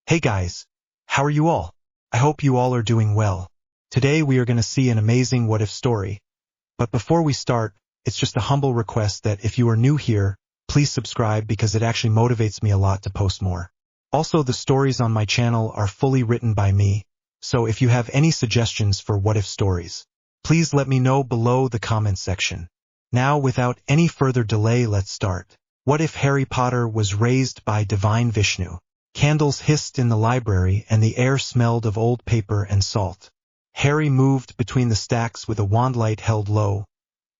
Hey guys, how are you all? I hope you all are doing well. Today we are going to see an amazing what-if story. But before we start, it's just a humble request that if you are new here, please subscribe because it actually motivates me a lot to post more. Also, the stories on my channel are fully written by me, so if you have any suggestions for what-if stories, please let me know below the comments section. Now, without any further delay, let's start. What if Harry Potter was raised by divine Vishnu? Candles hissed in the library and the air smelled of old paper and salt. Harry moved between the stacks with a wand light held low.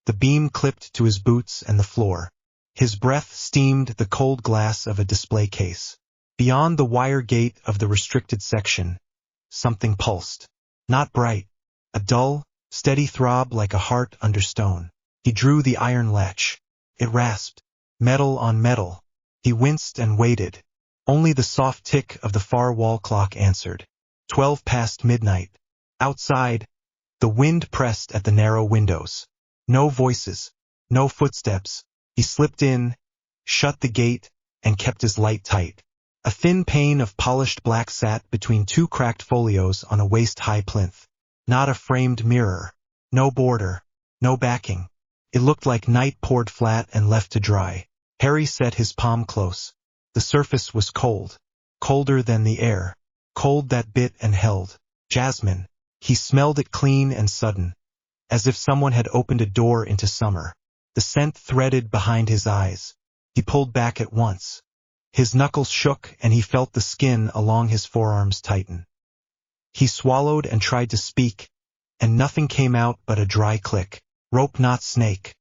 The beam clipped to his boots and the floor. His breath steamed the cold glass of a display case. Beyond the wire gate of the restricted section, something pulsed. Not bright. A dull, steady throb like a heart under stone. He drew the iron latch. It rasped. Metal on metal. He winced and waited. Only the soft tick of the far wall clock answered. 12 past midnight. Outside, the wind pressed at the narrow windows. No voices, no footsteps. He slipped in, shut the gate, and kept his light tight. A thin pane of polished black sat between two cracked folios on a waist-high plinth. Not a framed mirror. No border. No backing. It looked like night poured flat and left to dry. Harry set his palm close. The surface was cold. Colder than the air. Cold that bit and held. Jasmine. He smelled it clean and sudden, as if someone had opened a door into summer. The scent threaded behind his eyes. He pulled back at once. His knuckles shook and he felt the skin along his forearms tighten. He swallowed and tried to speak, and nothing came out but a dry click. Rope not snake.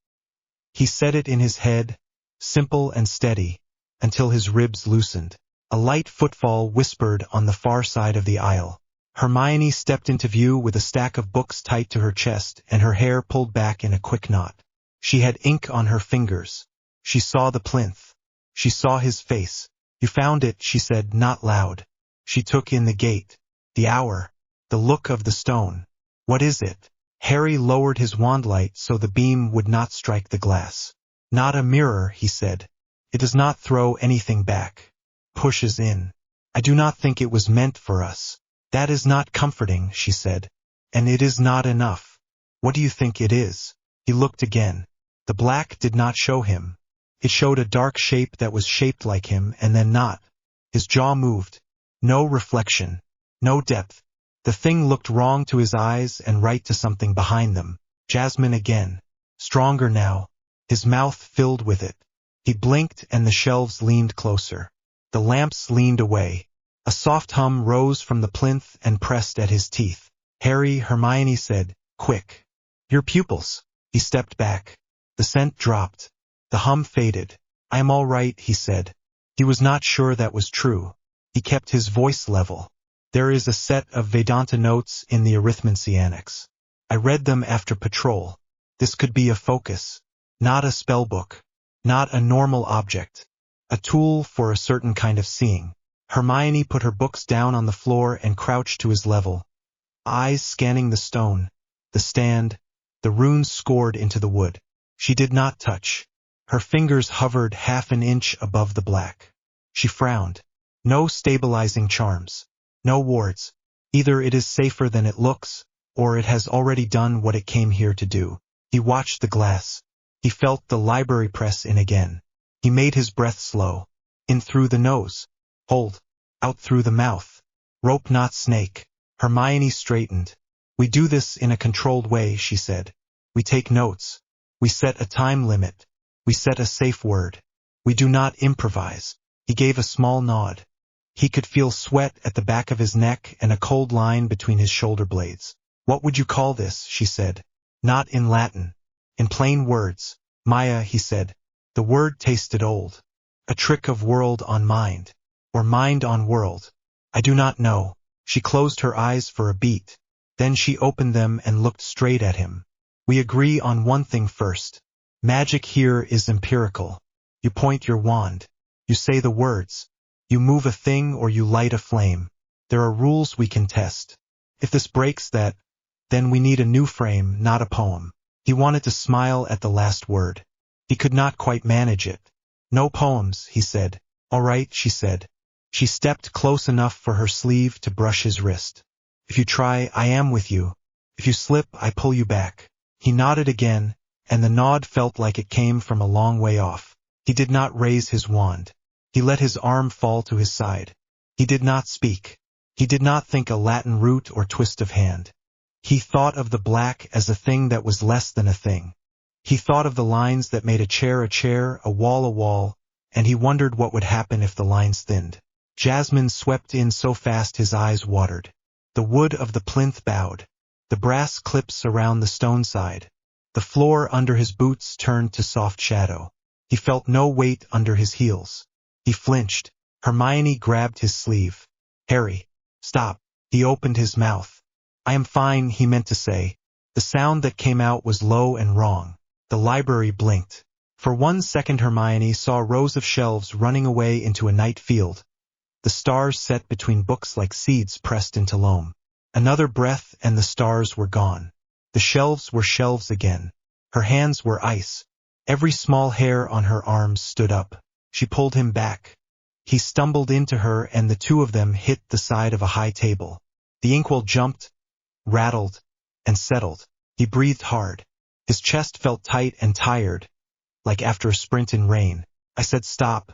He said it in his head, simple and steady, until his ribs loosened. A light footfall whispered on the far side of the aisle. Hermione stepped into view with a stack of books tight to her chest and her hair pulled back in a quick knot. She had ink on her fingers. She saw the plinth. She saw his face. You found it, she said, not loud. She took in the gate, the hour, the look of the stone. What is it? Harry lowered his wand light so the beam would not strike the glass. Not a mirror, he said. It does not throw anything back. Pushes in. I do not think it was meant for us. That is not comforting, she said. And it is not enough. What do you think it is? He looked again. The black did not show him. It showed a dark shape that was shaped like him and then not. His jaw moved. No reflection. No depth. The thing looked wrong to his eyes and right to something behind them. Jasmine again. Stronger now. His mouth filled with it. He blinked and the shelves leaned closer. The lamps leaned away. A soft hum rose from the plinth and pressed at his teeth. Harry, Hermione said, quick. Your pupils. He stepped back. The scent dropped. The hum faded. I am all right, he said. He was not sure that was true. He kept his voice level. There is a set of Vedanta notes in the arithmancy annex. I read them after patrol. This could be a focus. Not a spellbook. Not a normal object. A tool for a certain kind of seeing. Hermione put her books down on the floor and crouched to his level. Eyes scanning the stone, the stand, the runes scored into the wood. She did not touch. Her fingers hovered half an inch above the black. She frowned. No stabilizing charms. No wards. Either it is safer than it looks, or it has already done what it came here to do. He watched the glass. He felt the library press in again. He made his breath slow. In through the nose. Hold. Out through the mouth. Rope not snake. Hermione straightened. We do this in a controlled way, she said. We take notes. We set a time limit. We set a safe word. We do not improvise. He gave a small nod. He could feel sweat at the back of his neck and a cold line between his shoulder blades. What would you call this, she said. Not in Latin. In plain words. Maya, he said. The word tasted old. A trick of world on mind. Or mind on world. I do not know. She closed her eyes for a beat. Then she opened them and looked straight at him. We agree on one thing first. Magic here is empirical. You point your wand. You say the words. You move a thing or you light a flame. There are rules we can test. If this breaks that, then we need a new frame, not a poem. He wanted to smile at the last word. He could not quite manage it. No poems, he said. All right, she said. She stepped close enough for her sleeve to brush his wrist. If you try, I am with you. If you slip, I pull you back. He nodded again, and the nod felt like it came from a long way off. He did not raise his wand. He let his arm fall to his side. He did not speak. He did not think a Latin root or twist of hand. He thought of the black as a thing that was less than a thing. He thought of the lines that made a chair, a wall, and he wondered what would happen if the lines thinned. Jasmine swept in so fast his eyes watered. The wood of the plinth bowed. The brass clips around the stone side. The floor under his boots turned to soft shadow. He felt no weight under his heels. He flinched. Hermione grabbed his sleeve. Harry, stop. He opened his mouth. I am fine, he meant to say. The sound that came out was low and wrong. The library blinked. For 1 second Hermione saw rows of shelves running away into a night field. The stars set between books like seeds pressed into loam. Another breath and the stars were gone. The shelves were shelves again. Her hands were ice. Every small hair on her arms stood up. She pulled him back. He stumbled into her and the two of them hit the side of a high table. The inkwell jumped, rattled, and settled. He breathed hard. His chest felt tight and tired, like after a sprint in rain. I said stop,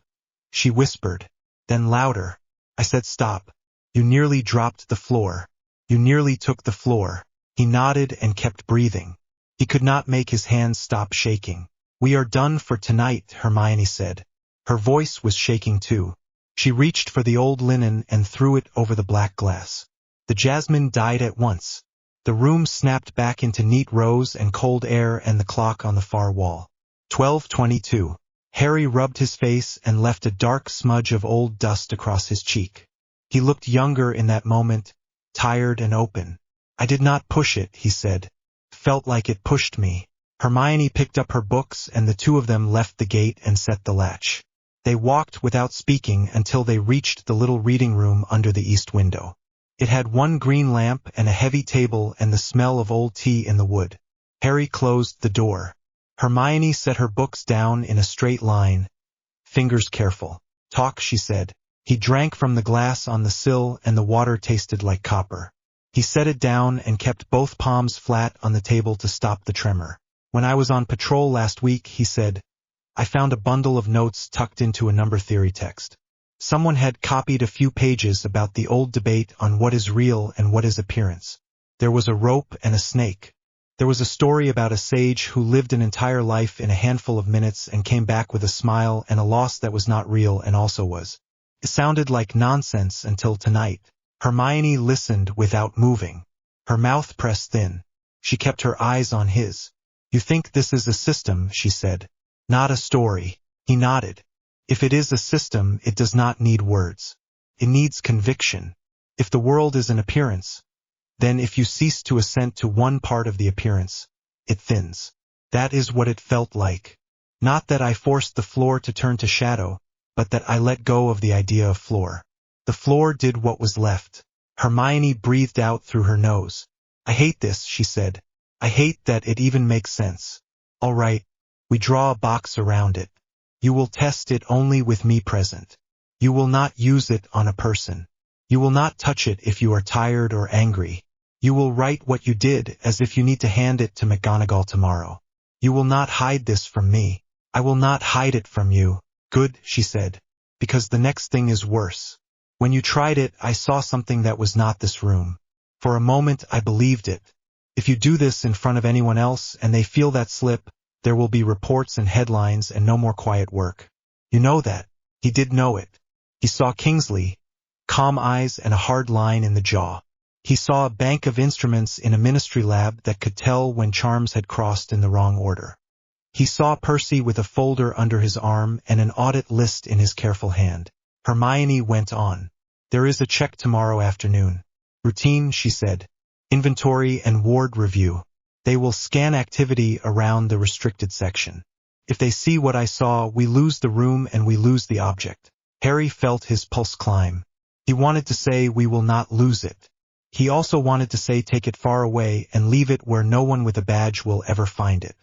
she whispered. Then louder. I said stop. You nearly dropped the floor. You nearly took the floor. He nodded and kept breathing. He could not make his hands stop shaking. We are done for tonight, Hermione said. Her voice was shaking too. She reached for the old linen and threw it over the black glass. The jasmine died at once. The room snapped back into neat rows and cold air and the clock on the far wall. 12:22. Harry rubbed his face and left a dark smudge of old dust across his cheek. He looked younger in that moment, tired and open. I did not push it, he said. Felt like it pushed me. Hermione picked up her books and the two of them left the gate and set the latch. They walked without speaking until they reached the little reading room under the east window. It had one green lamp and a heavy table and the smell of old tea in the wood. Harry closed the door. Hermione set her books down in a straight line. Fingers careful. Talk, she said. He drank from the glass on the sill and the water tasted like copper. He set it down and kept both palms flat on the table to stop the tremor. When I was on patrol last week, he said, I found a bundle of notes tucked into a number theory text. Someone had copied a few pages about the old debate on what is real and what is appearance. There was a rope and a snake. There was a story about a sage who lived an entire life in a handful of minutes and came back with a smile and a loss that was not real and also was. It sounded like nonsense until tonight. Hermione listened without moving. Her mouth pressed thin. She kept her eyes on his. You think this is a system, she said. Not a story. He nodded. If it is a system, it does not need words. It needs conviction. If the world is an appearance, then if you cease to assent to one part of the appearance, it thins. That is what it felt like. Not that I forced the floor to turn to shadow, but that I let go of the idea of floor. The floor did what was left. Hermione breathed out through her nose. I hate this, she said. I hate that it even makes sense. All right, we draw a box around it. You will test it only with me present. You will not use it on a person. You will not touch it if you are tired or angry. You will write what you did as if you need to hand it to McGonagall tomorrow. You will not hide this from me. I will not hide it from you. Good, she said, because the next thing is worse. When you tried it, I saw something that was not this room. For a moment, I believed it. If you do this in front of anyone else and they feel that slip, there will be reports and headlines and no more quiet work. You know that. He did know it. He saw Kingsley, calm eyes and a hard line in the jaw. He saw a bank of instruments in a ministry lab that could tell when charms had crossed in the wrong order. He saw Percy with a folder under his arm and an audit list in his careful hand. Hermione went on. There is a check tomorrow afternoon. Routine, she said. Inventory and ward review. They will scan activity around the restricted section. If they see what I saw, we lose the room and we lose the object. Harry felt his pulse climb. He wanted to say we will not lose it. He also wanted to say take it far away and leave it where no one with a badge will ever find it.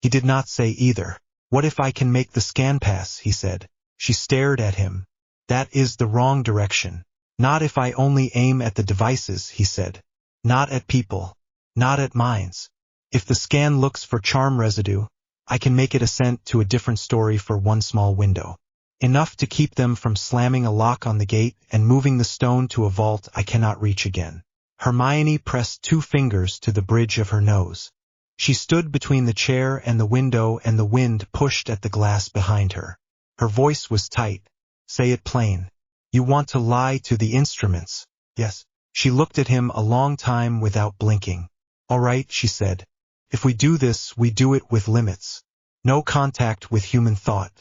He did not say either. What if I can make the scan pass, he said. She stared at him. That is the wrong direction. Not if I only aim at the devices, he said. Not at people. Not at minds. If the scan looks for charm residue, I can make it ascent to a different story for one small window. Enough to keep them from slamming a lock on the gate and moving the stone to a vault I cannot reach again. Hermione pressed 2 fingers to the bridge of her nose. She stood between the chair and the window, and the wind pushed at the glass behind her. Her voice was tight. Say it plain. You want to lie to the instruments? Yes. She looked at him a long time without blinking. All right, she said. If we do this, we do it with limits. No contact with human thought.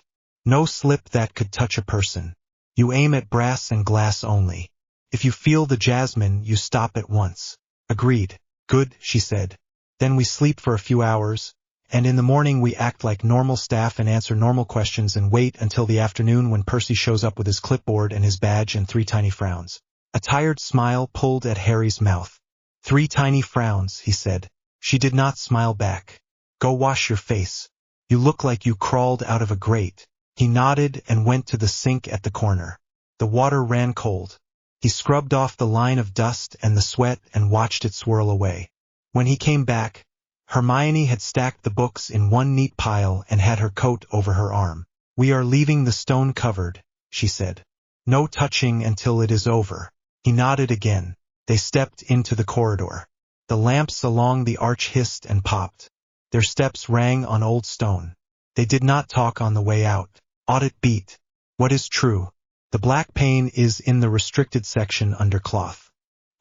No slip that could touch a person. You aim at brass and glass only. If you feel the jasmine, you stop at once. Agreed. Good, she said. Then we sleep for a few hours, and in the morning we act like normal staff and answer normal questions and wait until the afternoon when Percy shows up with his clipboard and his badge and 3 tiny frowns. A tired smile pulled at Harry's mouth. 3 tiny frowns, he said. She did not smile back. Go wash your face. You look like you crawled out of a grate. He nodded and went to the sink at the corner. The water ran cold. He scrubbed off the line of dust and the sweat and watched it swirl away. When he came back, Hermione had stacked the books in one neat pile and had her coat over her arm. We are leaving the stone covered, she said. No touching until it is over. He nodded again. They stepped into the corridor. The lamps along the arch hissed and popped. Their steps rang on old stone. They did not talk on the way out. Ought it beat? What is true? The black pane is in the restricted section under cloth.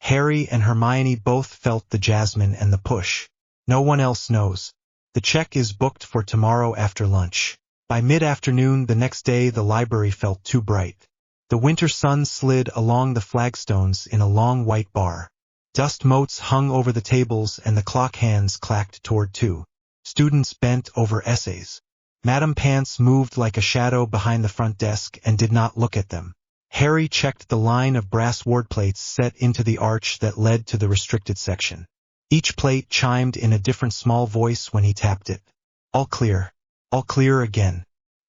Harry and Hermione both felt the jasmine and the push. No one else knows. The check is booked for tomorrow after lunch. By mid-afternoon the next day the library felt too bright. The winter sun slid along the flagstones in a long white bar. Dust motes hung over the tables and the clock hands clacked toward 2. Students bent over essays. Madame Pants moved like a shadow behind the front desk and did not look at them. Harry checked the line of brass ward plates set into the arch that led to the restricted section. Each plate chimed in a different small voice when he tapped it. All clear. All clear again.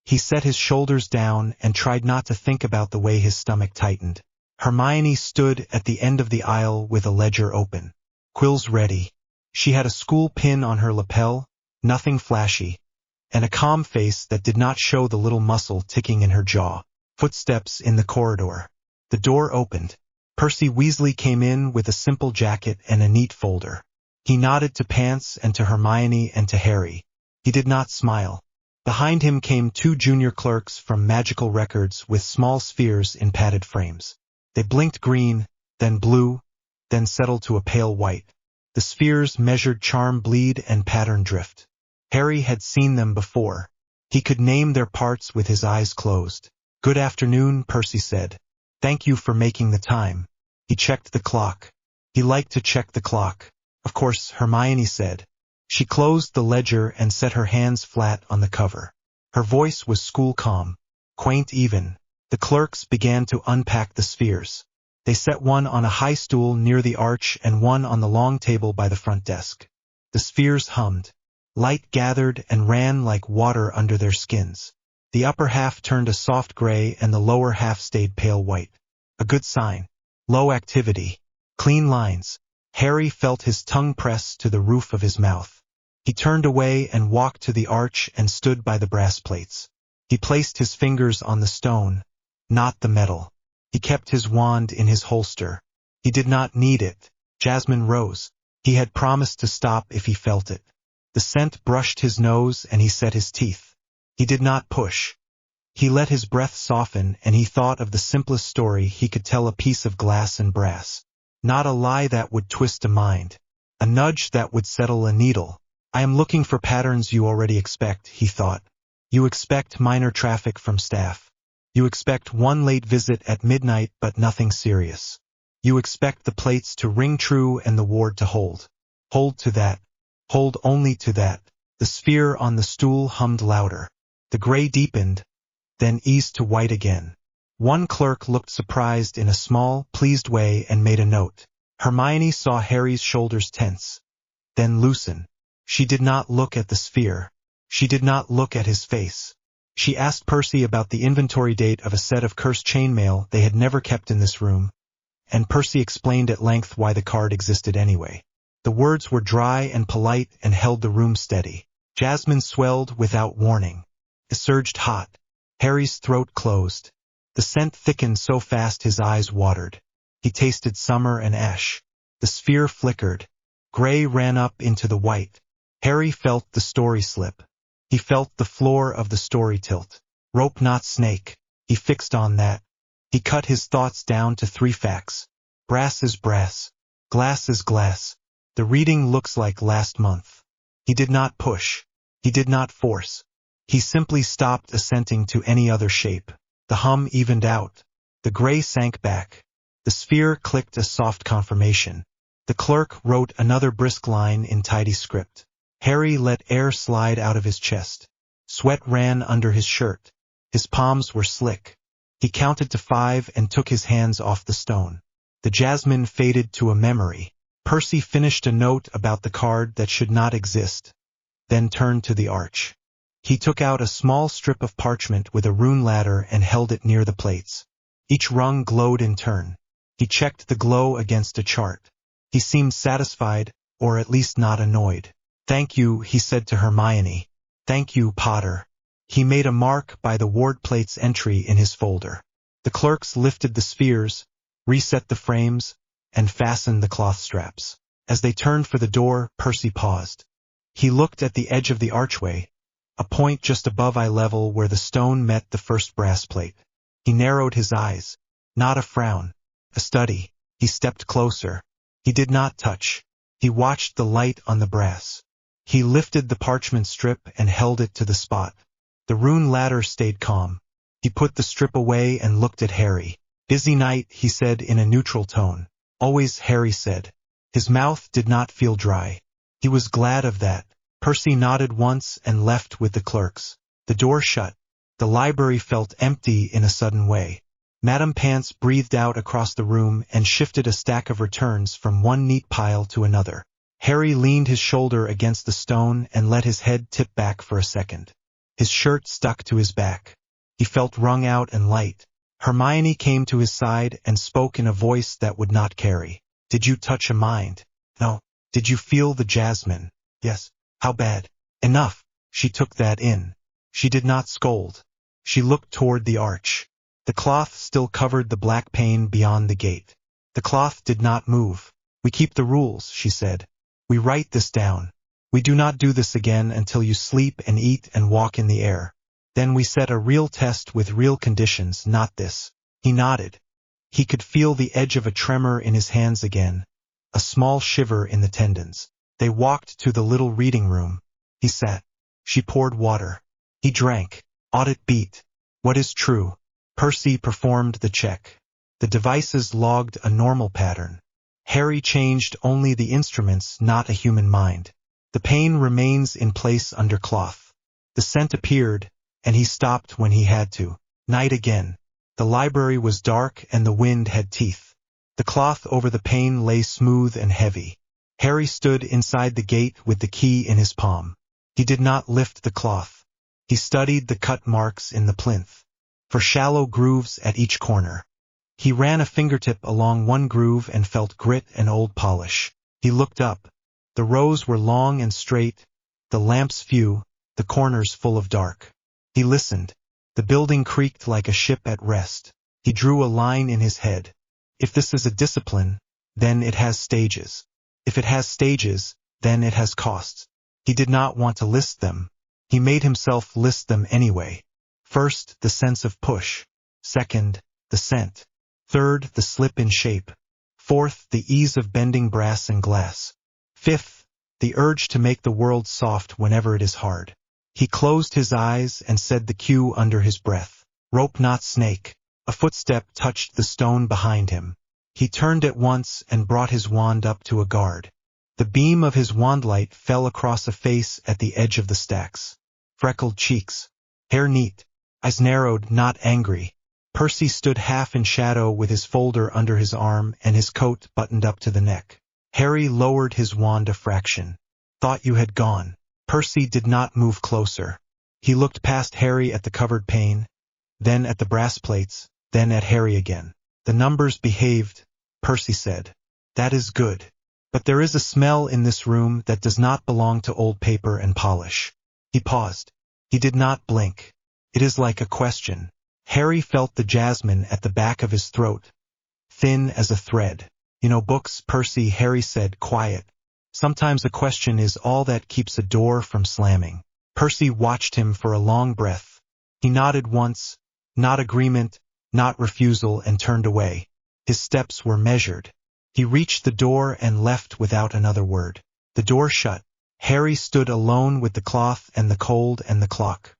He set his shoulders down and tried not to think about the way his stomach tightened. Hermione stood at the end of the aisle with a ledger open. Quills ready. She had a school pin on her lapel, nothing flashy, and a calm face that did not show the little muscle ticking in her jaw. Footsteps in the corridor. The door opened. Percy Weasley came in with a simple jacket and a neat folder. He nodded to Pants and to Hermione and to Harry. He did not smile. Behind him came 2 junior clerks from Magical Records with small spheres in padded frames. They blinked green, then blue, then settled to a pale white. The spheres measured charm bleed and pattern drift. Harry had seen them before. He could name their parts with his eyes closed. Good afternoon, Percy said. Thank you for making the time. He checked the clock. He liked to check the clock. Of course, Hermione said. She closed the ledger and set her hands flat on the cover. Her voice was school calm, quaint even. The clerks began to unpack the spheres. They set one on a high stool near the arch and one on the long table by the front desk. The spheres hummed. Light gathered and ran like water under their skins. The upper half turned a soft gray and the lower half stayed pale white. A good sign. Low activity. Clean lines. Harry felt his tongue press to the roof of his mouth. He turned away and walked to the arch and stood by the brass plates. He placed his fingers on the stone, not the metal. He kept his wand in his holster. He did not need it. Jasmine rose. He had promised to stop if he felt it. The scent brushed his nose and he set his teeth. He did not push. He let his breath soften and he thought of the simplest story he could tell, a piece of glass and brass. Not a lie that would twist a mind. A nudge that would settle a needle. I am looking for patterns you already expect, he thought. You expect minor traffic from staff. You expect one late visit at midnight but nothing serious. You expect the plates to ring true and the ward to hold. Hold to that. Hold only to that. The sphere on the stool hummed louder. The gray deepened, then eased to white again. One clerk looked surprised in a small, pleased way and made a note. Hermione saw Harry's shoulders tense, then loosen. She did not look at the sphere. She did not look at his face. She asked Percy about the inventory date of a set of cursed chainmail they had never kept in this room, and Percy explained at length why the card existed anyway. The words were dry and polite and held the room steady. Jasmine swelled without warning. It surged hot. Harry's throat closed. The scent thickened so fast his eyes watered. He tasted summer and ash. The sphere flickered. Gray ran up into the white. Harry felt the story slip. He felt the floor of the story tilt. Rope not snake. He fixed on that. He cut his thoughts down to 3 facts. Brass is brass. Glass is glass. The reading looks like last month. He did not push. He did not force. He simply stopped assenting to any other shape. The hum evened out. The gray sank back. The sphere clicked a soft confirmation. The clerk wrote another brisk line in tidy script. Harry let air slide out of his chest. Sweat ran under his shirt. His palms were slick. He counted to 5 and took his hands off the stone. The jasmine faded to a memory. Percy finished a note about the card that should not exist, then turned to the arch. He took out a small strip of parchment with a rune ladder and held it near the plates. Each rung glowed in turn. He checked the glow against a chart. He seemed satisfied, or at least not annoyed. "Thank you," he said to Hermione. "Thank you, Potter." He made a mark by the ward plate's entry in his folder. The clerks lifted the spheres, reset the frames, and fastened the cloth straps. As they turned for the door, Percy paused. He looked at the edge of the archway, a point just above eye level where the stone met the first brass plate. He narrowed his eyes. Not a frown. A study. He stepped closer. He did not touch. He watched the light on the brass. He lifted the parchment strip and held it to the spot. The rune ladder stayed calm. He put the strip away and looked at Harry. "Busy night," he said in a neutral tone. "Always," Harry said. His mouth did not feel dry. He was glad of that. Percy nodded once and left with the clerks. The door shut. The library felt empty in a sudden way. Madame Pants breathed out across the room and shifted a stack of returns from one neat pile to another. Harry leaned his shoulder against the stone and let his head tip back for a second. His shirt stuck to his back. He felt wrung out and light. Hermione came to his side and spoke in a voice that would not carry. "Did you touch a mind?" "No." "Did you feel the jasmine?" "Yes." "How bad?" "Enough." She took that in. She did not scold. She looked toward the arch. The cloth still covered the black pane beyond the gate. The cloth did not move. "We keep the rules," she said. "We write this down. We do not do this again until you sleep and eat and walk in the air. Then we set a real test with real conditions, not this." He nodded. He could feel the edge of a tremor in his hands again, a small shiver in the tendons. They walked to the little reading room. He sat. She poured water. He drank. Audit beat. "What is true?" Percy performed the check. The devices logged a normal pattern. Harry changed only the instruments, not a human mind. The pane remains in place under cloth. The scent appeared, and he stopped when he had to. Night again. The library was dark and the wind had teeth. The cloth over the pane lay smooth and heavy. Harry stood inside the gate with the key in his palm. He did not lift the cloth. He studied the cut marks in the plinth, for shallow grooves at each corner. He ran a fingertip along one groove and felt grit and old polish. He looked up. The rows were long and straight, the lamps few, the corners full of dark. He listened. The building creaked like a ship at rest. He drew a line in his head. If this is a discipline, then it has stages. If it has stages, then it has costs. He did not want to list them. He made himself list them anyway. First, the sense of push. Second, the scent. Third, the slip in shape. Fourth, the ease of bending brass and glass. Fifth, the urge to make the world soft whenever it is hard. He closed his eyes and said the cue under his breath. "Rope not snake." A footstep touched the stone behind him. He turned at once and brought his wand up to a guard. The beam of his wandlight fell across a face at the edge of the stacks. Freckled cheeks. Hair neat. Eyes narrowed, not angry. Percy stood half in shadow with his folder under his arm and his coat buttoned up to the neck. Harry lowered his wand a fraction. "Thought you had gone." Percy did not move closer. He looked past Harry at the covered pane, then at the brass plates, then at Harry again. The numbers behaved, Percy said. That is good. But there is a smell in this room that does not belong to old paper and polish. He paused. He did not blink. It is like a question. Harry felt the jasmine at the back of his throat, thin as a thread. You know books, Percy, Harry said, quiet. Sometimes a question is all that keeps a door from slamming. Percy watched him for a long breath. He nodded once, not agreement, not refusal, and turned away. His steps were measured. He reached the door and left without another word. The door shut. Harry stood alone with the cloth and the cold and the clock.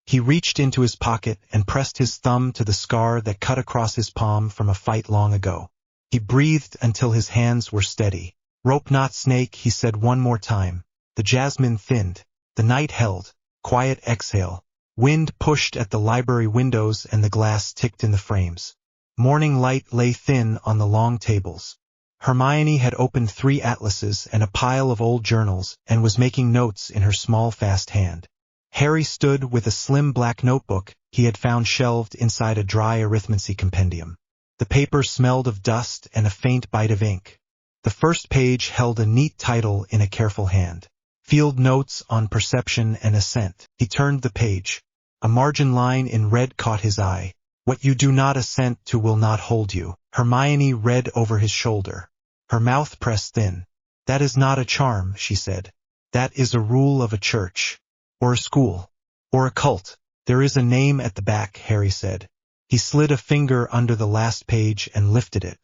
He reached into his pocket and pressed his thumb to the scar that cut across his palm from a fight long ago. He breathed until his hands were steady. Rope not snake, he said one more time. The jasmine thinned. The night held. Quiet exhale. Wind pushed at the library windows and the glass ticked in the frames. Morning light lay thin on the long tables. Hermione had opened 3 atlases and a pile of old journals and was making notes in her small fast hand. Harry stood with a slim black notebook he had found shelved inside a dry arithmancy compendium. The paper smelled of dust and a faint bite of ink. The first page held a neat title in a careful hand. Field Notes on Perception and Assent. He turned the page. A margin line in red caught his eye. What you do not assent to will not hold you. Hermione read over his shoulder. Her mouth pressed thin. That is not a charm, she said. That is a rule of a church. Or a school. Or a cult. There is a name at the back, Harry said. He slid a finger under the last page and lifted it.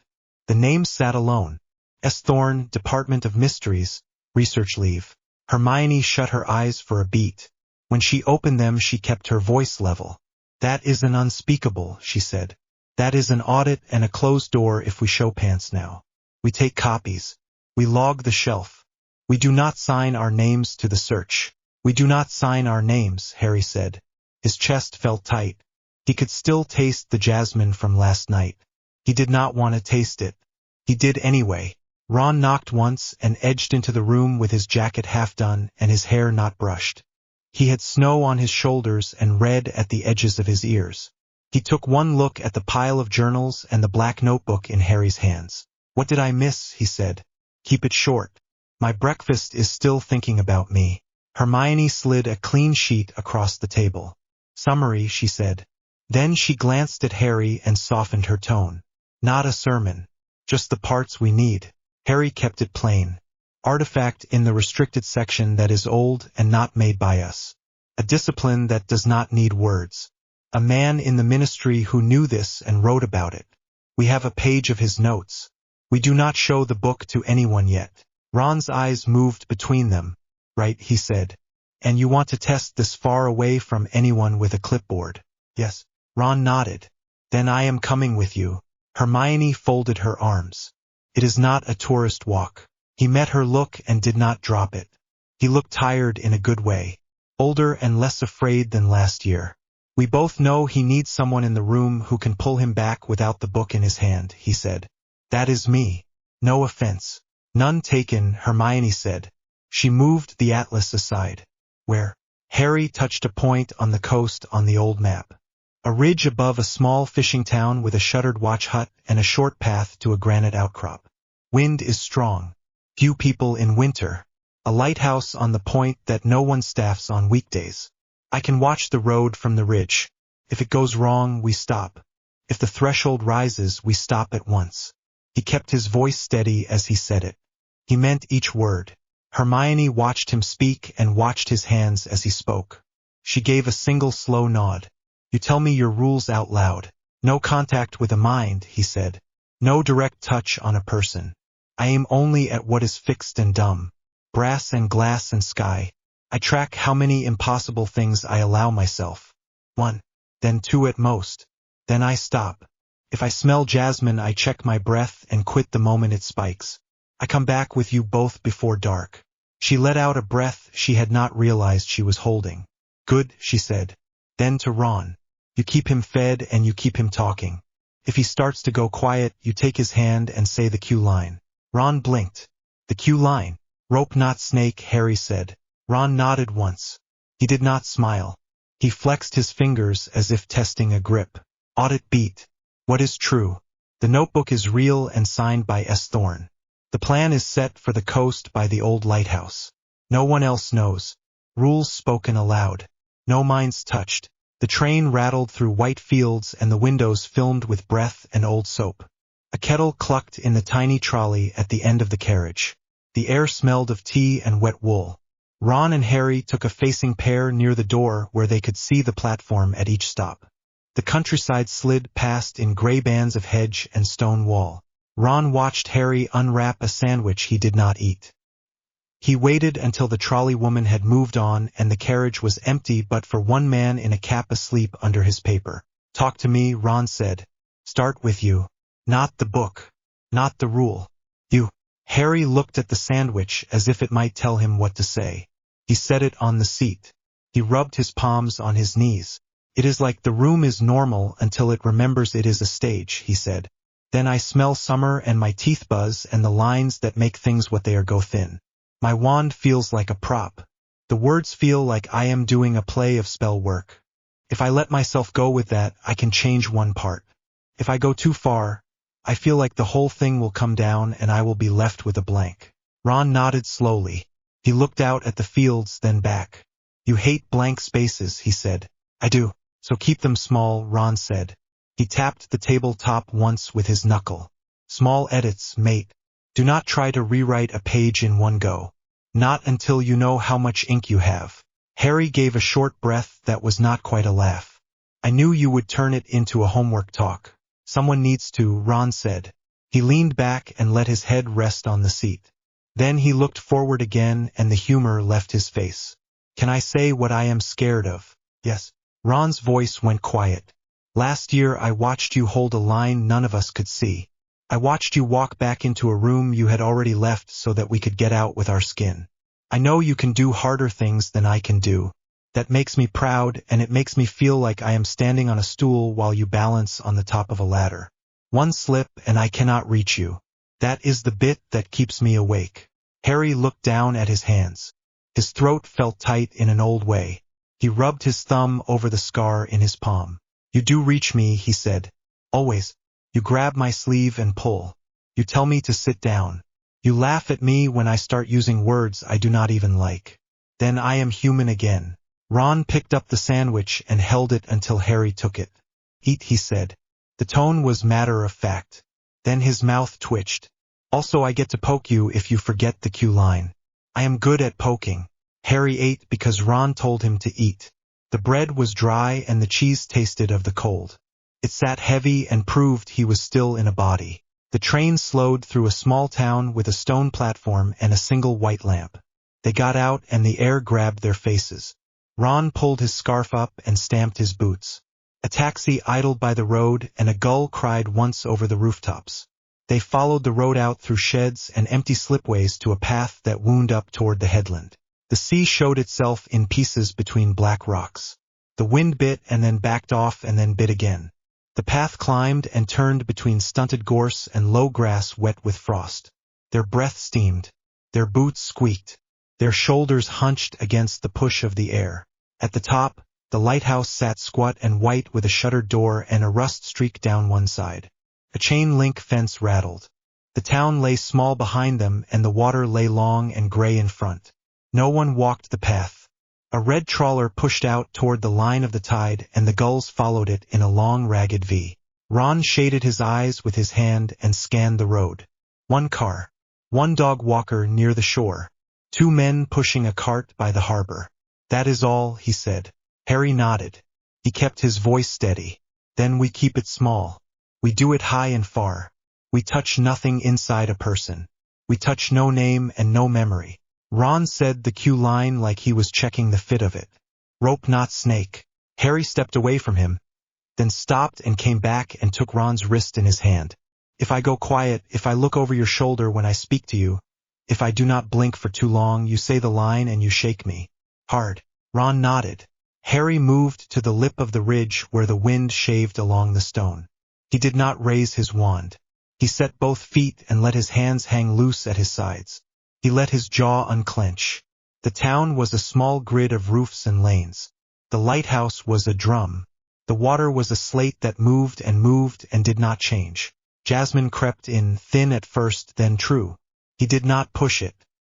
The name sat alone. S. Thorne, Department of Mysteries, Research Leave. Hermione shut her eyes for a beat. When she opened them she kept her voice level. That is an unspeakable, she said. That is an audit and a closed door if we show pants now. We take copies. We log the shelf. We do not sign our names to the search. We do not sign our names, Harry said. His chest felt tight. He could still taste the jasmine from last night. He did not want to taste it. He did anyway. Ron knocked once and edged into the room with his jacket half done and his hair not brushed. He had snow on his shoulders and red at the edges of his ears. He took one look at the pile of journals and the black notebook in Harry's hands. What did I miss? He said. Keep it short. My breakfast is still thinking about me. Hermione slid a clean sheet across the table. Summary, she said. Then she glanced at Harry and softened her tone. Not a sermon. Just the parts we need. Harry kept it plain. Artifact in the restricted section that is old and not made by us. A discipline that does not need words. A man in the ministry who knew this and wrote about it. We have a page of his notes. We do not show the book to anyone yet. Ron's eyes moved between them. Right, he said. And you want to test this far away from anyone with a clipboard? Yes. Ron nodded. Then I am coming with you. Hermione folded her arms. It is not a tourist walk. He met her look and did not drop it. He looked tired in a good way. Older and less afraid than last year. We both know he needs someone in the room who can pull him back without the book in his hand, he said. That is me. No offense. None taken, Hermione said. She moved the atlas aside. Where? Harry touched a point on the coast on the old map. A ridge above a small fishing town with a shuttered watch hut and a short path to a granite outcrop. Wind is strong. Few people in winter. A lighthouse on the point that no one staffs on weekdays. I can watch the road from the ridge. If it goes wrong, we stop. If the threshold rises, we stop at once. He kept his voice steady as he said it. He meant each word. Hermione watched him speak and watched his hands as he spoke. She gave a single slow nod. You tell me your rules out loud. No contact with a mind, he said. No direct touch on a person. I aim only at what is fixed and dumb. Brass and glass and sky. I track how many impossible things I allow myself. 1. Then 2 at most. Then I stop. If I smell jasmine, I check my breath and quit the moment it spikes. I come back with you both before dark. She let out a breath she had not realized she was holding. Good, she said. Then to Ron. You keep him fed and you keep him talking. If he starts to go quiet, you take his hand and say the cue line. Ron blinked. The cue line. Rope not snake, Harry said. Ron nodded once. He did not smile. He flexed his fingers as if testing a grip. Audit beat. What is true? The notebook is real and signed by S. Thorne. The plan is set for the coast by the old lighthouse. No one else knows. Rules spoken aloud. No minds touched. The train rattled through white fields and the windows filmed with breath and old soap. A kettle clucked in the tiny trolley at the end of the carriage. The air smelled of tea and wet wool. Ron and Harry took a facing pair near the door where they could see the platform at each stop. The countryside slid past in gray bands of hedge and stone wall. Ron watched Harry unwrap a sandwich he did not eat. He waited until the trolley woman had moved on and the carriage was empty but for one man in a cap asleep under his paper. Talk to me, Ron said. Start with you. Not the book. Not the rule. You. Harry looked at the sandwich as if it might tell him what to say. He set it on the seat. He rubbed his palms on his knees. It is like the room is normal until it remembers it is a stage, he said. Then I smell summer and my teeth buzz and the lines that make things what they are go thin. My wand feels like a prop. The words feel like I am doing a play of spell work. If I let myself go with that, I can change one part. If I go too far, I feel like the whole thing will come down and I will be left with a blank. Ron nodded slowly. He looked out at the fields, then back. You hate blank spaces, he said. I do. So keep them small, Ron said. He tapped the tabletop once with his knuckle. Small edits, mate. Do not try to rewrite a page in one go. Not until you know how much ink you have. Harry gave a short breath that was not quite a laugh. I knew you would turn it into a homework talk. Someone needs to, Ron said. He leaned back and let his head rest on the seat. Then he looked forward again and the humor left his face. Can I say what I am scared of? Yes. Ron's voice went quiet. Last year I watched you hold a line none of us could see. I watched you walk back into a room you had already left so that we could get out with our skin. I know you can do harder things than I can do. That makes me proud and it makes me feel like I am standing on a stool while you balance on the top of a ladder. One slip and I cannot reach you. That is the bit that keeps me awake. Harry looked down at his hands. His throat felt tight in an old way. He rubbed his thumb over the scar in his palm. You do reach me, he said. Always. You grab my sleeve and pull. You tell me to sit down. You laugh at me when I start using words I do not even like. Then I am human again. Ron picked up the sandwich and held it until Harry took it. Eat, he said. The tone was matter of fact. Then his mouth twitched. Also I get to poke you if you forget the cue line. I am good at poking. Harry ate because Ron told him to eat. The bread was dry and the cheese tasted of the cold. It sat heavy and proved he was still in a body. The train slowed through a small town with a stone platform and a single white lamp. They got out and the air grabbed their faces. Ron pulled his scarf up and stamped his boots. A taxi idled by the road and a gull cried once over the rooftops. They followed the road out through sheds and empty slipways to a path that wound up toward the headland. The sea showed itself in pieces between black rocks. The wind bit and then backed off and then bit again. The path climbed and turned between stunted gorse and low grass wet with frost. Their breath steamed. Their boots squeaked. Their shoulders hunched against the push of the air. At the top, the lighthouse sat squat and white with a shuttered door and a rust streak down one side. A chain-link fence rattled. The town lay small behind them and the water lay long and gray in front. No one walked the path. A red trawler pushed out toward the line of the tide and the gulls followed it in a long ragged V. Ron shaded his eyes with his hand and scanned the road. One car. One dog walker near the shore. Two men pushing a cart by the harbor. That is all, he said. Harry nodded. He kept his voice steady. Then we keep it small. We do it high and far. We touch nothing inside a person. We touch no name and no memory. Ron said the cue line like he was checking the fit of it. Rope not snake. Harry stepped away from him, then stopped and came back and took Ron's wrist in his hand. If I go quiet, if I look over your shoulder when I speak to you, if I do not blink for too long, you say the line and you shake me. Hard. Ron nodded. Harry moved to the lip of the ridge where the wind shaved along the stone. He did not raise his wand. He set both feet and let his hands hang loose at his sides. He let his jaw unclench. The town was a small grid of roofs and lanes. The lighthouse was a drum. The water was a slate that moved and did not change. Jasmine crept in, thin at first, then true. He did not push it.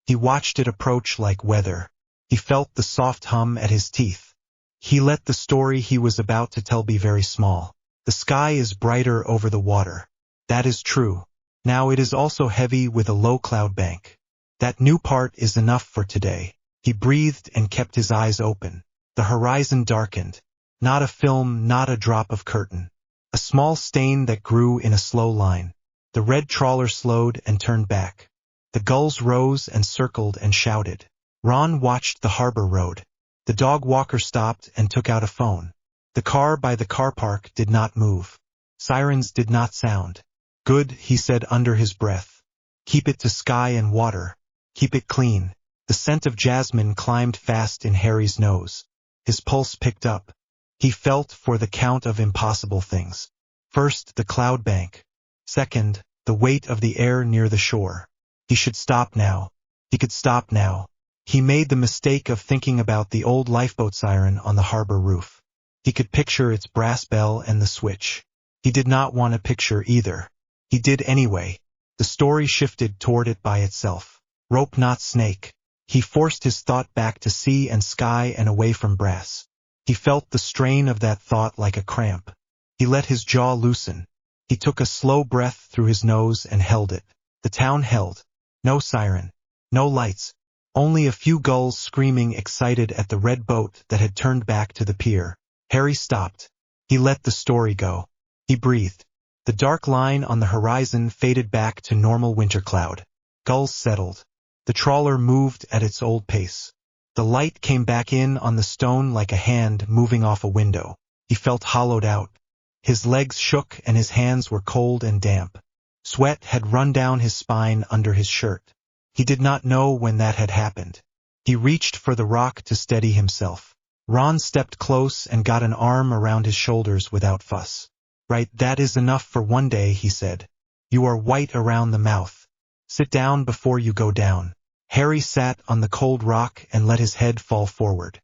He watched it approach like weather. He felt the soft hum at his teeth. He let the story he was about to tell be very small. The sky is brighter over the water. That is true. Now it is also heavy with a low cloud bank. That new part is enough for today. He breathed and kept his eyes open. The horizon darkened. Not a film, not a drop of curtain. A small stain that grew in a slow line. The red trawler slowed and turned back. The gulls rose and circled and shouted. Ron watched the harbor road. The dog walker stopped and took out a phone. The car by the car park did not move. Sirens did not sound. Good, he said under his breath. Keep it to sky and water. Keep it clean. The scent of jasmine climbed fast in Harry's nose. His pulse picked up. He felt for the count of impossible things. First, the cloud bank. Second, the weight of the air near the shore. He should stop now. He could stop now. He made the mistake of thinking about the old lifeboat siren on the harbor roof. He could picture its brass bell and the switch. He did not want to picture either. He did anyway. The story shifted toward it by itself. Rope not snake. He forced his thought back to sea and sky and away from brass. He felt the strain of that thought like a cramp. He let his jaw loosen. He took a slow breath through his nose and held it. The town held. No siren. No lights. Only a few gulls screaming excited at the red boat that had turned back to the pier. Harry stopped. He let the story go. He breathed. The dark line on the horizon faded back to normal winter cloud. Gulls settled. The trawler moved at its old pace. The light came back in on the stone like a hand moving off a window. He felt hollowed out. His legs shook and his hands were cold and damp. Sweat had run down his spine under his shirt. He did not know when that had happened. He reached for the rock to steady himself. Ron stepped close and got an arm around his shoulders without fuss. Right, that is enough for one day, he said. You are white around the mouth. Sit down before you go down. Harry sat on the cold rock and let his head fall forward.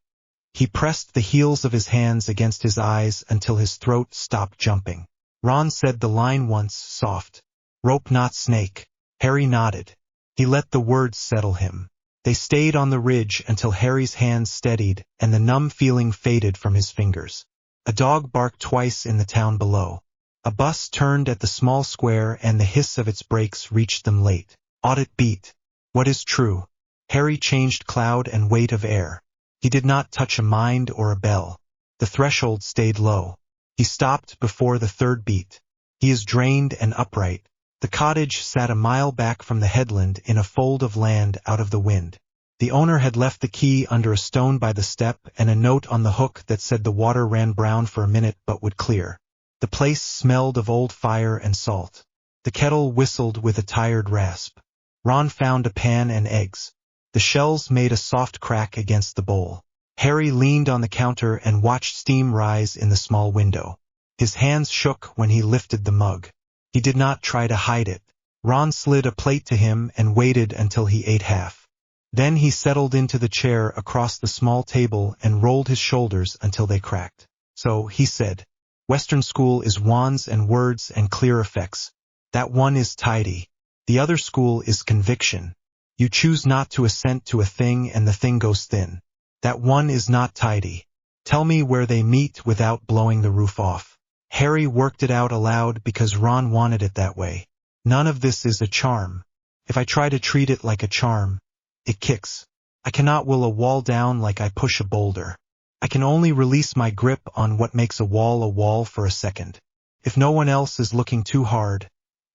He pressed the heels of his hands against his eyes until his throat stopped jumping. Ron said the line once, soft. Rope not snake. Harry nodded. He let the words settle him. They stayed on the ridge until Harry's hands steadied and the numb feeling faded from his fingers. A dog barked twice in the town below. A bus turned at the small square and the hiss of its brakes reached them late. Ought it beat? What is true? Harry changed cloud and weight of air. He did not touch a mind or a bell. The threshold stayed low. He stopped before the third beat. He is drained and upright. The cottage sat a mile back from the headland in a fold of land out of the wind. The owner had left the key under a stone by the step and a note on the hook that said the water ran brown for a minute but would clear. The place smelled of old fire and salt. The kettle whistled with a tired rasp. Ron found a pan and eggs. The shells made a soft crack against the bowl. Harry leaned on the counter and watched steam rise in the small window. His hands shook when he lifted the mug. He did not try to hide it. Ron slid a plate to him and waited until he ate half. Then he settled into the chair across the small table and rolled his shoulders until they cracked. So, he said, Western school is wands and words and clear effects. That one is tidy. The other school is conviction. You choose not to assent to a thing and the thing goes thin. That one is not tidy. Tell me where they meet without blowing the roof off. Harry worked it out aloud because Ron wanted it that way. None of this is a charm. If I try to treat it like a charm, it kicks. I cannot will a wall down like I push a boulder. I can only release my grip on what makes a wall for a second. If no one else is looking too hard,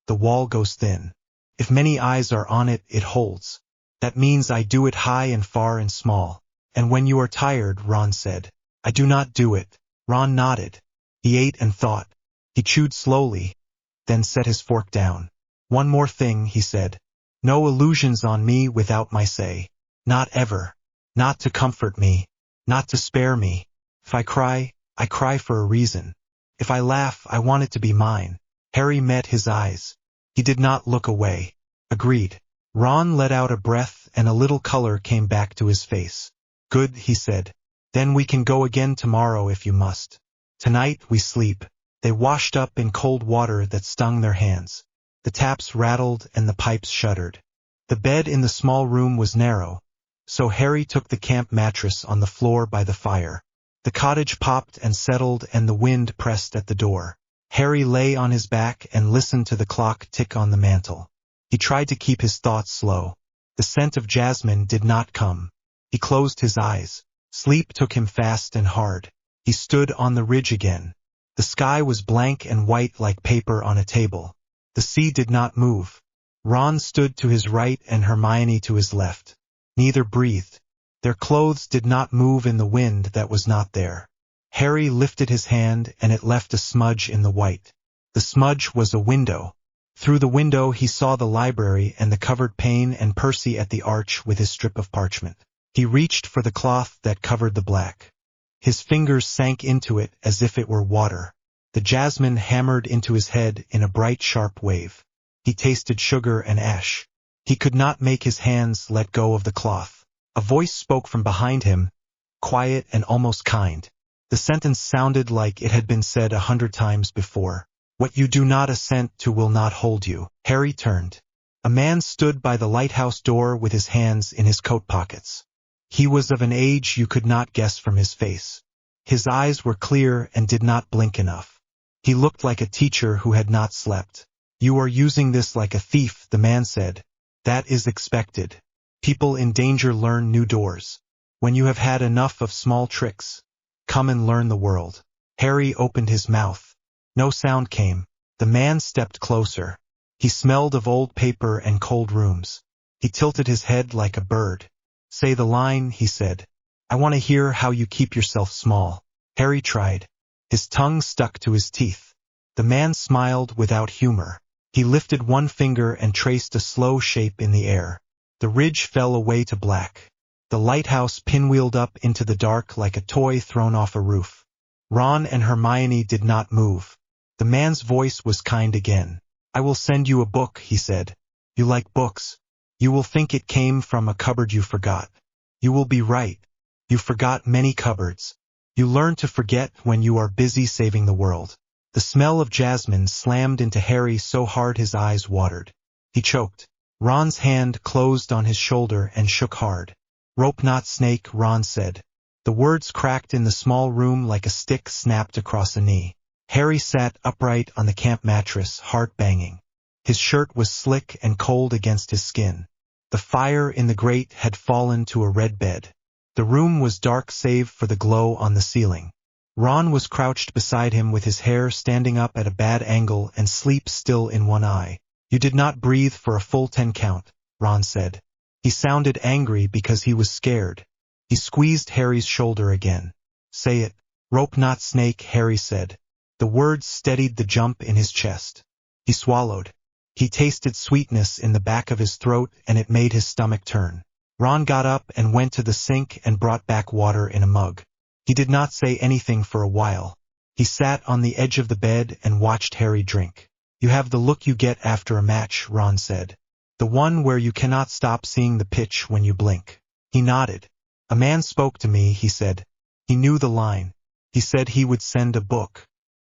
the wall goes thin. If many eyes are on it, it holds. That means I do it high and far and small. And when you are tired, Ron said. I do not do it. Ron nodded. He ate and thought. He chewed slowly, then set his fork down. One more thing, he said. No illusions on me without my say. Not ever. Not to comfort me. Not to spare me. If I cry for a reason. If I laugh, I want it to be mine. Harry met his eyes. He did not look away. Agreed. Ron let out a breath and a little color came back to his face. Good, he said. Then we can go again tomorrow if you must. Tonight we sleep. They washed up in cold water that stung their hands. The taps rattled and the pipes shuddered. The bed in the small room was narrow, so Harry took the camp mattress on the floor by the fire. The cottage popped and settled and the wind pressed at the door. Harry lay on his back and listened to the clock tick on the mantel. He tried to keep his thoughts slow. The scent of jasmine did not come. He closed his eyes. Sleep took him fast and hard. He stood on the ridge again. The sky was blank and white like paper on a table. The sea did not move. Ron stood to his right and Hermione to his left. Neither breathed. Their clothes did not move in the wind that was not there. Harry lifted his hand and it left a smudge in the white. The smudge was a window. Through the window he saw the library and the covered pane and Percy at the arch with his strip of parchment. He reached for the cloth that covered the black. His fingers sank into it as if it were water. The jasmine hammered into his head in a bright sharp wave. He tasted sugar and ash. He could not make his hands let go of the cloth. A voice spoke from behind him, quiet and almost kind. The sentence sounded like it had been said 100 times before. What you do not assent to will not hold you. Harry turned. A man stood by the lighthouse door with his hands in his coat pockets. He was of an age you could not guess from his face. His eyes were clear and did not blink enough. He looked like a teacher who had not slept. You are using this like a thief, the man said. That is expected. People in danger learn new doors. When you have had enough of small tricks, come and learn the world. Harry opened his mouth. No sound came. The man stepped closer. He smelled of old paper and cold rooms. He tilted his head like a bird. Say the line, he said. I want to hear how you keep yourself small. Harry tried. His tongue stuck to his teeth. The man smiled without humor. He lifted one finger and traced a slow shape in the air. The ridge fell away to black. The lighthouse pinwheeled up into the dark like a toy thrown off a roof. Ron and Hermione did not move. The man's voice was kind again. I will send you a book, he said. You like books. You will think it came from a cupboard you forgot. You will be right. You forgot many cupboards. You learn to forget when you are busy saving the world. The smell of jasmine slammed into Harry so hard his eyes watered. He choked. Ron's hand closed on his shoulder and shook hard. Rope not snake, Ron said. The words cracked in the small room like a stick snapped across a knee. Harry sat upright on the camp mattress, heart banging. His shirt was slick and cold against his skin. The fire in the grate had fallen to a red bed. The room was dark save for the glow on the ceiling. Ron was crouched beside him with his hair standing up at a bad angle and sleep still in one eye. You did not breathe for a full 10 count, Ron said. He sounded angry because he was scared. He squeezed Harry's shoulder again. Say it. Rope not snake, Harry said. The words steadied the jump in his chest. He swallowed. He tasted sweetness in the back of his throat and it made his stomach turn. Ron got up and went to the sink and brought back water in a mug. He did not say anything for a while. He sat on the edge of the bed and watched Harry drink. You have the look you get after a match, Ron said. The one where you cannot stop seeing the pitch when you blink. He nodded. A man spoke to me, he said. He knew the line. He said he would send a book.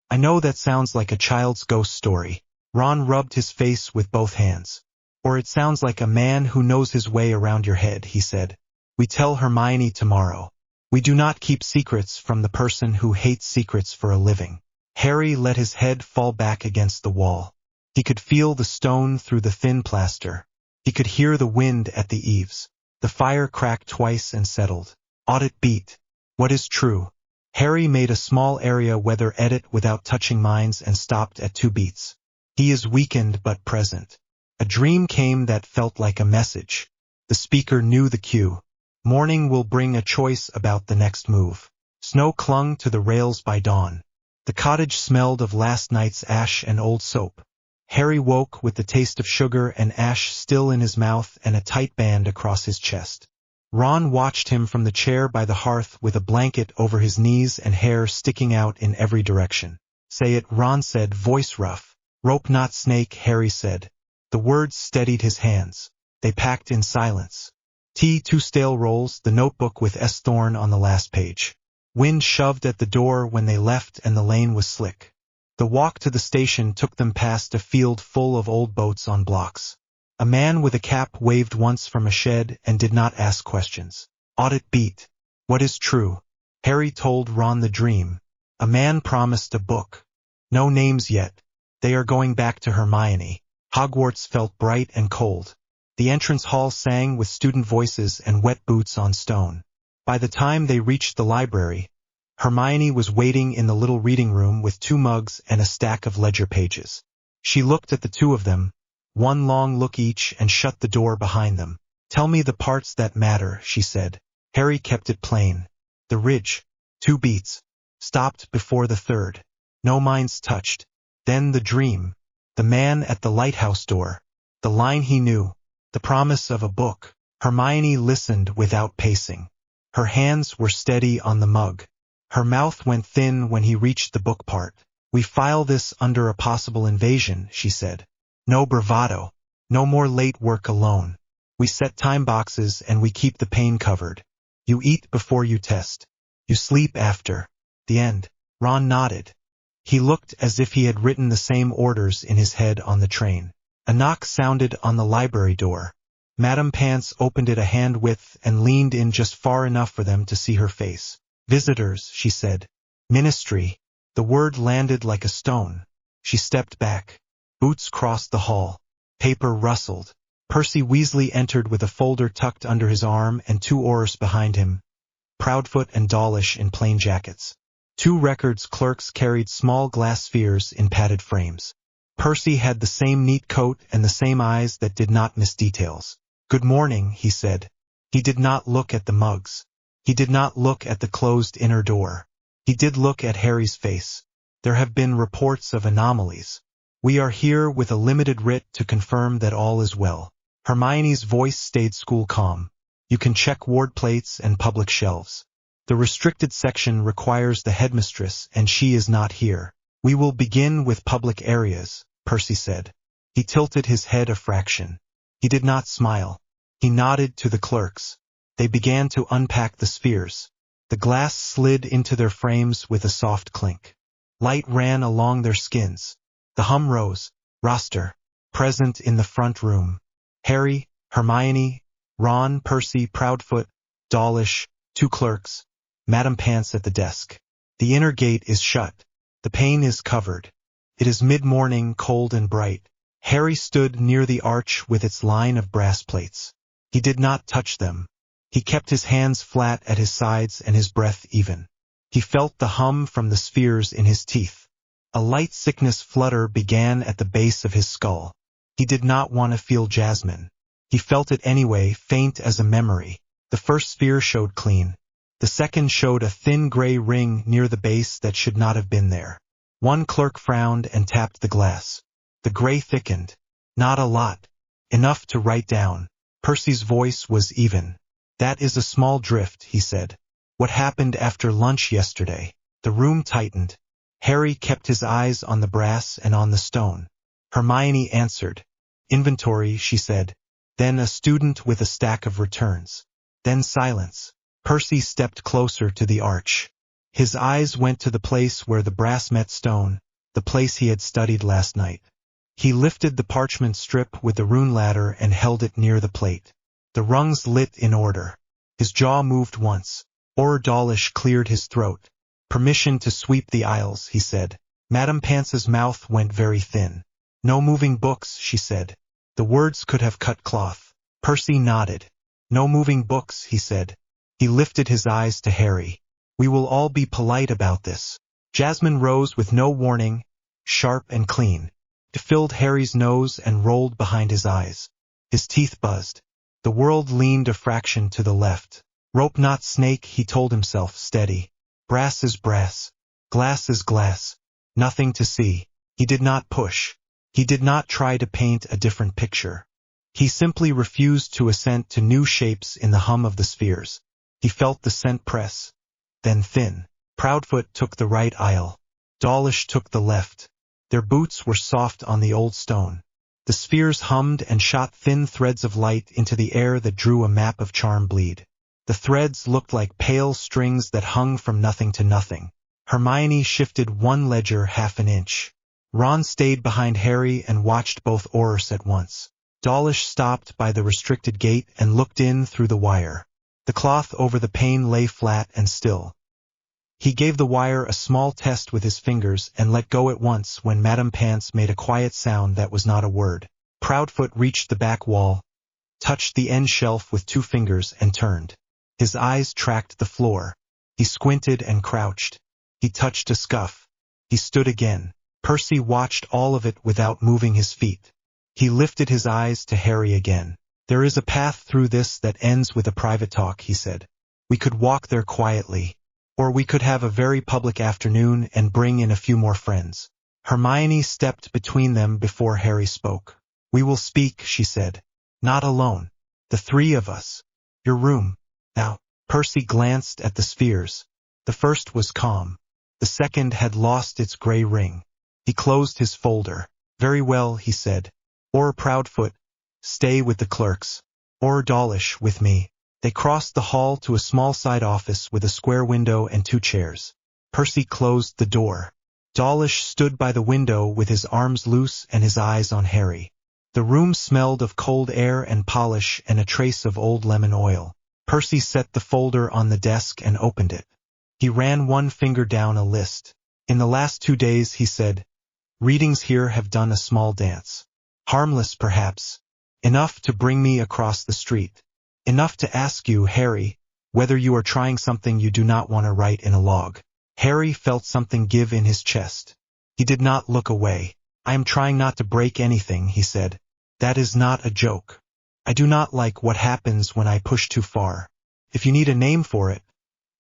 I know that sounds like a child's ghost story. Ron rubbed his face with both hands. Or it sounds like a man who knows his way around your head, he said. We tell Hermione tomorrow. We do not keep secrets from the person who hates secrets for a living. Harry let his head fall back against the wall. He could feel the stone through the thin plaster. He could hear the wind at the eaves. The fire cracked twice and settled. Ought it beat? What is true? Harry made a small area weather edit without touching mines and stopped at 2 beats. He is weakened but present. A dream came that felt like a message. The speaker knew the cue. Morning will bring a choice about the next move. Snow clung to the rails by dawn. The cottage smelled of last night's ash and old soap. Harry woke with the taste of sugar and ash still in his mouth and a tight band across his chest. Ron watched him from the chair by the hearth with a blanket over his knees and hair sticking out in every direction. Say it, Ron said, voice rough. Rope not snake, Harry said. The words steadied his hands. They packed in silence. Tea, 2 stale rolls, the notebook with S. Thorne on the last page. Wind shoved at the door when they left and the lane was slick. The walk to the station took them past a field full of old boats on blocks. A man with a cap waved once from a shed and did not ask questions. Audit beat. What is true? Harry told Ron the dream. A man promised a book. No names yet. They are going back to Hermione. Hogwarts felt bright and cold. The entrance hall sang with student voices and wet boots on stone. By the time they reached the library, Hermione was waiting in the little reading room with 2 mugs and a stack of ledger pages. She looked at the 2 of them, one long look each, and shut the door behind them. Tell me the parts that matter, she said. Harry kept it plain. The ridge. 2 beats. Stopped before the 3rd. No minds touched. Then the dream. The man at the lighthouse door. The line he knew. The promise of a book. Hermione listened without pacing. Her hands were steady on the mug. Her mouth went thin when he reached the book part. We file this under a possible invasion, she said. No bravado. No more late work alone. We set time boxes and we keep the pain covered. You eat before you test. You sleep after. The end. Ron nodded. He looked as if he had written the same orders in his head on the train. A knock sounded on the library door. Madame Pants opened it a hand width and leaned in just far enough for them to see her face. Visitors, she said. Ministry. The word landed like a stone. She stepped back. Boots crossed the hall. Paper rustled. Percy Weasley entered with a folder tucked under his arm and 2 Aurors behind him, Proudfoot and Dawlish in plain jackets. 2 records clerks carried small glass spheres in padded frames. Percy had the same neat coat and the same eyes that did not miss details. Good morning, he said. He did not look at the mugs. He did not look at the closed inner door. He did look at Harry's face. There have been reports of anomalies. We are here with a limited writ to confirm that all is well. Hermione's voice stayed school calm. You can check ward plates and public shelves. The restricted section requires the headmistress and she is not here. We will begin with public areas, Percy said. He tilted his head a fraction. He did not smile. He nodded to the clerks. They began to unpack the spheres. The glass slid into their frames with a soft clink. Light ran along their skins. The hum rose. Roster. Present in the front room. Harry, Hermione, Ron, Percy, Proudfoot, Dawlish, 2 clerks, Madame Pants at the desk. The inner gate is shut. The pane is covered. It is mid-morning, cold and bright. Harry stood near the arch with its line of brass plates. He did not touch them. He kept his hands flat at his sides and his breath even. He felt the hum from the spheres in his teeth. A light sickness flutter began at the base of his skull. He did not want to feel jasmine. He felt it anyway, faint as a memory. The first sphere showed clean. The second showed a thin gray ring near the base that should not have been there. 1 clerk frowned and tapped the glass. The gray thickened. Not a lot. Enough to write down. Percy's voice was even. That is a small drift, he said. What happened after lunch yesterday? The room tightened. Harry kept his eyes on the brass and on the stone. Hermione answered. Inventory, she said. Then a student with a stack of returns. Then silence. Percy stepped closer to the arch. His eyes went to the place where the brass met stone, the place he had studied last night. He lifted the parchment strip with the rune ladder and held it near the plate. The rungs lit in order. His jaw moved once. Auror Dawlish cleared his throat. Permission to sweep the aisles, he said. Madame Pants's mouth went very thin. No moving books, she said. The words could have cut cloth. Percy nodded. No moving books, he said. He lifted his eyes to Harry. We will all be polite about this. Jasmine rose with no warning, sharp and clean. It filled Harry's nose and rolled behind his eyes. His teeth buzzed. The world leaned a fraction to the left. Rope not snake, he told himself, steady. Brass is brass. Glass is glass. Nothing to see. He did not push. He did not try to paint a different picture. He simply refused to assent to new shapes in the hum of the spheres. He felt the scent press. Then thin. Proudfoot took the right aisle. Dawlish took the left. Their boots were soft on the old stone. The spheres hummed and shot thin threads of light into the air that drew a map of charm bleed. The threads looked like pale strings that hung from nothing to nothing. Hermione shifted one ledger half an inch. Ron stayed behind Harry and watched both oars at once. Dawlish stopped by the restricted gate and looked in through the wire. The cloth over the pane lay flat and still. He gave the wire a small test with his fingers and let go at once when Madame Pants made a quiet sound that was not a word. Proudfoot reached the back wall, touched the end shelf with 2 fingers and turned. His eyes tracked the floor. He squinted and crouched. He touched a scuff. He stood again. Percy watched all of it without moving his feet. He lifted his eyes to Harry again. "There is a path through this that ends with a private talk," he said. "We could walk there quietly. Or we could have a very public afternoon and bring in a few more friends." Hermione stepped between them before Harry spoke. "We will speak," she said. "Not alone. The 3 of us. Your room. Now." Percy glanced at the spheres. The first was calm. The second had lost its gray ring. He closed his folder. "Very well," he said. "Or Proudfoot, stay with the clerks. Or Dawlish with me." They crossed the hall to a small side office with a square window and 2 chairs. Percy closed the door. Dawlish stood by the window with his arms loose and his eyes on Harry. The room smelled of cold air and polish and a trace of old lemon oil. Percy set the folder on the desk and opened it. He ran one finger down a list. "In the last 2 days," he said, "readings here have done a small dance. Harmless, perhaps. Enough to bring me across the street. Enough to ask you, Harry, whether you are trying something you do not want to write in a log." Harry felt something give in his chest. He did not look away. "I am trying not to break anything," he said. "That is not a joke. I do not like what happens when I push too far. If you need a name for it,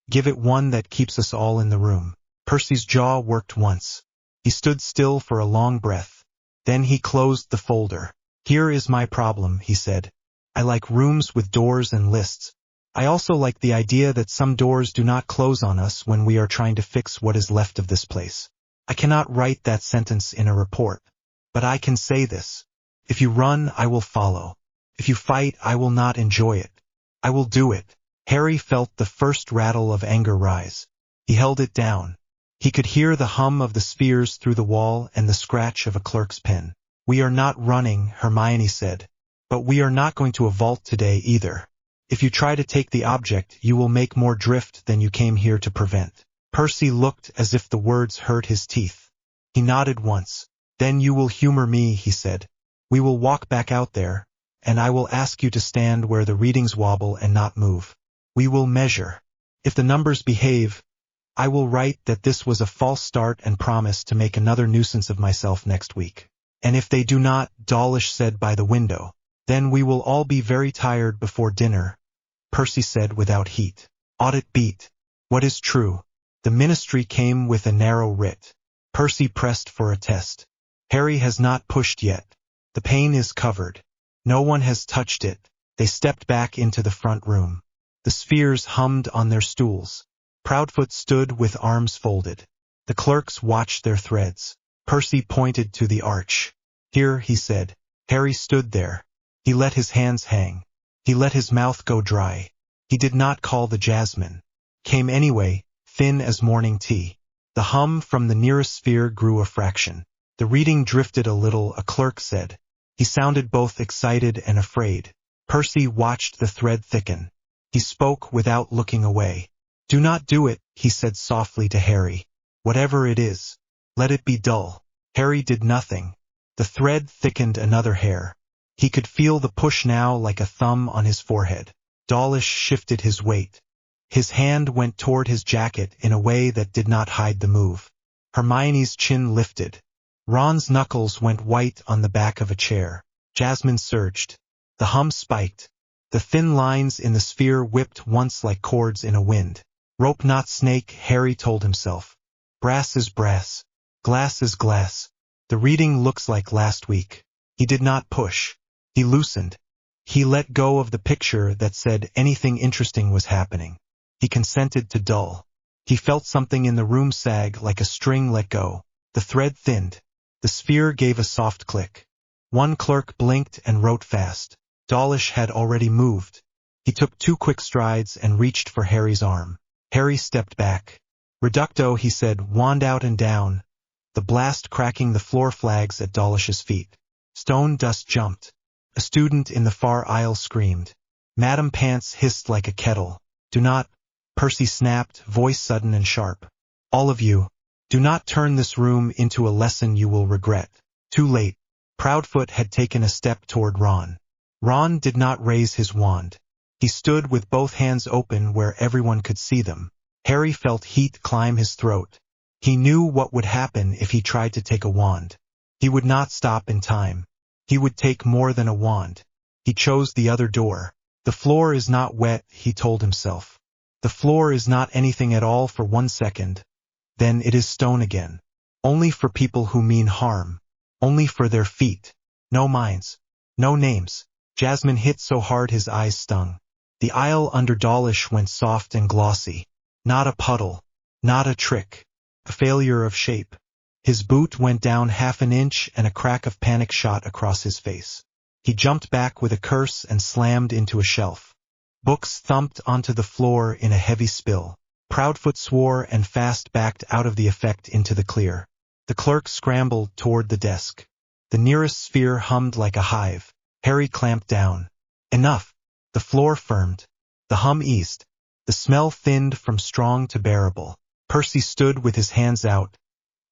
give it one that keeps us all in the room." Percy's jaw worked once. He stood still for a long breath. Then he closed the folder. "Here is my problem," he said. "I like rooms with doors and lists. I also like the idea that some doors do not close on us when we are trying to fix what is left of this place. I cannot write that sentence in a report. But I can say this. If you run, I will follow. If you fight, I will not enjoy it. I will do it." Harry felt the first rattle of anger rise. He held it down. He could hear the hum of the spheres through the wall and the scratch of a clerk's pen. "We are not running," Hermione said. "But we are not going to a vault today either. If you try to take the object, you will make more drift than you came here to prevent." Percy looked as if the words hurt his teeth. He nodded once. "Then you will humor me," he said. "We will walk back out there, and I will ask you to stand where the readings wobble and not move. We will measure. If the numbers behave, I will write that this was a false start and promise to make another nuisance of myself next week. And if they do not," Dawlish said by the window, "then we will all be very tired before dinner," Percy said without heat. "Audit beat. What is true?" The ministry came with a narrow writ. Percy pressed for a test. "Harry has not pushed yet. The pane is covered. No one has touched it." They stepped back into the front room. The spheres hummed on their stools. Proudfoot stood with arms folded. The clerks watched their threads. Percy pointed to the arch. "Here," he said. Harry stood there. He let his hands hang. He let his mouth go dry. He did not call the jasmine. Came anyway, thin as morning tea. The hum from the nearest sphere grew a fraction. The reading drifted a little, a clerk said. He sounded both excited and afraid. Percy watched the thread thicken. He spoke without looking away. "Do not do it," he said softly to Harry. "Whatever it is, let it be dull." Harry did nothing. The thread thickened another hair. He could feel the push now like a thumb on his forehead. Dawlish shifted his weight. His hand went toward his jacket in a way that did not hide the move. Hermione's chin lifted. Ron's knuckles went white on the back of a chair. Jasmine surged. The hum spiked. The thin lines in the sphere whipped once like cords in a wind. "Rope not snake," Harry told himself. "Brass is brass. Glass is glass. The reading looks like last week." He did not push. He loosened. He let go of the picture that said anything interesting was happening. He consented to dull. He felt something in the room sag like a string let go. The thread thinned. The sphere gave a soft click. One clerk blinked and wrote fast. Dawlish had already moved. He took 2 quick strides and reached for Harry's arm. Harry stepped back. Reducto, he said, wand out and down, the blast cracking the floor flags at Dawlish's feet. Stone dust jumped. A student in the far aisle screamed. Madam Pants hissed like a kettle. Do not, Percy snapped, voice sudden and sharp. All of you, do not turn this room into a lesson you will regret. Too late. Proudfoot had taken a step toward Ron. Ron did not raise his wand. He stood with both hands open where everyone could see them. Harry felt heat climb his throat. He knew what would happen if he tried to take a wand. He would not stop in time. He would take more than a wand. He chose the other door. The floor is not wet, he told himself. The floor is not anything at all for 1 second. Then it is stone again. Only for people who mean harm. Only for their feet. No minds. No names. Jasmine hit so hard his eyes stung. The aisle under Dawlish went soft and glossy. Not a puddle. Not a trick. A failure of shape. His boot went down half an inch and a crack of panic shot across his face. He jumped back with a curse and slammed into a shelf. Books thumped onto the floor in a heavy spill. Proudfoot swore and fast backed out of the effect into the clear. The clerk scrambled toward the desk. The nearest sphere hummed like a hive. Harry clamped down. Enough. The floor firmed. The hum eased. The smell thinned from strong to bearable. Percy stood with his hands out.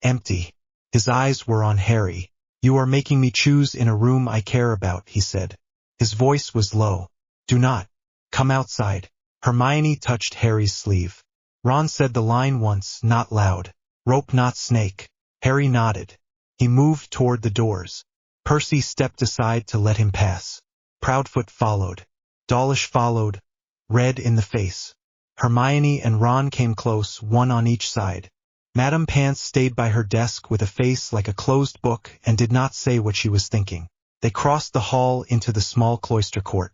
Empty. His eyes were on Harry. You are making me choose in a room I care about, he said. His voice was low. Do not. Come outside. Hermione touched Harry's sleeve. Ron said the line once, not loud. Rope not snake. Harry nodded. He moved toward the doors. Percy stepped aside to let him pass. Proudfoot followed. Dawlish followed, red in the face. Hermione and Ron came close, one on each side. Madam Pants stayed by her desk with a face like a closed book and did not say what she was thinking. They crossed the hall into the small cloister court.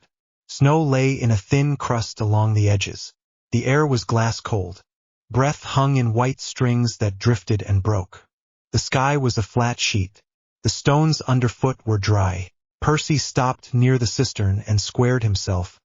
Snow lay in a thin crust along the edges. The air was glass cold. Breath hung in white strings that drifted and broke. The sky was a flat sheet. The stones underfoot were dry. Percy stopped near the cistern and squared himself,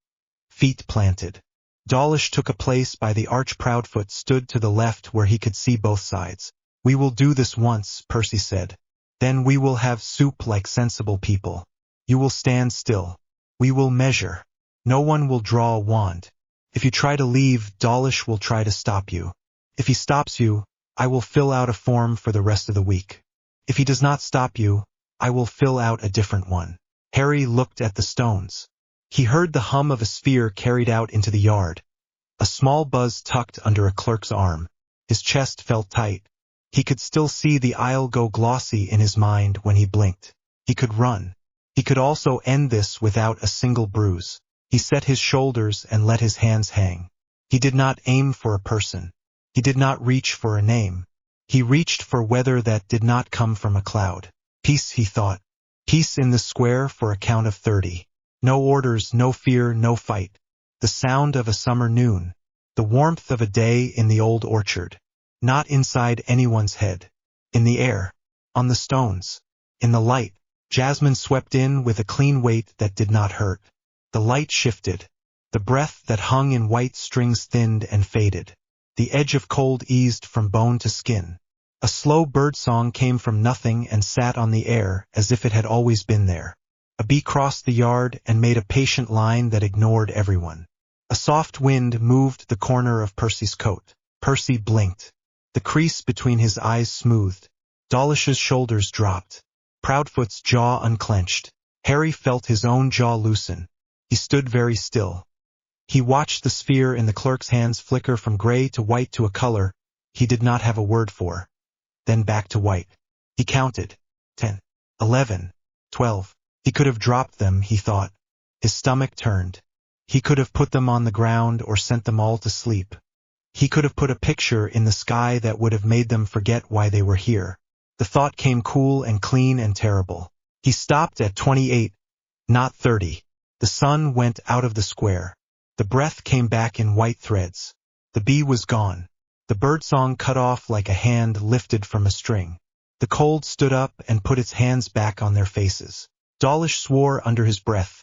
feet planted. Dawlish took a place by the arch. Proudfoot stood to the left where he could see both sides. We will do this once, Percy said. Then we will have soup like sensible people. You will stand still. We will measure. No one will draw a wand. If you try to leave, Dawlish will try to stop you. If he stops you, I will fill out a form for the rest of the week. If he does not stop you, I will fill out a different one. Harry looked at the stones. He heard the hum of a sphere carried out into the yard. A small buzz tucked under a clerk's arm. His chest felt tight. He could still see the aisle go glossy in his mind when he blinked. He could run. He could also end this without a single bruise. He set his shoulders and let his hands hang. He did not aim for a person. He did not reach for a name. He reached for weather that did not come from a cloud. Peace, he thought. Peace in the square for a count of 30. No orders, no fear, no fight. The sound of a summer noon. The warmth of a day in the old orchard. Not inside anyone's head. In the air. On the stones. In the light. Jasmine swept in with a clean weight that did not hurt. The light shifted. The breath that hung in white strings thinned and faded. The edge of cold eased from bone to skin. A slow birdsong came from nothing and sat on the air as if it had always been there. A bee crossed the yard and made a patient line that ignored everyone. A soft wind moved the corner of Percy's coat. Percy blinked. The crease between his eyes smoothed. Dawlish's shoulders dropped. Proudfoot's jaw unclenched. Harry felt his own jaw loosen. He stood very still. He watched the sphere in the clerk's hands flicker from gray to white to a color he did not have a word for. Then back to white. He counted. 10, 11, 12. He could have dropped them, he thought. His stomach turned. He could have put them on the ground or sent them all to sleep. He could have put a picture in the sky that would have made them forget why they were here. The thought came cool and clean and terrible. He stopped at 28, not 30. The sun went out of the square. The breath came back in white threads. The bee was gone. The birdsong cut off like a hand lifted from a string. The cold stood up and put its hands back on their faces. Dawlish swore under his breath.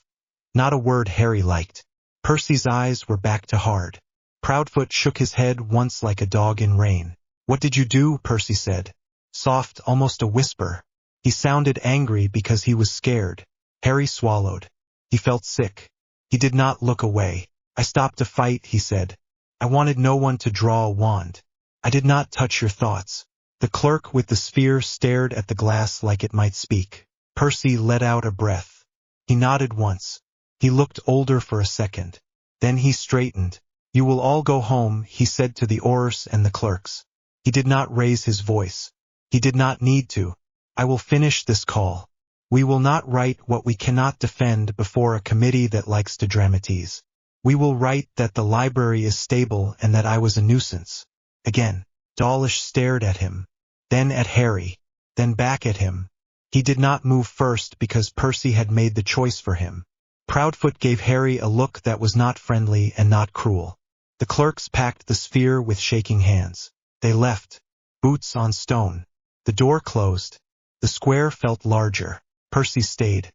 Not a word Harry liked. Percy's eyes were back to hard. Proudfoot shook his head once like a dog in rain. What did you do? Percy said. Soft, almost a whisper. He sounded angry because he was scared. Harry swallowed. He felt sick. He did not look away. I stopped a fight, he said. I wanted no one to draw a wand. I did not touch your thoughts. The clerk with the sphere stared at the glass like it might speak. Percy let out a breath. He nodded once. He looked older for a second. Then he straightened. You will all go home, he said to the Aurors and the clerks. He did not raise his voice. He did not need to. I will finish this call. We will not write what we cannot defend before a committee that likes to dramatize. We will write that the library is stable and that I was a nuisance. Again, Dawlish stared at him, then at Harry, then back at him. He did not move first because Percy had made the choice for him. Proudfoot gave Harry a look that was not friendly and not cruel. The clerks packed the sphere with shaking hands. They left, boots on stone. The door closed. The square felt larger. Percy stayed.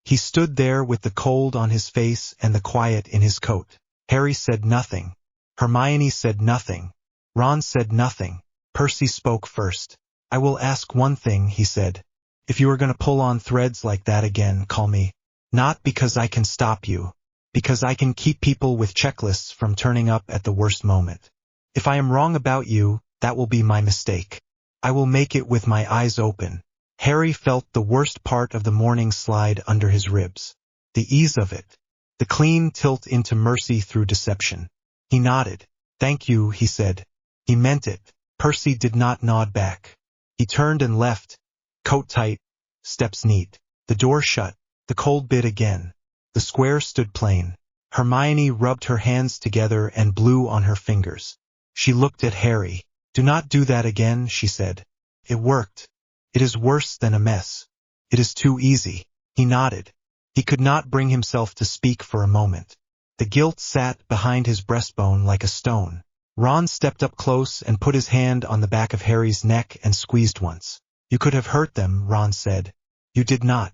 He stood there with the cold on his face and the quiet in his coat. Harry said nothing. Hermione said nothing. Ron said nothing. Percy spoke first. I will ask one thing, he said. If you are going to pull on threads like that again, call me. Not because I can stop you. Because I can keep people with checklists from turning up at the worst moment. If I am wrong about you, that will be my mistake. I will make it with my eyes open. Harry felt the worst part of the morning slide under his ribs. The ease of it. The clean tilt into mercy through deception. He nodded. Thank you, he said. He meant it. Percy did not nod back. He turned and left. Coat tight. Steps neat. The door shut. The cold bit again. The square stood plain. Hermione rubbed her hands together and blew on her fingers. She looked at Harry. Do not do that again, she said. It worked. It is worse than a mess. It is too easy. He nodded. He could not bring himself to speak for a moment. The guilt sat behind his breastbone like a stone. Ron stepped up close and put his hand on the back of Harry's neck and squeezed once. You could have hurt them, Ron said. You did not.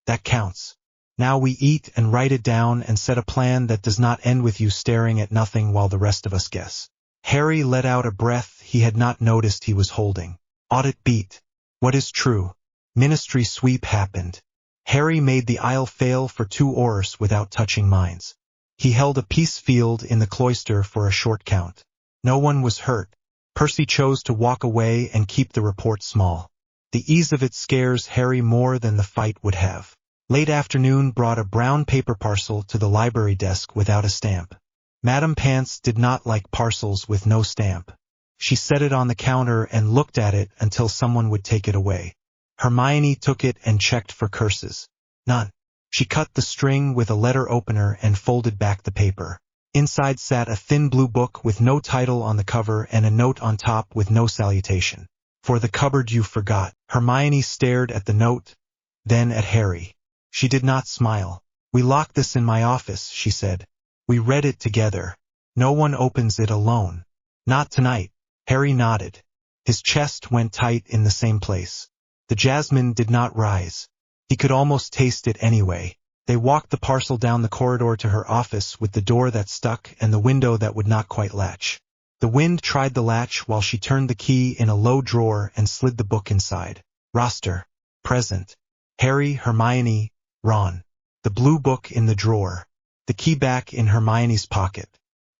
That counts. Now we eat and write it down and set a plan that does not end with you staring at nothing while the rest of us guess. Harry let out a breath he had not noticed he was holding. Audit beat. What is true? Ministry sweep happened. Harry made the aisle fail for 2 Aurors without touching mines. He held a peace field in the cloister for a short count. No one was hurt. Percy chose to walk away and keep the report small. The ease of it scares Harry more than the fight would have. Late afternoon brought a brown paper parcel to the library desk without a stamp. Madame Pants did not like parcels with no stamp. She set it on the counter and looked at it until someone would take it away. Hermione took it and checked for curses. None. She cut the string with a letter opener and folded back the paper. Inside sat a thin blue book with no title on the cover and a note on top with no salutation. For the cupboard you forgot. Hermione stared at the note, then at Harry. She did not smile. We locked this in my office, she said. We read it together. No one opens it alone. Not tonight. Harry nodded. His chest went tight in the same place. The jasmine did not rise. He could almost taste it anyway. They walked the parcel down the corridor to her office with the door that stuck and the window that would not quite latch. The wind tried the latch while she turned the key in a low drawer and slid the book inside. Roster. Present. Harry, Hermione, Ron. The blue book in the drawer. The key back in Hermione's pocket.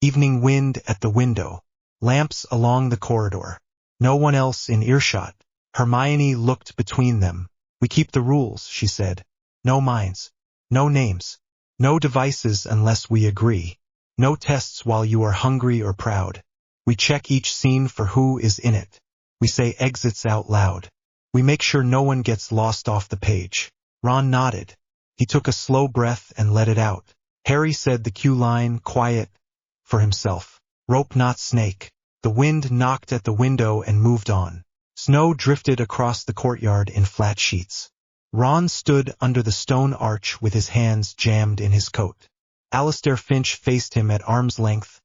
Evening wind at the window. Lamps along the corridor. No one else in earshot. Hermione looked between them. We keep the rules, she said. No minds. No names. No devices unless we agree. No tests while you are hungry or proud. We check each scene for who is in it. We say exits out loud. We make sure no one gets lost off the page. Ron nodded. He took a slow breath and let it out. Harry said the cue line, quiet, for himself. Rope not snake. The wind knocked at the window and moved on. Snow drifted across the courtyard in flat sheets. Ron stood under the stone arch with his hands jammed in his coat. Alistair Finch faced him at arm's length,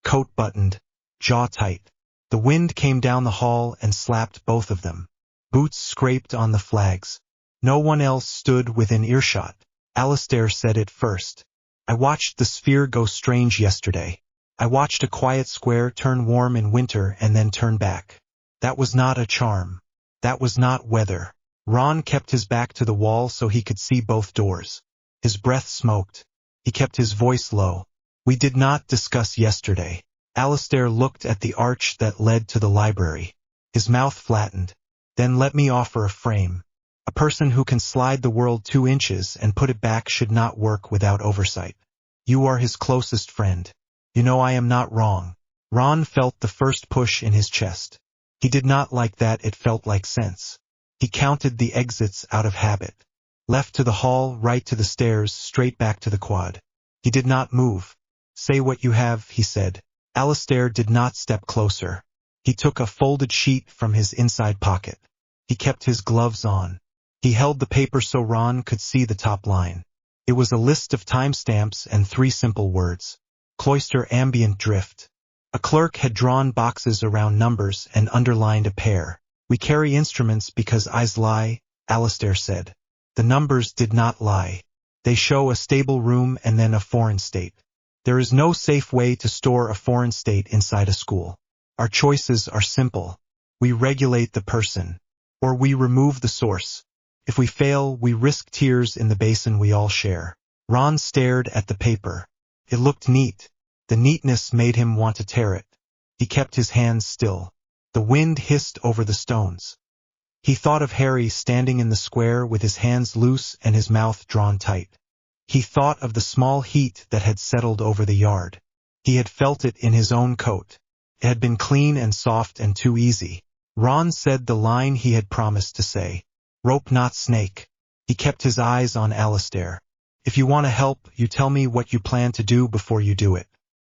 coat buttoned, jaw tight. The wind came down the hall and slapped both of them. Boots scraped on the flags. No one else stood within earshot. Alistair said it first. I watched the sphere go strange yesterday. I watched a quiet square turn warm in winter and then turn back. That was not a charm. That was not weather. Ron kept his back to the wall so he could see both doors. His breath smoked. He kept his voice low. We did not discuss yesterday. Alistair looked at the arch that led to the library. His mouth flattened. Then let me offer a frame. A person who can slide the world 2 inches and put it back should not work without oversight. You are his closest friend. You know I am not wrong. Ron felt the first push in his chest. He did not like that, it felt like sense. He counted the exits out of habit. Left to the hall, right to the stairs, straight back to the quad. He did not move. Say what you have, he said. Alistair did not step closer. He took a folded sheet from his inside pocket. He kept his gloves on. He held the paper so Ron could see the top line. It was a list of timestamps and 3 simple words. Cloister ambient drift. A clerk had drawn boxes around numbers and underlined a pair. We carry instruments because eyes lie, Alistair said. The numbers did not lie. They show a stable room and then a foreign state. There is no safe way to store a foreign state inside a school. Our choices are simple. We regulate the person, or we remove the source. If we fail, we risk tears in the basin we all share. Ron stared at the paper. It looked neat. The neatness made him want to tear it. He kept his hands still. The wind hissed over the stones. He thought of Harry standing in the square with his hands loose and his mouth drawn tight. He thought of the small heat that had settled over the yard. He had felt it in his own coat. It had been clean and soft and too easy. Ron said the line he had promised to say. Rope not snake. He kept his eyes on Alistair. If you want to help, you tell me what you plan to do before you do it.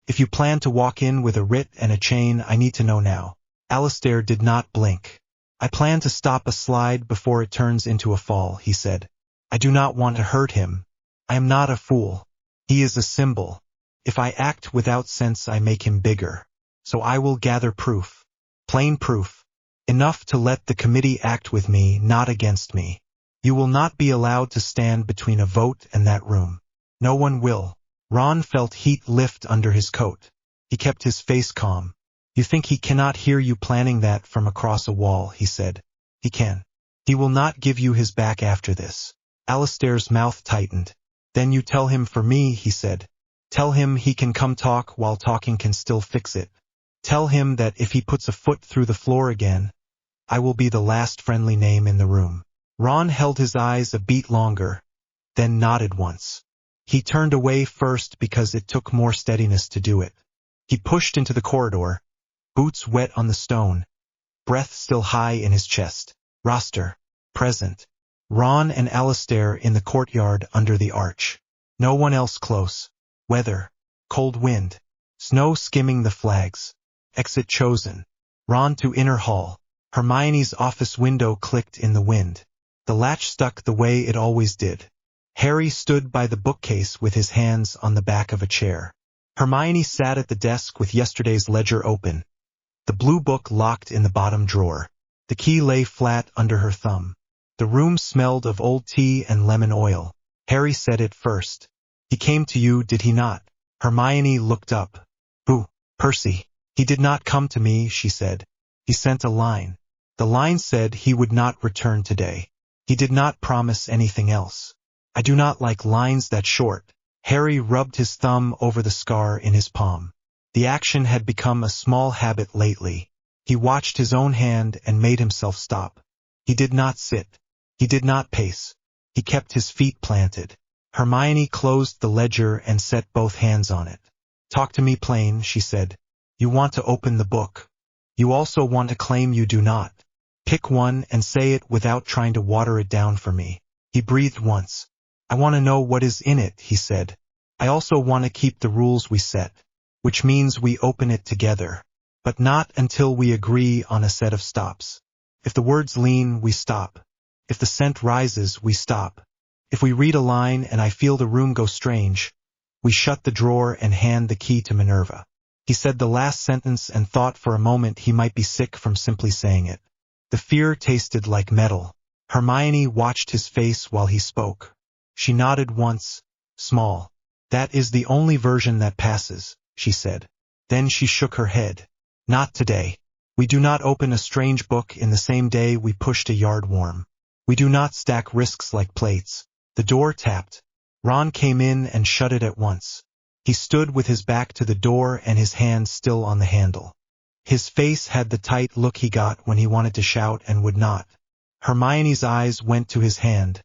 If you plan to walk in with a writ and a chain, I need to know now. Alistair did not blink. I plan to stop a slide before it turns into a fall, he said. I do not want to hurt him. I am not a fool. He is a symbol. If I act without sense, I make him bigger. So I will gather proof. Plain proof. Enough to let the committee act with me, not against me. You will not be allowed to stand between a vote and that room. No one will. Ron felt heat lift under his coat. He kept his face calm. You think he cannot hear you planning that from across a wall, he said. He can. He will not give you his back after this. Alistair's mouth tightened. Then you tell him for me, he said. Tell him he can come talk while talking can still fix it. Tell him that if he puts a foot through the floor again, I will be the last friendly name in the room. Ron held his eyes a beat longer, then nodded once. He turned away first because it took more steadiness to do it. He pushed into the corridor, boots wet on the stone, breath still high in his chest. Roster, present. Ron and Alistair in the courtyard under the arch. No one else close. Weather, cold wind, snow skimming the flags. Exit chosen. Ron to inner hall. Hermione's office window clicked in the wind. The latch stuck the way it always did. Harry stood by the bookcase with his hands on the back of a chair. Hermione sat at the desk with yesterday's ledger open. The blue book locked in the bottom drawer. The key lay flat under her thumb. The room smelled of old tea and lemon oil. Harry said it first. He came to you, did he not? Hermione looked up. Boo, Percy. He did not come to me, she said. He sent a line. The line said he would not return today. He did not promise anything else. I do not like lines that short. Harry rubbed his thumb over the scar in his palm. The action had become a small habit lately. He watched his own hand and made himself stop. He did not sit. He did not pace. He kept his feet planted. Hermione closed the ledger and set both hands on it. Talk to me plain, she said. You want to open the book. You also want to claim you do not. Pick one and say it without trying to water it down for me. He breathed once. I want to know what is in it, he said. I also want to keep the rules we set, which means we open it together, but not until we agree on a set of stops. If the words lean, we stop. If the scent rises, we stop. If we read a line and I feel the room go strange, we shut the drawer and hand the key to Minerva. He said the last sentence and thought for a moment he might be sick from simply saying it. The fear tasted like metal. Hermione watched his face while he spoke. She nodded once. Small. That is the only version that passes, she said. Then she shook her head. Not today. We do not open a strange book in the same day we pushed a yard worm. We do not stack risks like plates. The door tapped. Ron came in and shut it at once. He stood with his back to the door and his hand still on the handle. His face had the tight look he got when he wanted to shout and would not. Hermione's eyes went to his hand,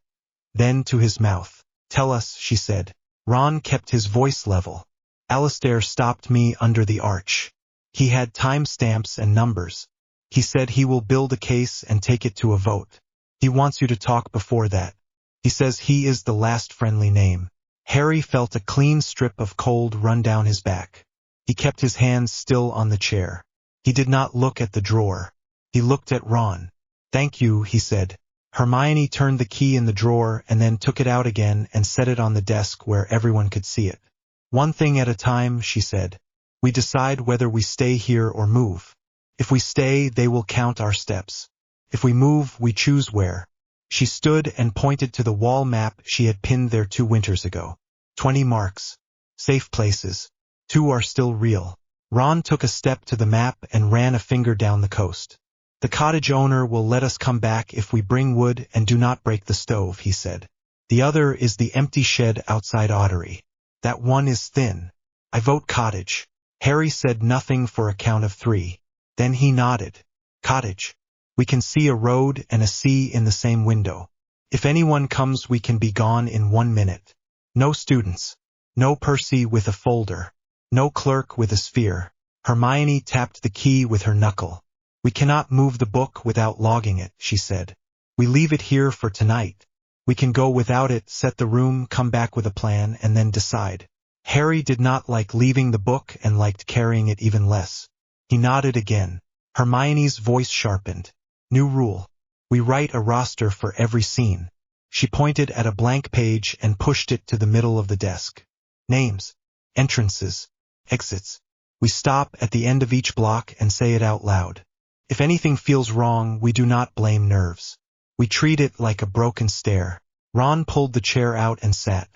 then to his mouth. Tell us, she said. Ron kept his voice level. Alistair stopped me under the arch. He had timestamps and numbers. He said he will build a case and take it to a vote. He wants you to talk before that. He says he is the last friendly name. Harry felt a clean strip of cold run down his back. He kept his hands still on the chair. He did not look at the drawer. He looked at Ron. Thank you, he said. Hermione turned the key in the drawer and then took it out again and set it on the desk where everyone could see it. One thing at a time, she said. We decide whether we stay here or move. If we stay, they will count our steps. If we move, we choose where. She stood and pointed to the wall map she had pinned there 2 winters ago. 20 marks. Safe places. 2 are still real. Ron took a step to the map and ran a finger down the coast. The cottage owner will let us come back if we bring wood and do not break the stove, he said. The other is the empty shed outside Ottery. That one is thin. I vote cottage. Harry said nothing for a count of 3. Then he nodded. Cottage. We can see a road and a sea in the same window. If anyone comes, we can be gone in 1 minute. No students. No Percy with a folder. No clerk with a sphere. Hermione tapped the key with her knuckle. We cannot move the book without logging it, she said. We leave it here for tonight. We can go without it, set the room, come back with a plan, and then decide. Harry did not like leaving the book and liked carrying it even less. He nodded again. Hermione's voice sharpened. New rule. We write a roster for every scene. She pointed at a blank page and pushed it to the middle of the desk. Names. Entrances. Exits. We stop at the end of each block and say it out loud. If anything feels wrong, we do not blame nerves. We treat it like a broken stair. Ron pulled the chair out and sat.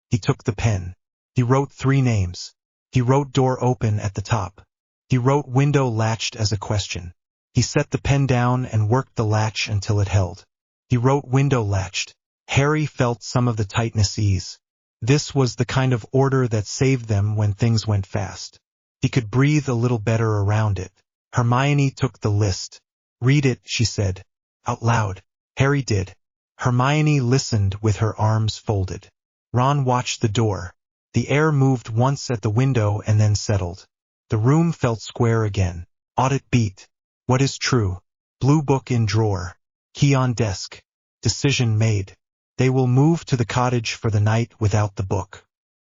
He took the pen. He wrote 3 names. He wrote door open at the top. He wrote window latched as a question. He set the pen down and worked the latch until it held. He wrote window latched. Harry felt some of the tightness ease. This was the kind of order that saved them when things went fast. He could breathe a little better around it. Hermione took the list. Read it, she said. Out loud. Harry did. Hermione listened with her arms folded. Ron watched the door. The air moved once at the window and then settled. The room felt square again. Audit beat. What is true? Blue book in drawer. Key on desk. Decision made. They will move to the cottage for the night without the book.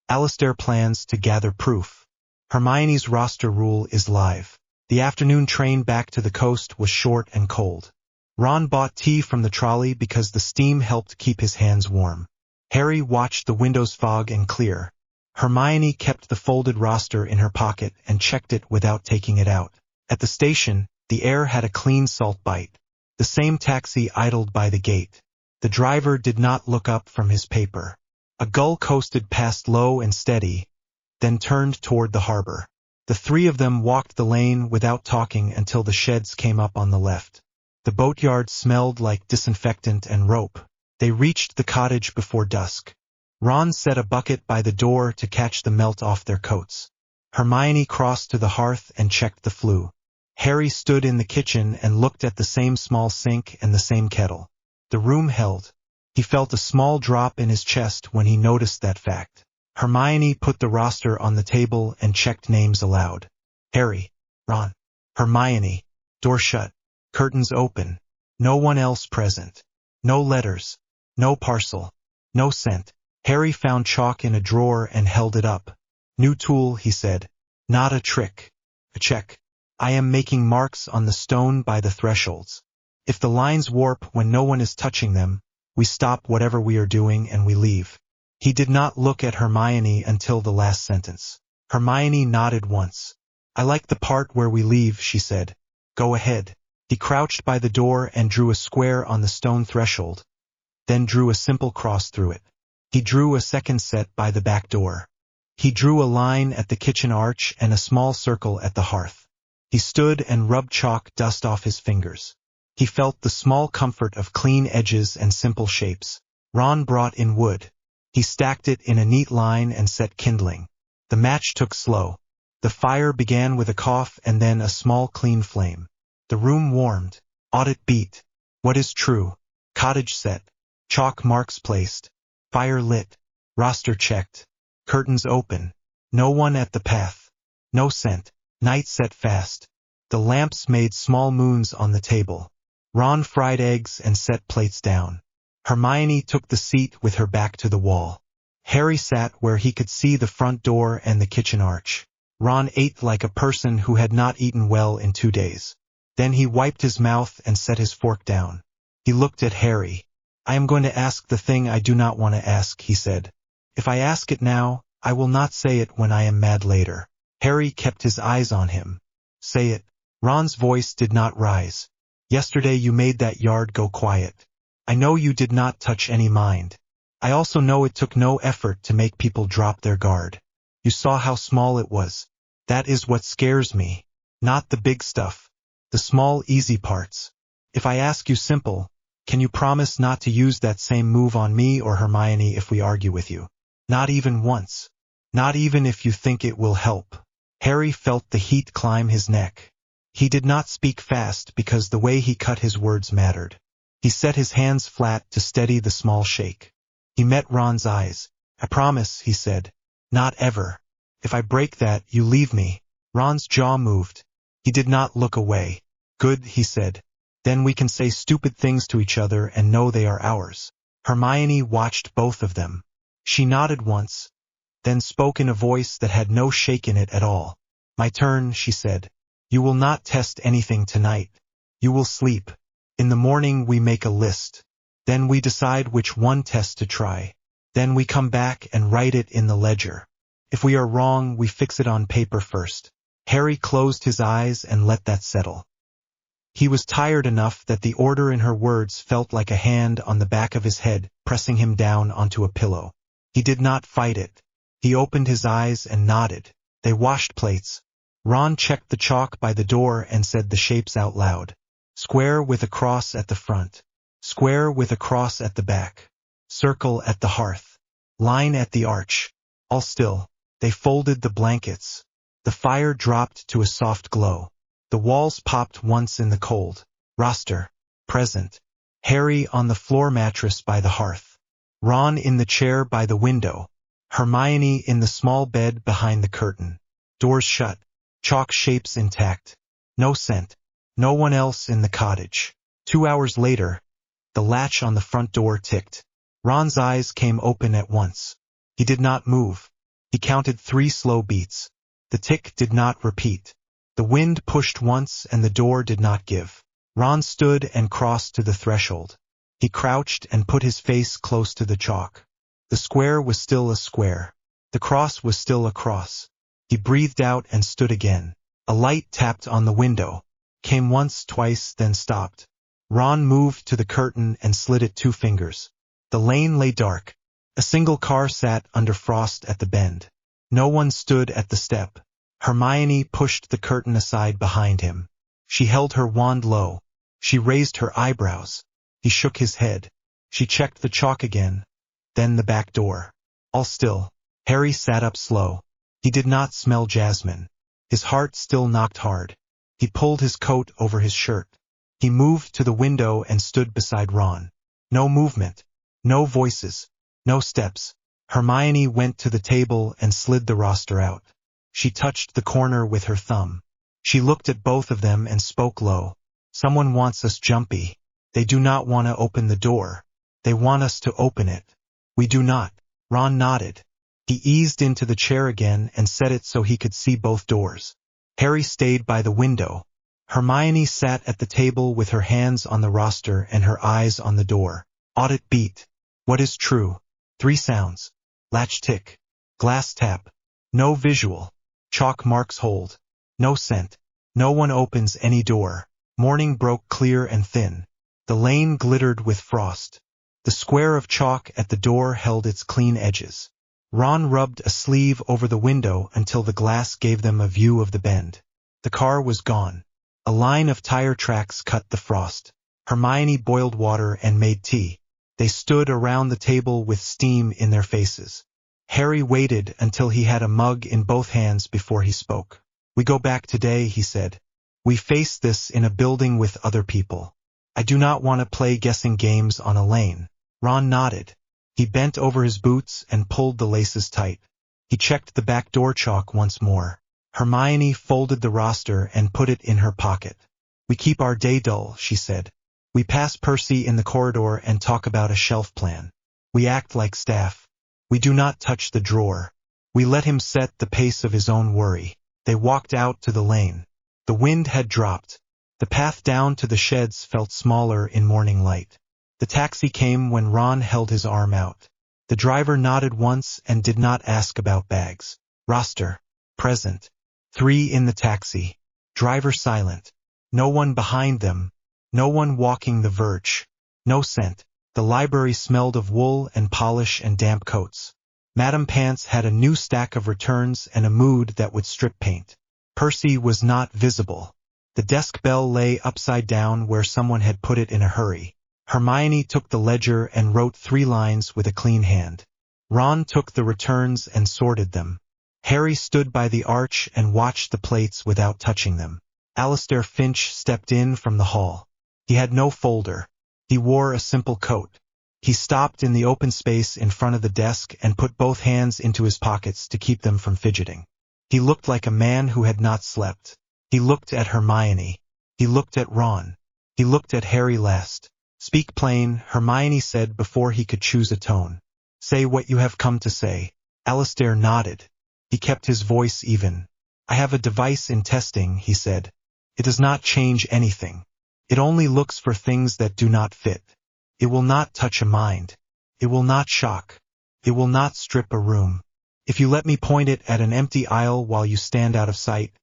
Alistair plans to gather proof. Hermione's roster rule is live. The afternoon train back to the coast was short and cold. Ron bought tea from the trolley because the steam helped keep his hands warm. Harry watched the windows fog and clear. Hermione kept the folded roster in her pocket and checked it without taking it out. At the station, the air had a clean salt bite. The same taxi idled by the gate. The driver did not look up from his paper. A gull coasted past low and steady, then turned toward the harbor. The 3 of them walked the lane without talking until the sheds came up on the left. The boatyard smelled like disinfectant and rope. They reached the cottage before dusk. Ron set a bucket by the door to catch the melt off their coats. Hermione crossed to the hearth and checked the flue. Harry stood in the kitchen and looked at the same small sink and the same kettle. The room held. He felt a small drop in his chest when he noticed that fact. Hermione put the roster on the table and checked names aloud. Harry. Ron. Hermione. Door shut. Curtains open. No one else present. No letters. No parcel. No scent. Harry found chalk in a drawer and held it up. New tool, he said. Not a trick. A check. I am making marks on the stone by the thresholds. If the lines warp when no one is touching them, we stop whatever we are doing and we leave. He did not look at Hermione until the last sentence. Hermione nodded once. I like the part where we leave, she said. Go ahead. He crouched by the door and drew a square on the stone threshold, then drew a simple cross through it. He drew a second set by the back door. He drew a line at the kitchen arch and a small circle at the hearth. He stood and rubbed chalk dust off his fingers. He felt the small comfort of clean edges and simple shapes. Ron brought in wood. He stacked it in a neat line and set kindling. The match took slow. The fire began with a cough and then a small clean flame. The room warmed. Audit beat. What is true? Cottage set. Chalk marks placed. Fire lit. Roster checked. Curtains open. No one at the path. No scent. Night set fast. The lamps made small moons on the table. Ron fried eggs and set plates down. Hermione took the seat with her back to the wall. Harry sat where he could see the front door and the kitchen arch. Ron ate like a person who had not eaten well in 2 days. Then he wiped his mouth and set his fork down. He looked at Harry. I am going to ask the thing I do not want to ask, he said. If I ask it now, I will not say it when I am mad later. Harry kept his eyes on him. Say it. Ron's voice did not rise. Yesterday you made that yard go quiet. I know you did not touch any mind. I also know it took no effort to make people drop their guard. You saw how small it was. That is what scares me. Not the big stuff. The small, easy parts. If I ask you simple, can you promise not to use that same move on me or Hermione if we argue with you? Not even once. Not even if you think it will help. Harry felt the heat climb his neck. He did not speak fast because the way he cut his words mattered. He set his hands flat to steady the small shake. He met Ron's eyes. I promise, he said. Not ever. If I break that, you leave me. Ron's jaw moved. He did not look away. Good, he said. Then we can say stupid things to each other and know they are ours. Hermione watched both of them. She nodded once, then spoke in a voice that had no shake in it at all. My turn, she said. You will not test anything tonight. You will sleep. In the morning we make a list. Then we decide which one test to try. Then we come back and write it in the ledger. If we are wrong, we fix it on paper first. Harry closed his eyes and let that settle. He was tired enough that the order in her words felt like a hand on the back of his head, pressing him down onto a pillow. He did not fight it. He opened his eyes and nodded. They washed plates. Ron checked the chalk by the door and said the shapes out loud. Square with a cross at the front. Square with a cross at the back. Circle at the hearth. Line at the arch. All still. They folded the blankets. The fire dropped to a soft glow. The walls popped once in the cold. Roster. Present. Harry on the floor mattress by the hearth. Ron in the chair by the window. Hermione in the small bed behind the curtain. Doors shut. Chalk shapes intact. No scent. No one else in the cottage. 2 hours later, the latch on the front door ticked. Ron's eyes came open at once. He did not move. He counted 3 slow beats. The tick did not repeat. The wind pushed once and the door did not give. Ron stood and crossed to the threshold. He crouched and put his face close to the chalk. The square was still a square. The cross was still a cross. He breathed out and stood again. A light tapped on the window. Came once, twice, then stopped. Ron moved to the curtain and slid it 2 fingers. The lane lay dark. A single car sat under frost at the bend. No one stood at the step. Hermione pushed the curtain aside behind him. She held her wand low. She raised her eyebrows. He shook his head. She checked the chalk again. Then the back door. All still. Harry sat up slow. He did not smell jasmine. His heart still knocked hard. He pulled his coat over his shirt. He moved to the window and stood beside Ron. No movement. No voices. No steps. Hermione went to the table and slid the roster out. She touched the corner with her thumb. She looked at both of them and spoke low. Someone wants us jumpy. They do not want to open the door. They want us to open it. We do not. Ron nodded. He eased into the chair again and set it so he could see both doors. Harry stayed by the window. Hermione sat at the table with her hands on the roster and her eyes on the door. Audit beat. What is true? 3 sounds. Latch tick. Glass tap. No visual. Chalk marks hold. No scent. No one opens any door. Morning broke clear and thin. The lane glittered with frost. The square of chalk at the door held its clean edges. Ron rubbed a sleeve over the window until the glass gave them a view of the bend. The car was gone. A line of tire tracks cut the frost. Hermione boiled water and made tea. They stood around the table with steam in their faces. Harry waited until he had a mug in both hands before he spoke. "We go back today," he said. "We face this in a building with other people. I do not want to play guessing games on a lane." Ron nodded. He bent over his boots and pulled the laces tight. He checked the back door chalk once more. Hermione folded the roster and put it in her pocket. "We keep our day dull," she said. "We pass Percy in the corridor and talk about a shelf plan. We act like staff. We do not touch the drawer. We let him set the pace of his own worry." They walked out to the lane. The wind had dropped. The path down to the sheds felt smaller in morning light. The taxi came when Ron held his arm out. The driver nodded once and did not ask about bags. Roster. Present. 3 in the taxi. Driver silent. No one behind them. No one walking the verge. No scent. The library smelled of wool and polish and damp coats. Madame Pants had a new stack of returns and a mood that would strip paint. Percy was not visible. The desk bell lay upside down where someone had put it in a hurry. Hermione took the ledger and wrote 3 lines with a clean hand. Ron took the returns and sorted them. Harry stood by the arch and watched the plates without touching them. Alistair Finch stepped in from the hall. He had no folder. He wore a simple coat. He stopped in the open space in front of the desk and put both hands into his pockets to keep them from fidgeting. He looked like a man who had not slept. He looked at Hermione. He looked at Ron. He looked at Harry last. "Speak plain," Hermione said before he could choose a tone. "Say what you have come to say." Alistair nodded. He kept his voice even. "I have a device in testing," he said. "It does not change anything. It only looks for things that do not fit. It will not touch a mind. It will not shock. It will not strip a room. If you let me point it at an empty aisle while you stand out of sight,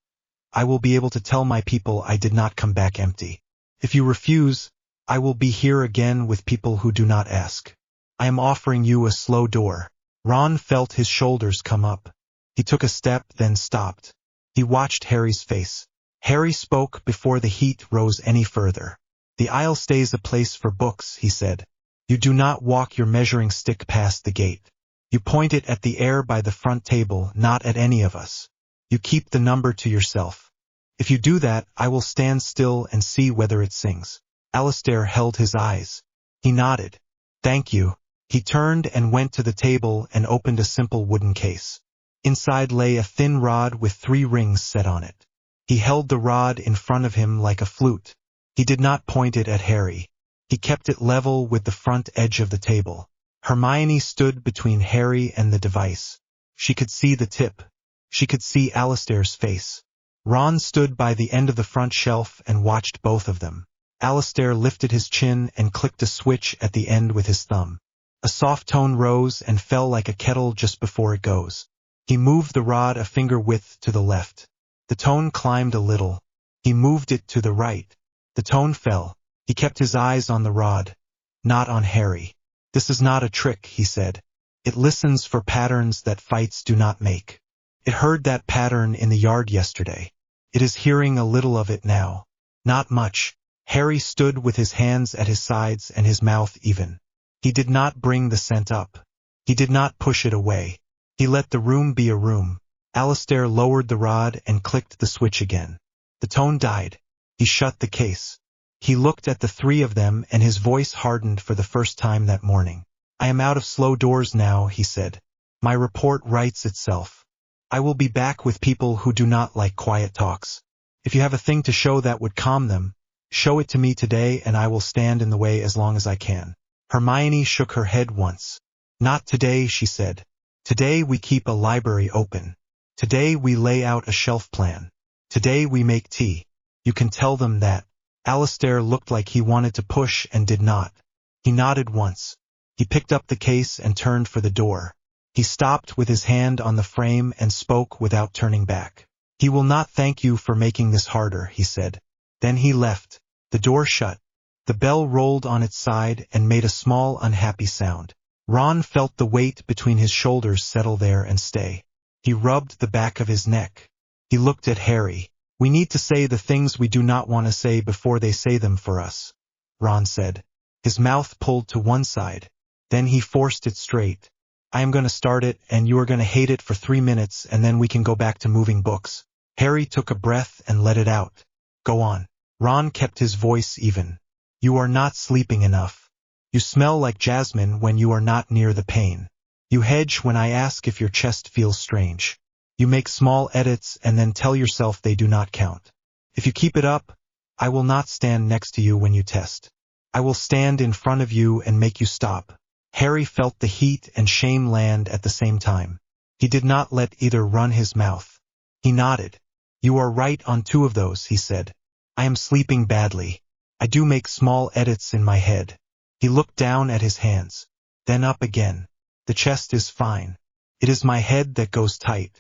I will be able to tell my people I did not come back empty. If you refuse, I will be here again with people who do not ask. I am offering you a slow door." Ron felt his shoulders come up. He took a step, then stopped. He watched Harry's face. Harry spoke before the heat rose any further. "The aisle stays a place for books," he said. "You do not walk your measuring stick past the gate. You point it at the air by the front table, not at any of us. You keep the number to yourself. If you do that, I will stand still and see whether it sings." Alistair held his eyes. He nodded. "Thank you." He turned and went to the table and opened a simple wooden case. Inside lay a thin rod with 3 rings set on it. He held the rod in front of him like a flute. He did not point it at Harry. He kept it level with the front edge of the table. Hermione stood between Harry and the device. She could see the tip. She could see Alistair's face. Ron stood by the end of the front shelf and watched both of them. Alistair lifted his chin and clicked a switch at the end with his thumb. A soft tone rose and fell like a kettle just before it goes. He moved the rod a finger width to the left. The tone climbed a little. He moved it to the right. The tone fell. He kept his eyes on the rod, not on Harry. "This is not a trick," he said. "It listens for patterns that fights do not make. It heard that pattern in the yard yesterday. It is hearing a little of it now. Not much." Harry stood with his hands at his sides and his mouth even. He did not bring the scent up. He did not push it away. He let the room be a room. Alistair lowered the rod and clicked the switch again. The tone died. He shut the case. He looked at the 3 of them and his voice hardened for the first time that morning. "I am out of slow doors now," he said. "My report writes itself. I will be back with people who do not like quiet talks. If you have a thing to show that would calm them, show it to me today and I will stand in the way as long as I can." Hermione shook her head once. "Not today," she said. "Today we keep a library open. Today we lay out a shelf plan. Today we make tea. You can tell them that." Alistair looked like he wanted to push and did not. He nodded once. He picked up the case and turned for the door. He stopped with his hand on the frame and spoke without turning back. "He will not thank you for making this harder," he said. Then he left. The door shut. The bell rolled on its side and made a small unhappy sound. Ron felt the weight between his shoulders settle there and stay. He rubbed the back of his neck. He looked at Harry. "We need to say the things we do not want to say before they say them for us," Ron said. His mouth pulled to one side. Then he forced it straight. "I am going to start it, and you are going to hate it for 3 minutes, and then we can go back to moving books." Harry took a breath and let it out. "Go on." Ron kept his voice even. "You are not sleeping enough. You smell like jasmine when you are not near the pain. You hedge when I ask if your chest feels strange. You make small edits and then tell yourself they do not count. If you keep it up, I will not stand next to you when you test. I will stand in front of you and make you stop." Harry felt the heat and shame land at the same time. He did not let either run his mouth. He nodded. "You are right on 2 of those," he said. "I am sleeping badly. I do make small edits in my head." He looked down at his hands. Then up again. "The chest is fine. It is my head that goes tight.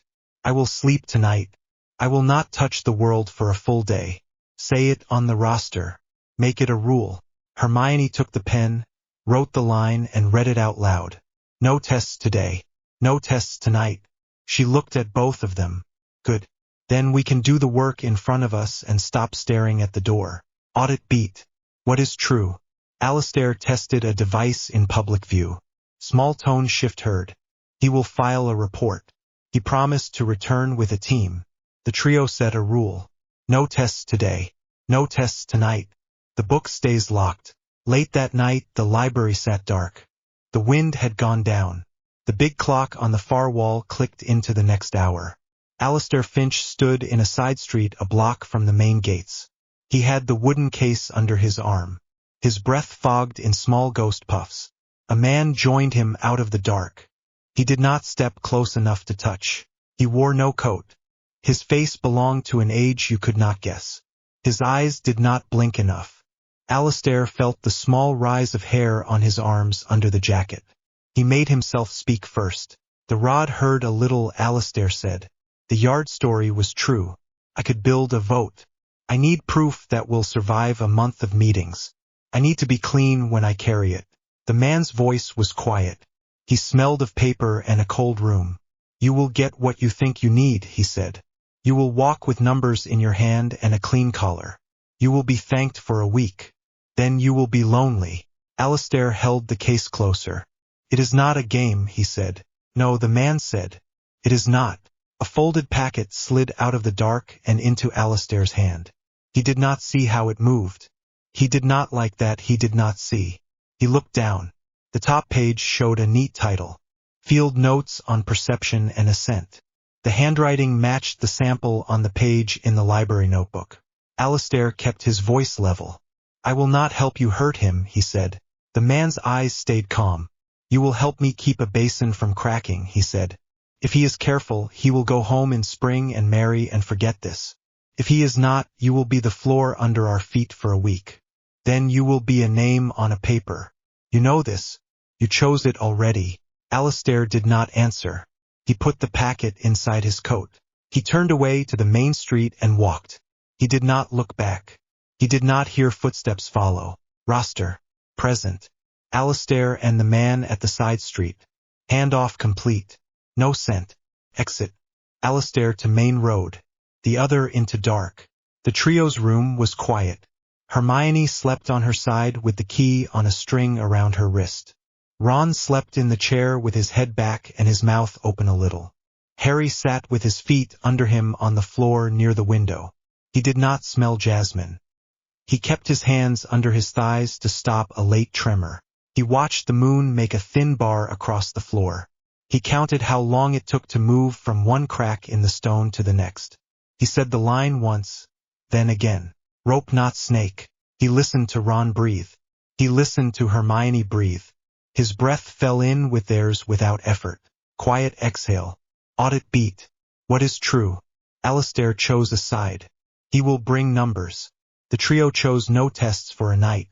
I will sleep tonight. I will not touch the world for a full day. Say it on the roster. Make it a rule." Hermione took the pen, wrote the line, and read it out loud. "No tests today. No tests tonight." She looked at both of them. "Good. Then we can do the work in front of us and stop staring at the door." Audit beat. "What is true?" Alistair tested a device in public view. Small tone shift heard. "He will file a report. He promised to return with a team." The trio set a rule. "No tests today. No tests tonight. The book stays locked." Late that night, the library sat dark. The wind had gone down. The big clock on the far wall clicked into the next hour. Alistair Finch stood in a side street a block from the main gates. He had the wooden case under his arm. His breath fogged in small ghost puffs. A man joined him out of the dark. He did not step close enough to touch. He wore no coat. His face belonged to an age you could not guess. His eyes did not blink enough. Alistair felt the small rise of hair on his arms under the jacket. He made himself speak first. "The rod heard a little," Alistair said. "The yard story was true. I could build a vote. I need proof that will survive a month of meetings. I need to be clean when I carry it." The man's voice was quiet. He smelled of paper and a cold room. "You will get what you think you need," he said. "You will walk with numbers in your hand and a clean collar. You will be thanked for a week. Then you will be lonely." Alistair held the case closer. "It is not a game," he said. "No," the man said. "It is not." A folded packet slid out of the dark and into Alistair's hand. He did not see how it moved. He did not like that he did not see. He looked down. The top page showed a neat title. Field Notes on Perception and Assent. The handwriting matched the sample on the page in the library notebook. Alistair kept his voice level. "I will not help you hurt him," he said. The man's eyes stayed calm. "You will help me keep a basin from cracking," he said. "If he is careful, he will go home in spring and marry and forget this. If he is not, you will be the floor under our feet for a week. Then you will be a name on a paper. You know this. You chose it already." Alistair did not answer. He put the packet inside his coat. He turned away to the main street and walked. He did not look back. He did not hear footsteps follow. Roster. Present. Alistair and the man at the side street. Handoff complete. No scent. Exit. Alistair to main road. The other into dark. The trio's room was quiet. Hermione slept on her side with the key on a string around her wrist. Ron slept in the chair with his head back and his mouth open a little. Harry sat with his feet under him on the floor near the window. He did not smell jasmine. He kept his hands under his thighs to stop a late tremor. He watched the moon make a thin bar across the floor. He counted how long it took to move from one crack in the stone to the next. He said the line once, then again. Rope not snake. He listened to Ron breathe. He listened to Hermione breathe. His breath fell in with theirs without effort. Quiet exhale. Audit beat. What is true? Alistair chose a side. He will bring numbers. The trio chose no tests for a night.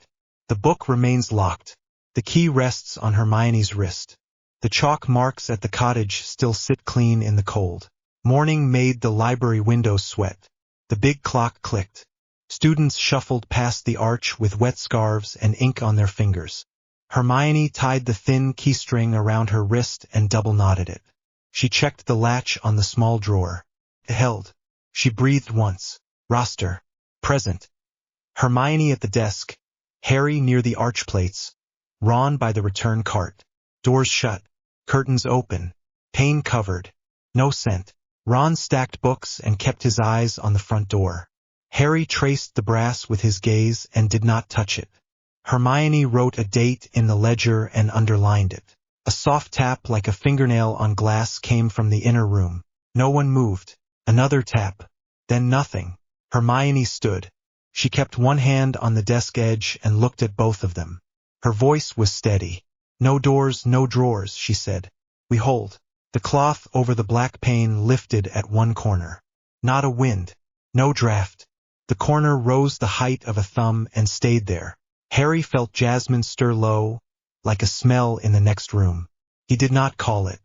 The book remains locked. The key rests on Hermione's wrist. The chalk marks at the cottage still sit clean in the cold. Morning made the library windows sweat. The big clock clicked. Students shuffled past the arch with wet scarves and ink on their fingers. Hermione tied the thin keystring around her wrist and double-knotted it. She checked the latch on the small drawer. It held. She breathed once. Roster. Present. Hermione at the desk. Harry near the arch plates. Ron by the return cart. Doors shut. Curtains open. Pane covered. No scent. Ron stacked books and kept his eyes on the front door. Harry traced the brass with his gaze and did not touch it. Hermione wrote a date in the ledger and underlined it. A soft tap like a fingernail on glass came from the inner room. No one moved. Another tap. Then nothing. Hermione stood. She kept one hand on the desk edge and looked at both of them. Her voice was steady. No doors, no drawers, she said. We hold. The cloth over the black pane lifted at one corner. Not a wind. No draft. The corner rose the height of a thumb and stayed there. Harry felt Jasmine stir low, like a smell in the next room. He did not call it.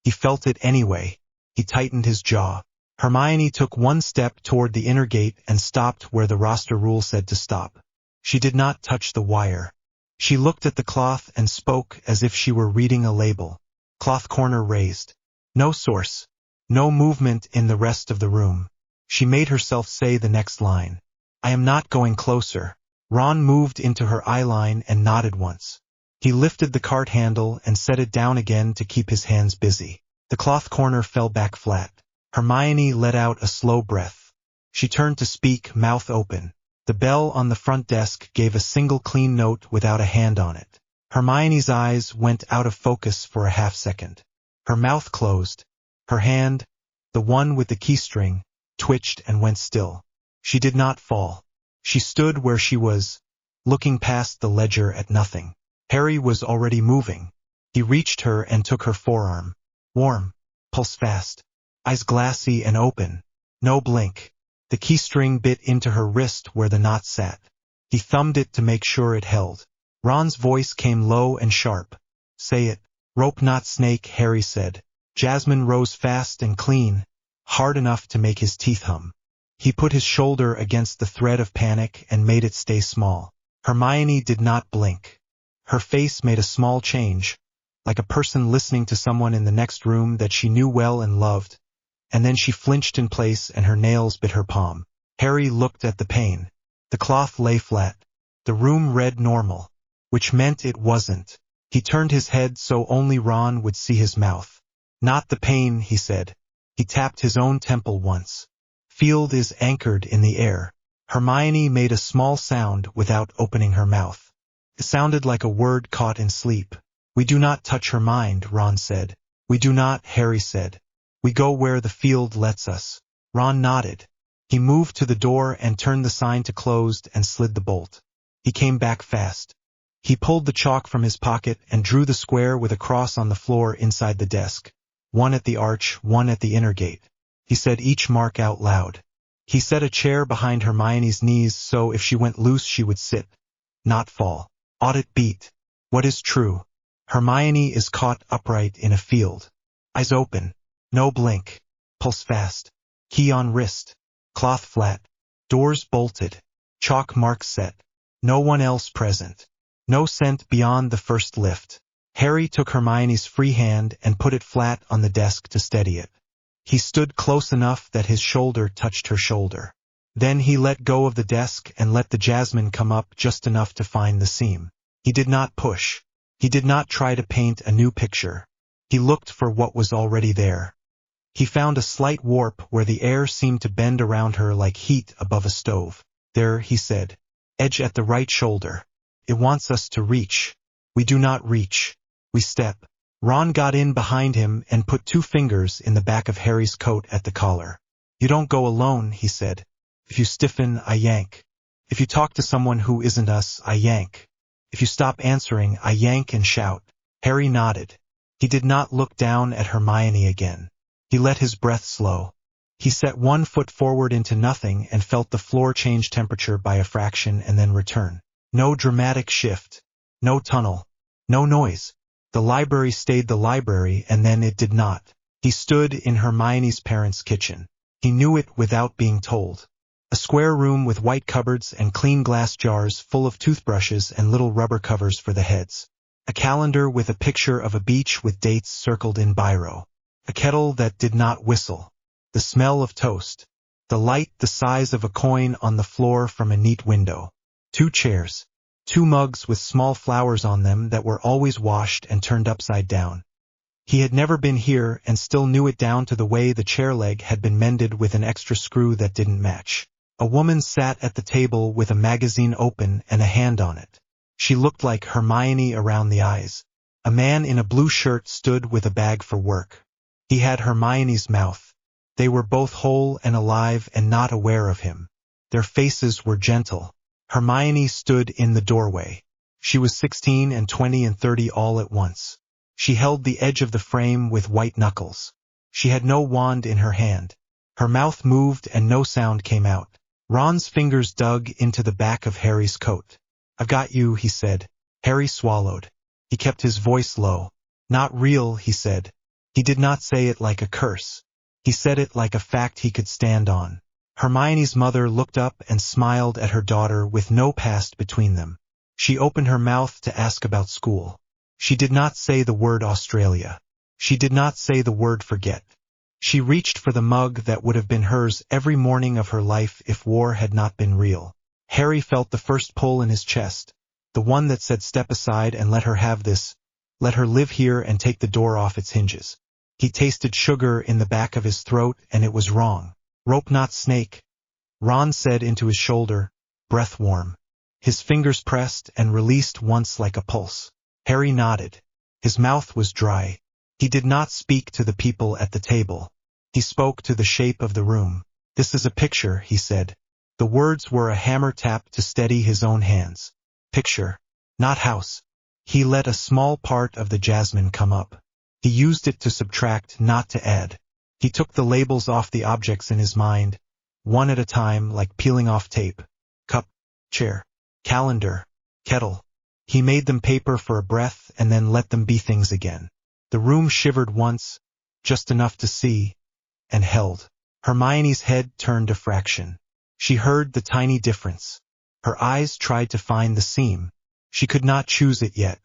He felt it anyway. He tightened his jaw. Hermione took one step toward the inner gate and stopped where the roster rule said to stop. She did not touch the wire. She looked at the cloth and spoke as if she were reading a label. Cloth corner raised. No source. No movement in the rest of the room. She made herself say the next line. I am not going closer. Ron moved into her eyeline and nodded once. He lifted the cart handle and set it down again to keep his hands busy. The cloth corner fell back flat. Hermione let out a slow breath. She turned to speak, mouth open. The bell on the front desk gave a single clean note without a hand on it. Hermione's eyes went out of focus for a half-second. Her mouth closed. Her hand, the one with the keystring, twitched and went still. She did not fall. She stood where she was, looking past the ledger at nothing. Harry was already moving. He reached her and took her forearm. Warm, pulse fast, eyes glassy and open. No blink. The keystring bit into her wrist where the knot sat. He thumbed it to make sure it held. Ron's voice came low and sharp. Say it. Rope not snake, Harry said. Jasmine rose fast and clean, hard enough to make his teeth hum. He put his shoulder against the thread of panic and made it stay small. Hermione did not blink. Her face made a small change, like a person listening to someone in the next room that she knew well and loved, and then she flinched in place and her nails bit her palm. Harry looked at the pane. The cloth lay flat. The room read normal, which meant it wasn't. He turned his head so only Ron would see his mouth. Not the pane, he said. He tapped his own temple once. Field is anchored in the air. Hermione made a small sound without opening her mouth. It sounded like a word caught in sleep. We do not touch her mind, Ron said. We do not, Harry said. We go where the field lets us. Ron nodded. He moved to the door and turned the sign to closed and slid the bolt. He came back fast. He pulled the chalk from his pocket and drew the square with a cross on the floor inside the desk. One at the arch, one at the inner gate. He said each mark out loud. He set a chair behind Hermione's knees so if she went loose she would sit, not fall. Audit beat. What is true? Hermione is caught upright in a field. Eyes open. No blink. Pulse fast. Key on wrist. Cloth flat. Doors bolted. Chalk marks set. No one else present. No scent beyond the first lift. Harry took Hermione's free hand and put it flat on the desk to steady it. He stood close enough that his shoulder touched her shoulder. Then he let go of the desk and let the jasmine come up just enough to find the seam. He did not push. He did not try to paint a new picture. He looked for what was already there. He found a slight warp where the air seemed to bend around her like heat above a stove. There, he said. Edge at the right shoulder. It wants us to reach. We do not reach. We step. Ron got in behind him and put 2 fingers in the back of Harry's coat at the collar. You don't go alone, he said. If you stiffen, I yank. If you talk to someone who isn't us, I yank. If you stop answering, I yank and shout. Harry nodded. He did not look down at Hermione again. He let his breath slow. He set one foot forward into nothing and felt the floor change temperature by a fraction and then return. No dramatic shift. No tunnel. No noise. The library stayed the library and then it did not. He stood in Hermione's parents' kitchen. He knew it without being told. A square room with white cupboards and clean glass jars full of toothbrushes and little rubber covers for the heads. A calendar with a picture of a beach with dates circled in biro. A kettle that did not whistle. The smell of toast. The light the size of a coin on the floor from a neat window. 2 chairs. 2 mugs with small flowers on them that were always washed and turned upside down. He had never been here and still knew it down to the way the chair leg had been mended with an extra screw that didn't match. A woman sat at the table with a magazine open and a hand on it. She looked like Hermione around the eyes. A man in a blue shirt stood with a bag for work. He had Hermione's mouth. They were both whole and alive and not aware of him. Their faces were gentle. Hermione stood in the doorway. She was 16 and 20 and 30 all at once. She held the edge of the frame with white knuckles. She had no wand in her hand. Her mouth moved and no sound came out. Ron's fingers dug into the back of Harry's coat. "I've got you," he said. Harry swallowed. He kept his voice low. "Not real," he said. He did not say it like a curse. He said it like a fact he could stand on. Hermione's mother looked up and smiled at her daughter with no past between them. She opened her mouth to ask about school. She did not say the word Australia. She did not say the word forget. She reached for the mug that would have been hers every morning of her life if war had not been real. Harry felt the first pull in his chest, the one that said step aside and let her have this, let her live here and take the door off its hinges. He tasted sugar in the back of his throat and it was wrong. "Rope not snake," Ron said into his shoulder, breath warm. His fingers pressed and released once like a pulse. Harry nodded. His mouth was dry. He did not speak to the people at the table. He spoke to the shape of the room. "This is a picture," he said. The words were a hammer tap to steady his own hands. "Picture, not house." He let a small part of the jasmine come up. He used it to subtract, not to add. He took the labels off the objects in his mind, one at a time like peeling off tape. Cup, chair, calendar, kettle. He made them paper for a breath and then let them be things again. The room shivered once, just enough to see, and held. Hermione's head turned a fraction. She heard the tiny difference. Her eyes tried to find the seam. She could not choose it yet.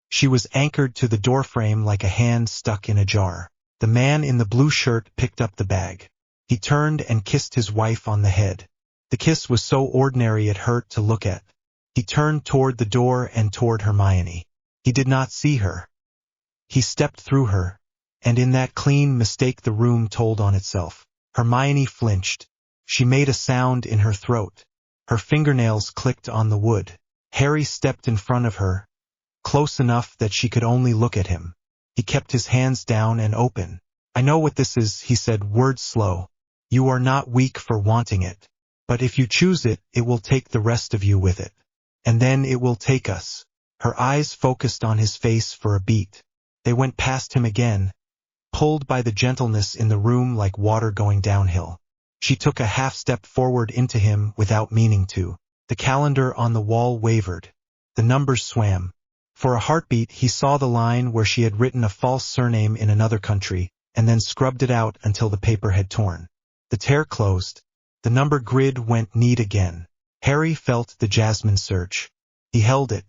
She was anchored to the doorframe like a hand stuck in a jar. The man in the blue shirt picked up the bag. He turned and kissed his wife on the head. The kiss was so ordinary it hurt to look at. He turned toward the door and toward Hermione. He did not see her. He stepped through her, and in that clean mistake the room told on itself. Hermione flinched. She made a sound in her throat. Her fingernails clicked on the wood. Harry stepped in front of her, close enough that she could only look at him. He kept his hands down and open. "I know what this is," he said, words slow. "You are not weak for wanting it. But if you choose it, it will take the rest of you with it. And then it will take us." Her eyes focused on his face for a beat. They went past him again, pulled by the gentleness in the room like water going downhill. She took a half step forward into him without meaning to. The calendar on the wall wavered. The numbers swam. For a heartbeat he saw the line where she had written a false surname in another country, and then scrubbed it out until the paper had torn. The tear closed. The number grid went neat again. Harry felt the jasmine surge. He held it.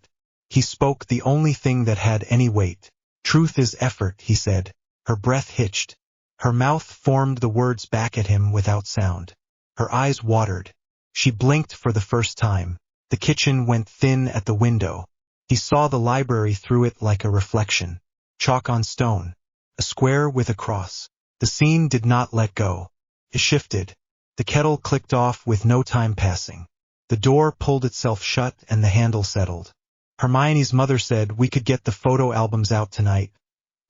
He spoke the only thing that had any weight. "Truth is effort," he said. Her breath hitched. Her mouth formed the words back at him without sound. Her eyes watered. She blinked for the first time. The kitchen went thin at the window. He saw the library through it like a reflection. Chalk on stone. A square with a cross. The scene did not let go. It shifted. The kettle clicked off with no time passing. The door pulled itself shut and the handle settled. Hermione's mother said, "We could get the photo albums out tonight.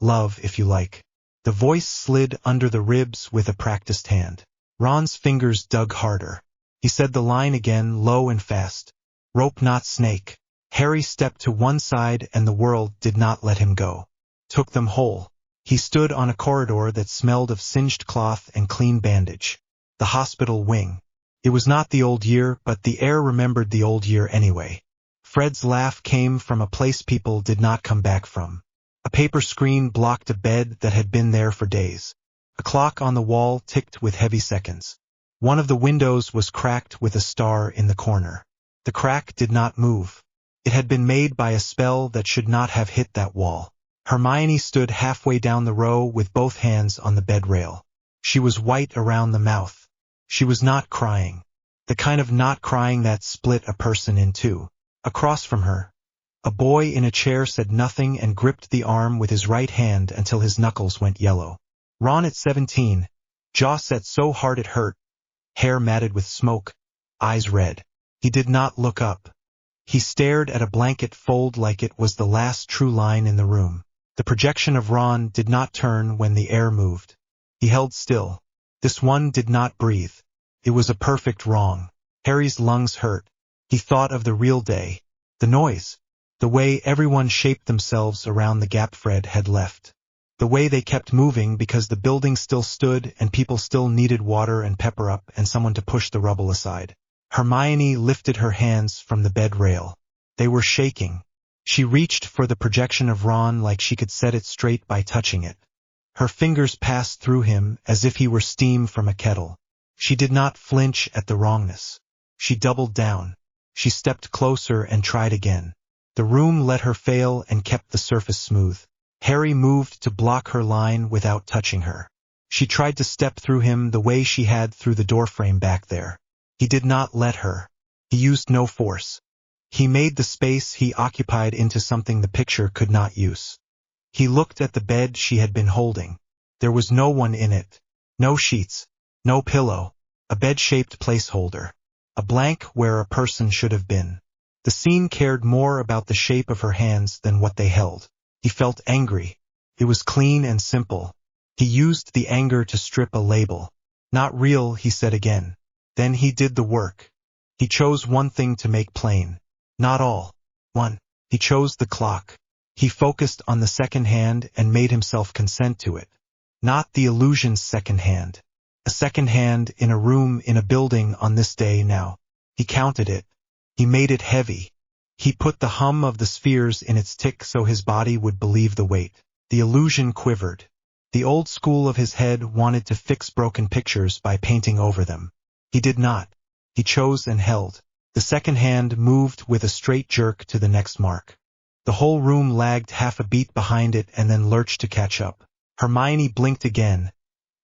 Love, if you like." The voice slid under the ribs with a practiced hand. Ron's fingers dug harder. He said the line again, low and fast. "Rope not snake." Harry stepped to one side and the world did not let him go. Took them whole. He stood on a corridor that smelled of singed cloth and clean bandage. The hospital wing. It was not the old year, but the air remembered the old year anyway. Fred's laugh came from a place people did not come back from. A paper screen blocked a bed that had been there for days. A clock on the wall ticked with heavy seconds. One of the windows was cracked with a star in the corner. The crack did not move. It had been made by a spell that should not have hit that wall. Hermione stood halfway down the row with both hands on the bed rail. She was white around the mouth. She was not crying. The kind of not crying that split a person in two. Across from her, a boy in a chair said nothing and gripped the arm with his right hand until his knuckles went yellow. Ron at 17, jaw set so hard it hurt, hair matted with smoke, eyes red. He did not look up. He stared at a blanket fold like it was the last true line in the room. The projection of Ron did not turn when the air moved. He held still. This one did not breathe. It was a perfect wrong. Harry's lungs hurt. He thought of the real day. The noise. The way everyone shaped themselves around the gap Fred had left. The way they kept moving because the building still stood and people still needed water and pepper up and someone to push the rubble aside. Hermione lifted her hands from the bed rail. They were shaking. She reached for the projection of Ron like she could set it straight by touching it. Her fingers passed through him as if he were steam from a kettle. She did not flinch at the wrongness. She doubled down. She stepped closer and tried again. The room let her fail and kept the surface smooth. Harry moved to block her line without touching her. She tried to step through him the way she had through the doorframe back there. He did not let her. He used no force. He made the space he occupied into something the picture could not use. He looked at the bed she had been holding. There was no one in it. No sheets. No pillow. A bed-shaped placeholder. A blank where a person should have been. The scene cared more about the shape of her hands than what they held. He felt angry. It was clean and simple. He used the anger to strip a label. Not real, he said again. Then he did the work. He chose one thing to make plain. Not all. One. He chose the clock. He focused on the second hand and made himself consent to it. Not the illusion's second hand. A second hand in a room in a building on this day now. He counted it. He made it heavy. He put the hum of the spheres in its tick so his body would believe the weight. The illusion quivered. The old school of his head wanted to fix broken pictures by painting over them. He did not. He chose and held. The second hand moved with a straight jerk to the next mark. The whole room lagged half a beat behind it and then lurched to catch up. Hermione blinked again.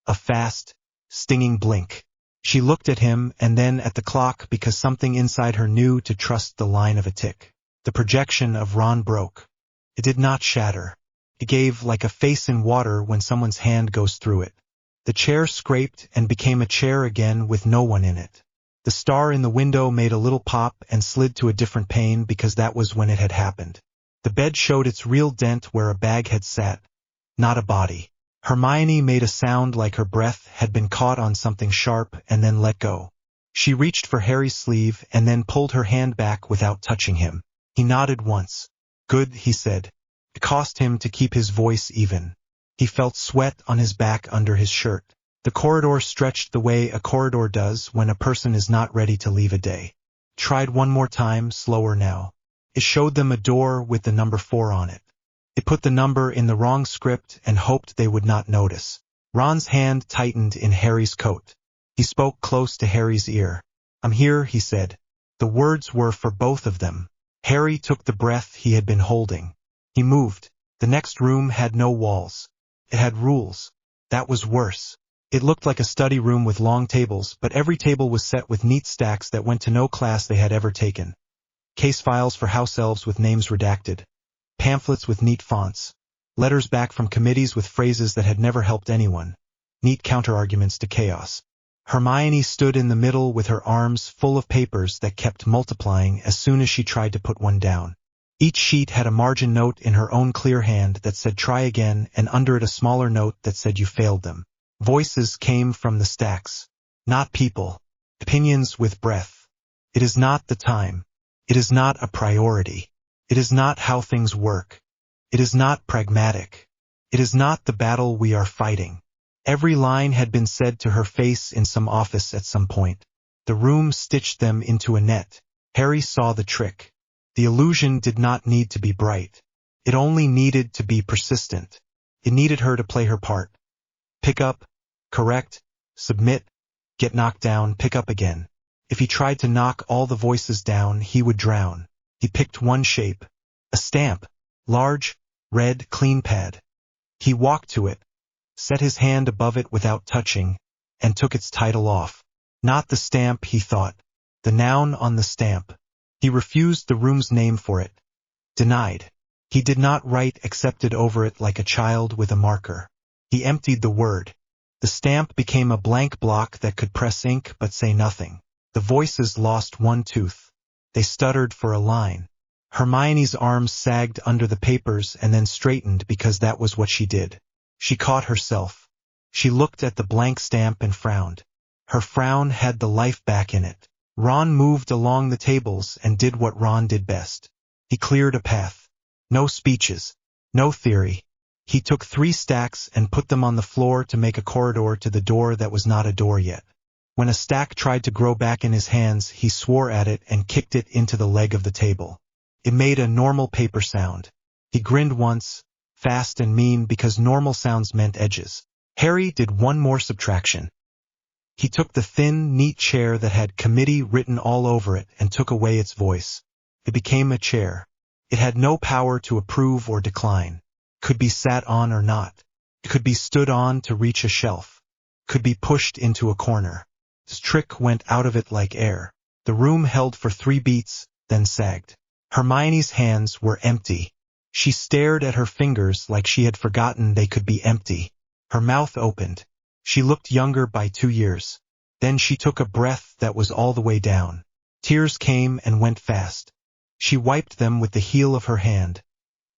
A fast, stinging blink. She looked at him and then at the clock because something inside her knew to trust the line of a tick. The projection of Ron broke. It did not shatter. It gave like a face in water when someone's hand goes through it. The chair scraped and became a chair again with no one in it. The star in the window made a little pop and slid to a different pane because that was when it had happened. The bed showed its real dent where a bag had sat, not a body. Hermione made a sound like her breath had been caught on something sharp and then let go. She reached for Harry's sleeve and then pulled her hand back without touching him. He nodded once. Good, he said. It cost him to keep his voice even. He felt sweat on his back under his shirt. The corridor stretched the way a corridor does when a person is not ready to leave a day. Tried one more time, slower now. It showed them a door with the number 4 on it. It put the number in the wrong script and hoped they would not notice. Ron's hand tightened in Harry's coat. He spoke close to Harry's ear. I'm here, he said. The words were for both of them. Harry took the breath he had been holding. He moved. The next room had no walls. It had rules. That was worse. It looked like a study room with long tables, but every table was set with neat stacks that went to no class they had ever taken. Case files for house elves with names redacted. Pamphlets with neat fonts. Letters back from committees with phrases that had never helped anyone. Neat counterarguments to chaos. Hermione stood in the middle with her arms full of papers that kept multiplying as soon as she tried to put one down. Each sheet had a margin note in her own clear hand that said try again and under it a smaller note that said you failed them. Voices came from the stacks. Not people. Opinions with breath. It is not the time. It is not a priority. It is not how things work. It is not pragmatic. It is not the battle we are fighting. Every line had been said to her face in some office at some point. The room stitched them into a net. Harry saw the trick. The illusion did not need to be bright. It only needed to be persistent. It needed her to play her part. Pick up, correct, submit, get knocked down, pick up again. If he tried to knock all the voices down, he would drown. He picked one shape. A stamp. Large, red, clean pad. He walked to it, set his hand above it without touching, and took its title off. Not the stamp, he thought. The noun on the stamp. He refused the room's name for it. Denied. He did not write accepted over it like a child with a marker. He emptied the word. The stamp became a blank block that could press ink but say nothing. The voices lost one tooth. They stuttered for a line. Hermione's arms sagged under the papers and then straightened because that was what she did. She caught herself. She looked at the blank stamp and frowned. Her frown had the life back in it. Ron moved along the tables and did what Ron did best. He cleared a path. No speeches. No theory. He took 3 stacks and put them on the floor to make a corridor to the door that was not a door yet. When a stack tried to grow back in his hands, he swore at it and kicked it into the leg of the table. It made a normal paper sound. He grinned once, fast and mean because normal sounds meant edges. Harry did one more subtraction. He took the thin, neat chair that had committee written all over it and took away its voice. It became a chair. It had no power to approve or decline. Could be sat on or not. It could be stood on to reach a shelf. Could be pushed into a corner. His trick went out of it like air. The room held for 3 beats, then sagged. Hermione's hands were empty. She stared at her fingers like she had forgotten they could be empty. Her mouth opened. She looked younger by 2 years. Then she took a breath that was all the way down. Tears came and went fast. She wiped them with the heel of her hand.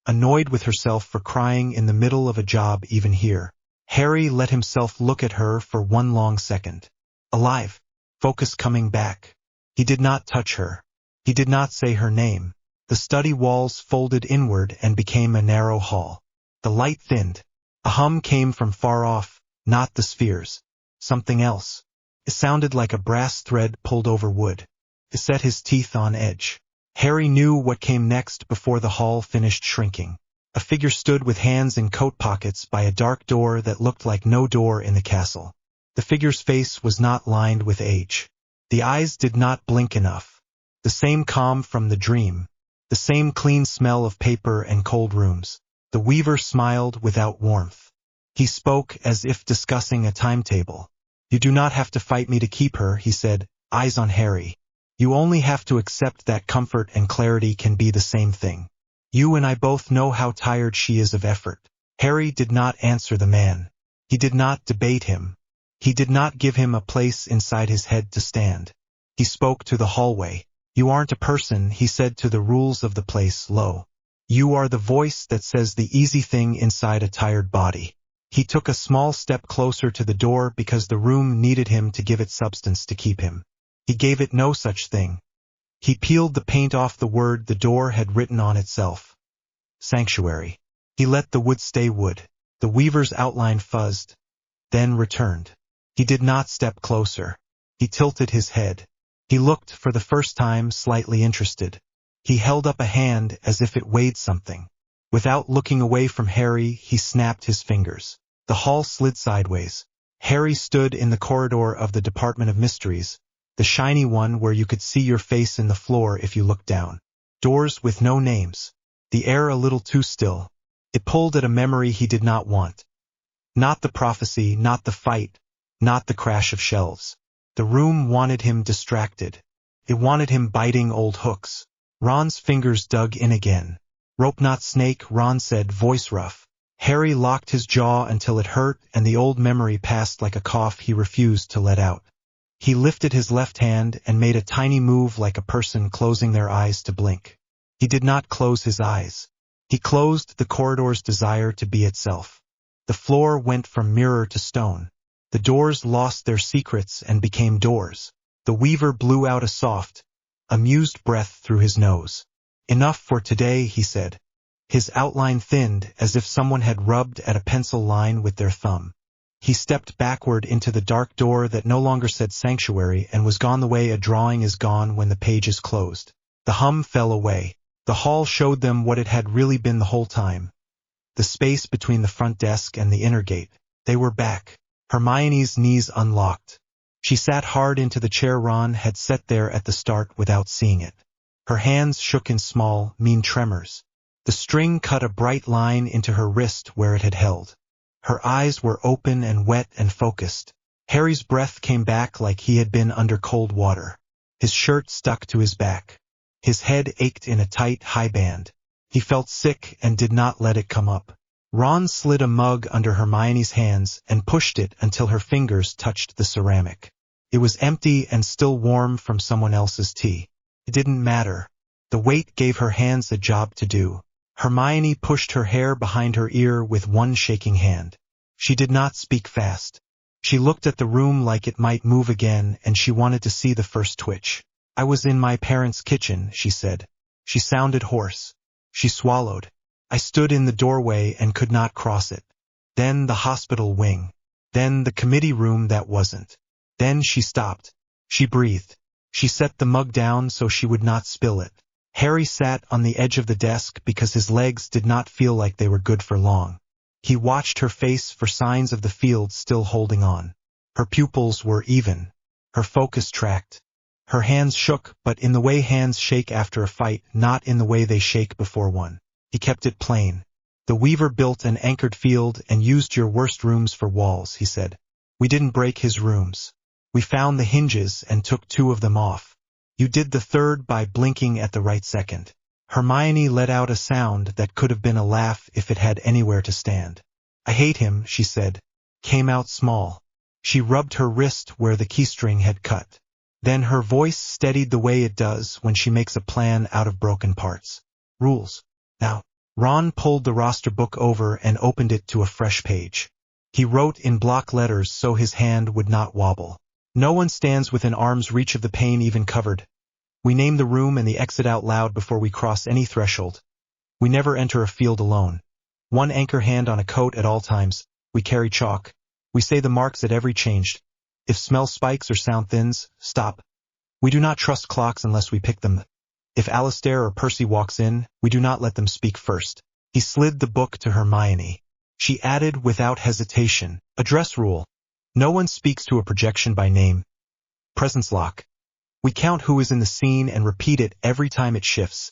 Annoyed with herself for crying in the middle of a job even here. Harry let himself look at her for one long second. Alive. Focus coming back. He did not touch her. He did not say her name. The study walls folded inward and became a narrow hall. The light thinned. A hum came from far off, not the spheres. Something else. It sounded like a brass thread pulled over wood. It set his teeth on edge. Harry knew what came next before the hall finished shrinking. A figure stood with hands in coat pockets by a dark door that looked like no door in the castle. The figure's face was not lined with age. The eyes did not blink enough. The same calm from the dream. The same clean smell of paper and cold rooms. The weaver smiled without warmth. He spoke as if discussing a timetable. You do not have to fight me to keep her, he said, eyes on Harry. You only have to accept that comfort and clarity can be the same thing. You and I both know how tired she is of effort. Harry did not answer the man. He did not debate him. He did not give him a place inside his head to stand. He spoke to the hallway. You aren't a person, he said to the rules of the place low. You are the voice that says the easy thing inside a tired body. He took a small step closer to the door because the room needed him to give it substance to keep him. He gave it no such thing. He peeled the paint off the word the door had written on itself. Sanctuary. He let the wood stay wood. The weaver's outline fuzzed, then returned. He did not step closer. He tilted his head. He looked for the first time slightly interested. He held up a hand as if it weighed something. Without looking away from Harry, he snapped his fingers. The hall slid sideways. Harry stood in the corridor of the Department of Mysteries, the shiny one where you could see your face in the floor if you looked down. Doors with no names. The air a little too still. It pulled at a memory he did not want. Not the prophecy, not the fight, not the crash of shelves. The room wanted him distracted. It wanted him biting old hooks. Ron's fingers dug in again. Rope not snake, Ron said, voice rough. Harry locked his jaw until it hurt and the old memory passed like a cough he refused to let out. He lifted his left hand and made a tiny move like a person closing their eyes to blink. He did not close his eyes. He closed the corridor's desire to be itself. The floor went from mirror to stone. The doors lost their secrets and became doors. The weaver blew out a soft, amused breath through his nose. Enough for today, he said. His outline thinned as if someone had rubbed at a pencil line with their thumb. He stepped backward into the dark door that no longer said sanctuary and was gone the way a drawing is gone when the page is closed. The hum fell away. The hall showed them what it had really been the whole time. The space between the front desk and the inner gate. They were back. Hermione's knees unlocked. She sat hard into the chair Ron had set there at the start without seeing it. Her hands shook in small, mean tremors. The string cut a bright line into her wrist where it had held. Her eyes were open and wet and focused. Harry's breath came back like he had been under cold water. His shirt stuck to his back. His head ached in a tight, high band. He felt sick and did not let it come up. Ron slid a mug under Hermione's hands and pushed it until her fingers touched the ceramic. It was empty and still warm from someone else's tea. It didn't matter. The weight gave her hands a job to do. Hermione pushed her hair behind her ear with one shaking hand. She did not speak fast. She looked at the room like it might move again, and she wanted to see the first twitch. "I was in my parents' kitchen," she said. She sounded hoarse. She swallowed. "I stood in the doorway and could not cross it. Then the hospital wing. Then the committee room that wasn't. Then she stopped. She breathed. She set the mug down so she would not spill it." Harry sat on the edge of the desk because his legs did not feel like they were good for long. He watched her face for signs of the field still holding on. Her pupils were even. Her focus tracked. Her hands shook, but in the way hands shake after a fight, not in the way they shake before one. He kept it plain. "The Weaver built an anchored field and used your worst rooms for walls," he said. "We didn't break his rooms. We found the hinges and took 2 of them off. You did the 3rd by blinking at the right second." Hermione let out a sound that could have been a laugh if it had anywhere to stand. "I hate him," she said. Came out small. She rubbed her wrist where the keystring had cut. Then her voice steadied the way it does when she makes a plan out of broken parts. "Rules. Now." Ron pulled the roster book over and opened it to a fresh page. He wrote in block letters so his hand would not wobble. "No one stands within arm's reach of the pane even covered. We name the room and the exit out loud before we cross any threshold. We never enter a field alone. 1 anchor hand on a coat at all times. We carry chalk. We say the marks at every change. If smell spikes or sound thins, stop. We do not trust clocks unless we pick them. If Alistair or Percy walks in, we do not let them speak first." He slid the book to Hermione. She added without hesitation, "A dress rule. No one speaks to a projection by name. Presence lock. We count who is in the scene and repeat it every time it shifts.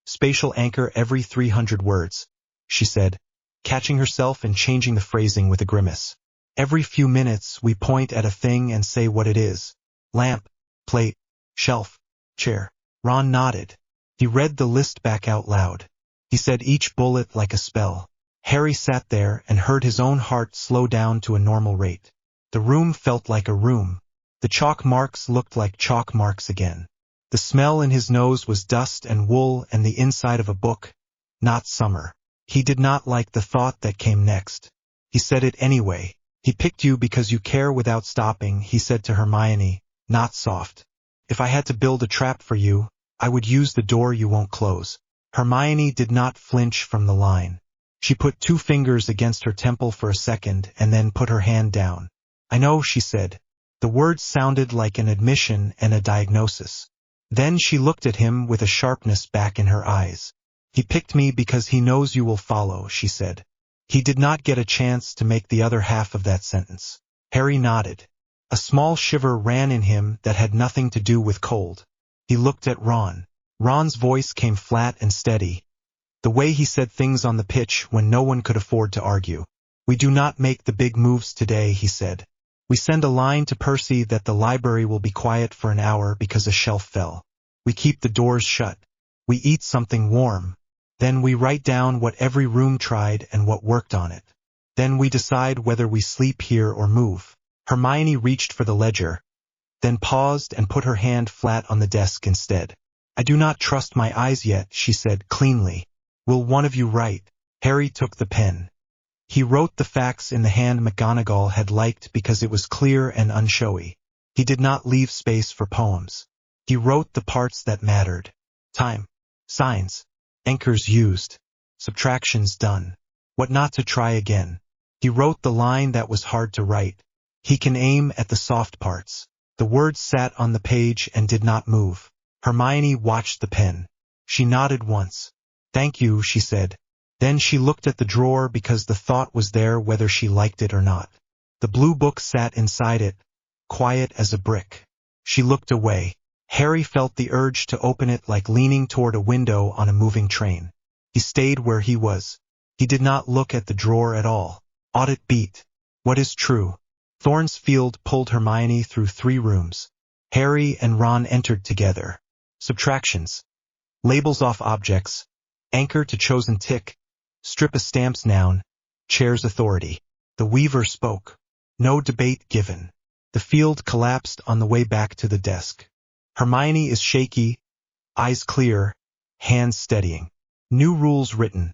Spatial anchor every 300 words," she said, catching herself and changing the phrasing with a grimace. "Every few minutes we point at a thing and say what it is. Lamp, plate, shelf, chair." Ron nodded. He read the list back out loud. He said each bullet like a spell. Harry sat there and heard his own heart slow down to a normal rate. The room felt like a room. The chalk marks looked like chalk marks again. The smell in his nose was dust and wool and the inside of a book, not summer. He did not like the thought that came next. He said it anyway. "He picked you because you care without stopping," he said to Hermione, not soft. "If I had to build a trap for you, I would use the door you won't close." Hermione did not flinch from the line. She put 2 fingers against her temple for a second and then put her hand down. "I know," she said. The words sounded like an admission and a diagnosis. Then she looked at him with a sharpness back in her eyes. "He picked me because he knows you will follow," she said. He did not get a chance to make the other half of that sentence. Harry nodded. A small shiver ran in him that had nothing to do with cold. He looked at Ron. Ron's voice came flat and steady. The way he said things on the pitch when no one could afford to argue. "We do not make the big moves today," he said. "We send a line to Percy that the library will be quiet for an hour because a shelf fell. We keep the doors shut. We eat something warm. Then we write down what every room tried and what worked on it. Then we decide whether we sleep here or move." Hermione reached for the ledger, then paused and put her hand flat on the desk instead. "I do not trust my eyes yet," she said cleanly. "Will one of you write?" Harry took the pen. He wrote the facts in the hand McGonagall had liked because it was clear and unshowy. He did not leave space for poems. He wrote the parts that mattered. Time, signs, anchors used, subtractions done, what not to try again. He wrote the line that was hard to write. He can aim at the soft parts. The words sat on the page and did not move. Hermione watched the pen. She nodded once. "Thank you," she said. Then she looked at the drawer because the thought was there whether she liked it or not. The blue book sat inside it, quiet as a brick. She looked away. Harry felt the urge to open it like leaning toward a window on a moving train. He stayed where he was. He did not look at the drawer at all. Audit beat. What is true? Thornsfield pulled Hermione through 3 rooms. Harry and Ron entered together. Subtractions. Labels off objects. Anchor to chosen tick. Strip a stamp's noun. Chair's authority. The Weaver spoke. No debate given. The field collapsed on the way back to the desk. Hermione is shaky, eyes clear, hands steadying. New rules written.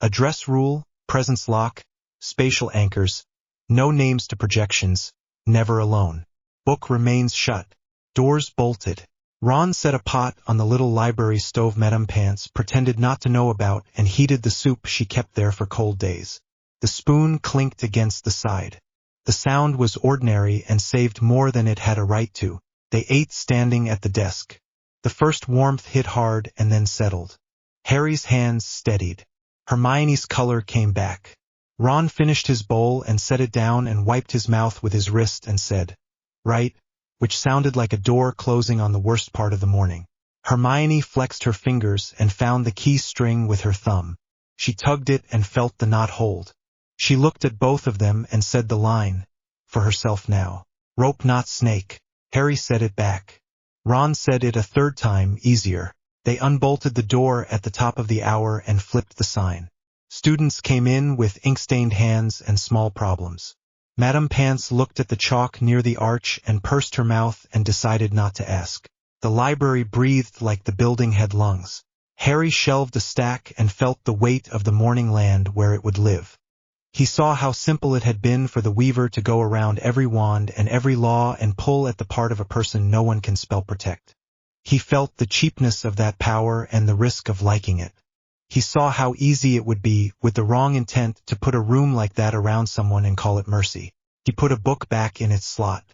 Address rule, presence lock, spatial anchors, no names to projections, never alone. Book remains shut. Doors bolted. Ron set a pot on the little library stove Madame Pants pretended not to know about and heated the soup she kept there for cold days. The spoon clinked against the side. The sound was ordinary and saved more than it had a right to. They ate standing at the desk. The first warmth hit hard and then settled. Harry's hands steadied. Hermione's color came back. Ron finished his bowl and set it down and wiped his mouth with his wrist and said, "Right," which sounded like a door closing on the worst part of the morning. Hermione flexed her fingers and found the key string with her thumb. She tugged it and felt the knot hold. She looked at both of them and said the line, for herself now. "Rope not snake." Harry said it back. Ron said it a 3rd time, easier. They unbolted the door at the top of the hour and flipped the sign. Students came in with ink-stained hands and small problems. Madame Pants looked at the chalk near the arch and pursed her mouth and decided not to ask. The library breathed like the building had lungs. Harry shelved a stack and felt the weight of the morning land where it would live. He saw how simple it had been for the Weaver to go around every wand and every law and pull at the part of a person no one can spell protect. He felt the cheapness of that power and the risk of liking it. He saw how easy it would be, with the wrong intent, to put a room like that around someone and call it mercy. He put a book back in its slot.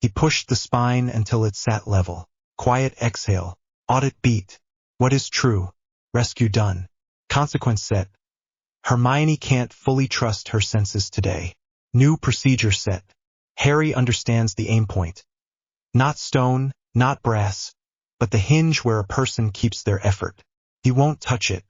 He pushed the spine until it sat level. Quiet exhale. Audit beat. What is true? Rescue done. Consequence set. Hermione can't fully trust her senses today. New procedure set. Harry understands the aim point. Not stone, not brass, but the hinge where a person keeps their effort. He won't touch it.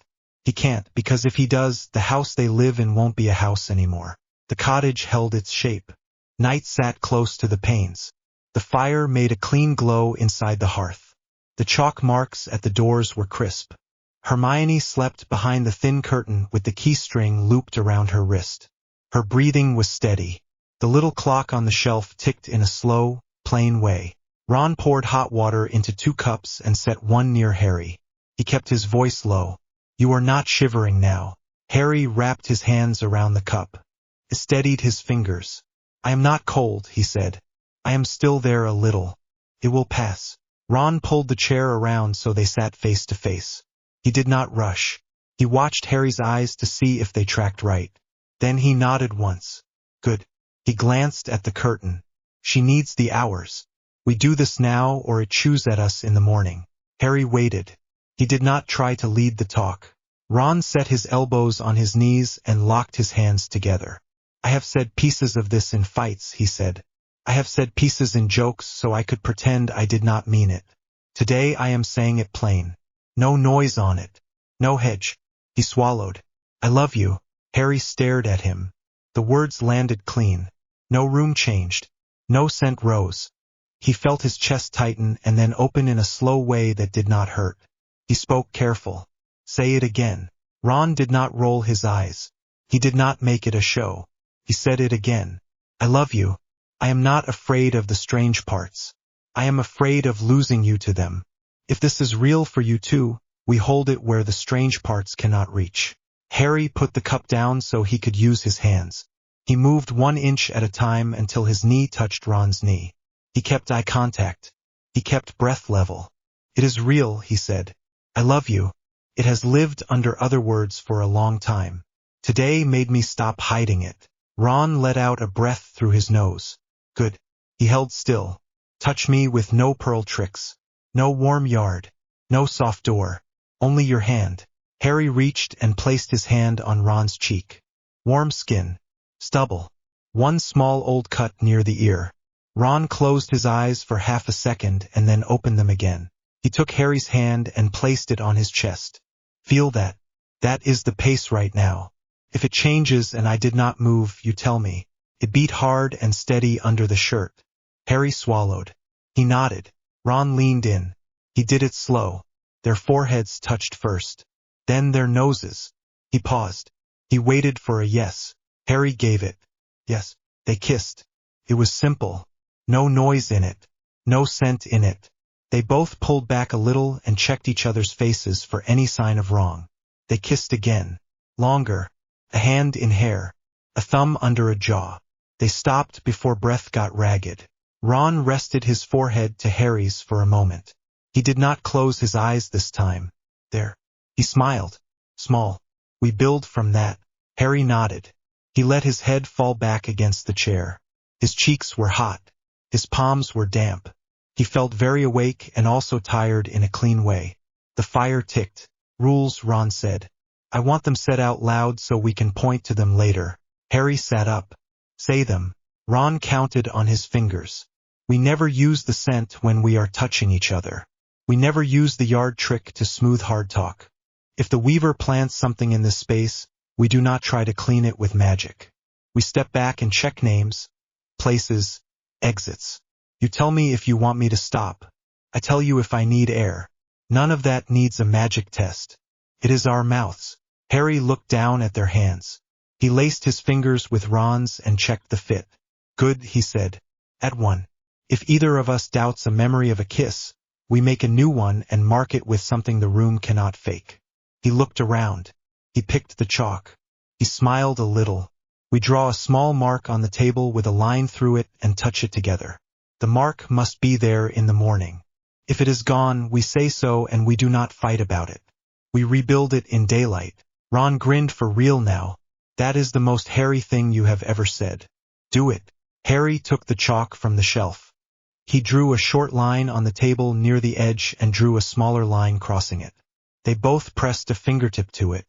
He can't, because if he does, the house they live in won't be a house anymore. The cottage held its shape. Night sat close to the panes. The fire made a clean glow inside the hearth. The chalk marks at the doors were crisp. Hermione slept behind the thin curtain with the key string looped around her wrist. Her breathing was steady. The little clock on the shelf ticked in a slow, plain way. Ron poured hot water into 2 cups and set one near Harry. He kept his voice low. "You are not shivering now." Harry wrapped his hands around the cup. He steadied his fingers. "I am not cold," he said. "I am still there a little. It will pass." Ron pulled the chair around so they sat face to face. He did not rush. He watched Harry's eyes to see if they tracked right. Then he nodded once. "Good." He glanced at the curtain. "She needs the hours. We do this now or it chews at us in the morning." Harry waited. He did not try to lead the talk. Ron set his elbows on his knees and locked his hands together. "I have said pieces of this in fights," he said. "I have said pieces in jokes so I could pretend I did not mean it. Today I am saying it plain. No noise on it. No hedge." He swallowed. "I love you." Harry stared at him. The words landed clean. No room changed. No scent rose. He felt his chest tighten and then open in a slow way that did not hurt. He spoke careful. "Say it again." Ron did not roll his eyes. He did not make it a show. He said it again. "I love you. I am not afraid of the strange parts. I am afraid of losing you to them. If this is real for you too, we hold it where the strange parts cannot reach." Harry put the cup down so he could use his hands. He moved 1 inch at a time until his knee touched Ron's knee. He kept eye contact. He kept breath level. "It is real," he said. "I love you. It has lived under other words for a long time. Today made me stop hiding it." Ron let out a breath through his nose. "Good." He held still. "Touch me with no pearl tricks. No warm yard. No soft door. Only your hand." Harry reached and placed his hand on Ron's cheek. Warm skin. Stubble. One small old cut near the ear. Ron closed his eyes for half a second and then opened them again. He took Harry's hand and placed it on his chest. Feel that. That is the pace right now. If it changes and I did not move, you tell me. It beat hard and steady under the shirt. Harry swallowed. He nodded. Ron leaned in. He did it slow. Their foreheads touched first. Then their noses. He paused. He waited for a yes. Harry gave it. Yes. They kissed. It was simple. No noise in it. No scent in it. They both pulled back a little and checked each other's faces for any sign of wrong. They kissed again. Longer. A hand in hair. A thumb under a jaw. They stopped before breath got ragged. Ron rested his forehead to Harry's for a moment. He did not close his eyes this time. There. He smiled. Small. We build from that. Harry nodded. He let his head fall back against the chair. His cheeks were hot. His palms were damp. He felt very awake and also tired in a clean way. The fire ticked. Rules, Ron said. I want them said out loud so we can point to them later. Harry sat up. Say them. Ron counted on his fingers. We never use the scent when we are touching each other. We never use the yard trick to smooth hard talk. If the weaver plants something in this space, we do not try to clean it with magic. We step back and check names, places, exits. You tell me if you want me to stop. I tell you if I need air. None of that needs a magic test. It is our mouths. Harry looked down at their hands. He laced his fingers with Ron's and checked the fit. Good, he said. At one. If either of us doubts a memory of a kiss, we make a new one and mark it with something the room cannot fake. He looked around. He picked the chalk. He smiled a little. We draw a small mark on the table with a line through it and touch it together. The mark must be there in the morning. If it is gone, we say so and we do not fight about it. We rebuild it in daylight. Ron grinned for real now. That is the most Harry thing you have ever said. Do it. Harry took the chalk from the shelf. He drew a short line on the table near the edge and drew a smaller line crossing it. They both pressed a fingertip to it.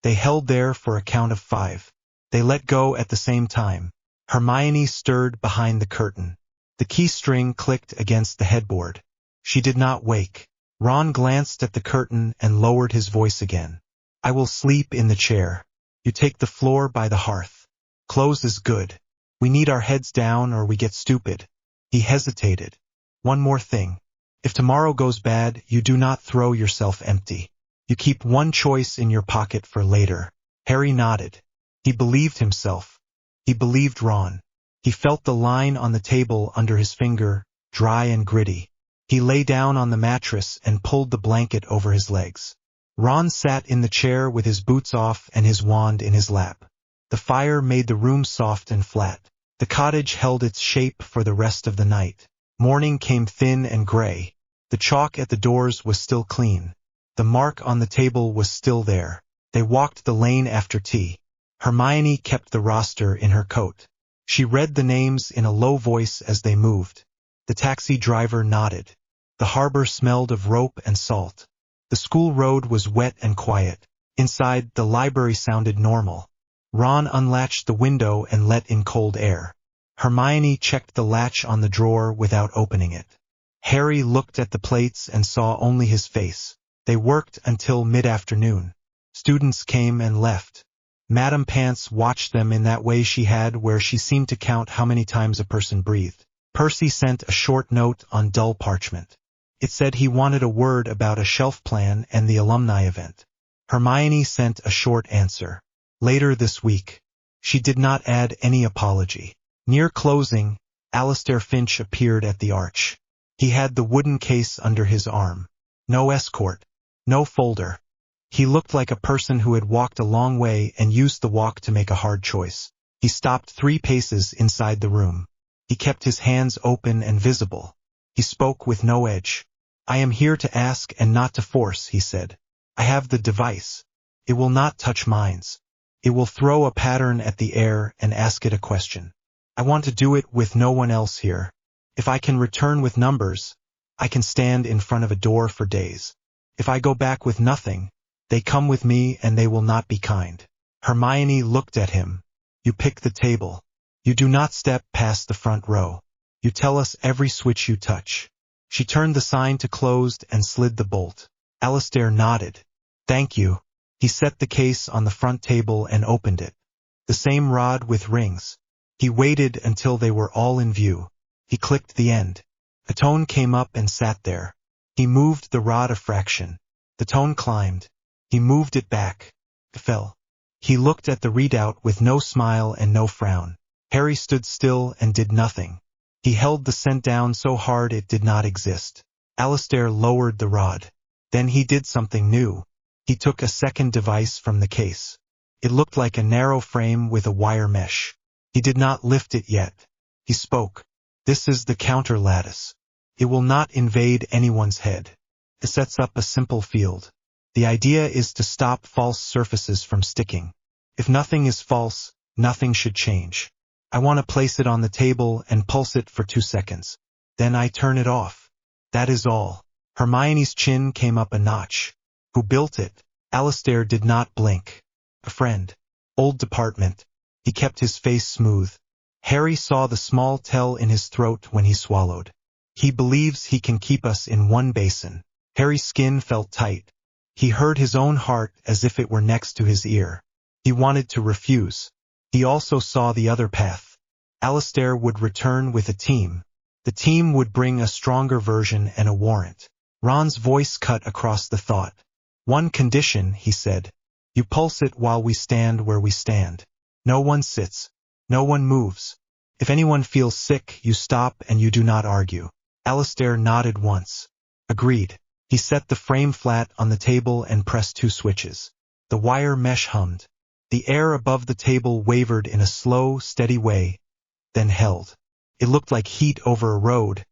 They held there for a count of 5. They let go at the same time. Hermione stirred behind the curtain. The key string clicked against the headboard. She did not wake. Ron glanced at the curtain and lowered his voice again. I will sleep in the chair. You take the floor by the hearth. Clothes is good. We need our heads down or we get stupid. He hesitated. One more thing. If tomorrow goes bad, you do not throw yourself empty. You keep one choice in your pocket for later. Harry nodded. He believed himself. He believed Ron. He felt the line on the table under his finger, dry and gritty. He lay down on the mattress and pulled the blanket over his legs. Ron sat in the chair with his boots off and his wand in his lap. The fire made the room soft and flat. The cottage held its shape for the rest of the night. Morning came thin and gray. The chalk at the doors was still clean. The mark on the table was still there. They walked the lane after tea. Hermione kept the roster in her coat. She read the names in a low voice as they moved. The taxi driver nodded. The harbor smelled of rope and salt. The school road was wet and quiet. Inside, the library sounded normal. Ron unlatched the window and let in cold air. Hermione checked the latch on the drawer without opening it. Harry looked at the plates and saw only his face. They worked until mid-afternoon. Students came and left. Madame Pants watched them in that way she had where she seemed to count how many times a person breathed. Percy sent a short note on dull parchment. It said he wanted a word about a shelf plan and the alumni event. Hermione sent a short answer. Later this week. She did not add any apology. Near closing, Alistair Finch appeared at the arch. He had the wooden case under his arm. No escort. No folder. He looked like a person who had walked a long way and used the walk to make a hard choice. He stopped 3 paces inside the room. He kept his hands open and visible. He spoke with no edge. I am here to ask and not to force, he said. I have the device. It will not touch minds. It will throw a pattern at the air and ask it a question. I want to do it with no one else here. If I can return with numbers, I can stand in front of a door for days. If I go back with nothing, they come with me and they will not be kind. Hermione looked at him. You pick the table. You do not step past the front row. You tell us every switch you touch. She turned the sign to closed and slid the bolt. Alistair nodded. Thank you. He set the case on the front table and opened it. The same rod with rings. He waited until they were all in view. He clicked the end. A tone came up and sat there. He moved the rod a fraction. The tone climbed. He moved it back. It fell. He looked at the readout with no smile and no frown. Harry stood still and did nothing. He held the scent down so hard it did not exist. Alistair lowered the rod. Then he did something new. He took a second device from the case. It looked like a narrow frame with a wire mesh. He did not lift it yet. He spoke. This is the counter lattice. It will not invade anyone's head. It sets up a simple field. The idea is to stop false surfaces from sticking. If nothing is false, nothing should change. I want to place it on the table and pulse it for 2 seconds. Then I turn it off. That is all. Hermione's chin came up a notch. Who built it? Alistair did not blink. A friend. Old department. He kept his face smooth. Harry saw the small tell in his throat when he swallowed. He believes he can keep us in one basin. Harry's skin felt tight. He heard his own heart as if it were next to his ear. He wanted to refuse. He also saw the other path. Alistair would return with a team. The team would bring a stronger version and a warrant. Ron's voice cut across the thought. One condition, he said. You pulse it while we stand where we stand. No one sits. No one moves. If anyone feels sick, you stop and you do not argue. Alistair nodded once. Agreed. He set the frame flat on the table and pressed 2 switches. The wire mesh hummed. The air above the table wavered in a slow, steady way, then held. It looked like heat over a road,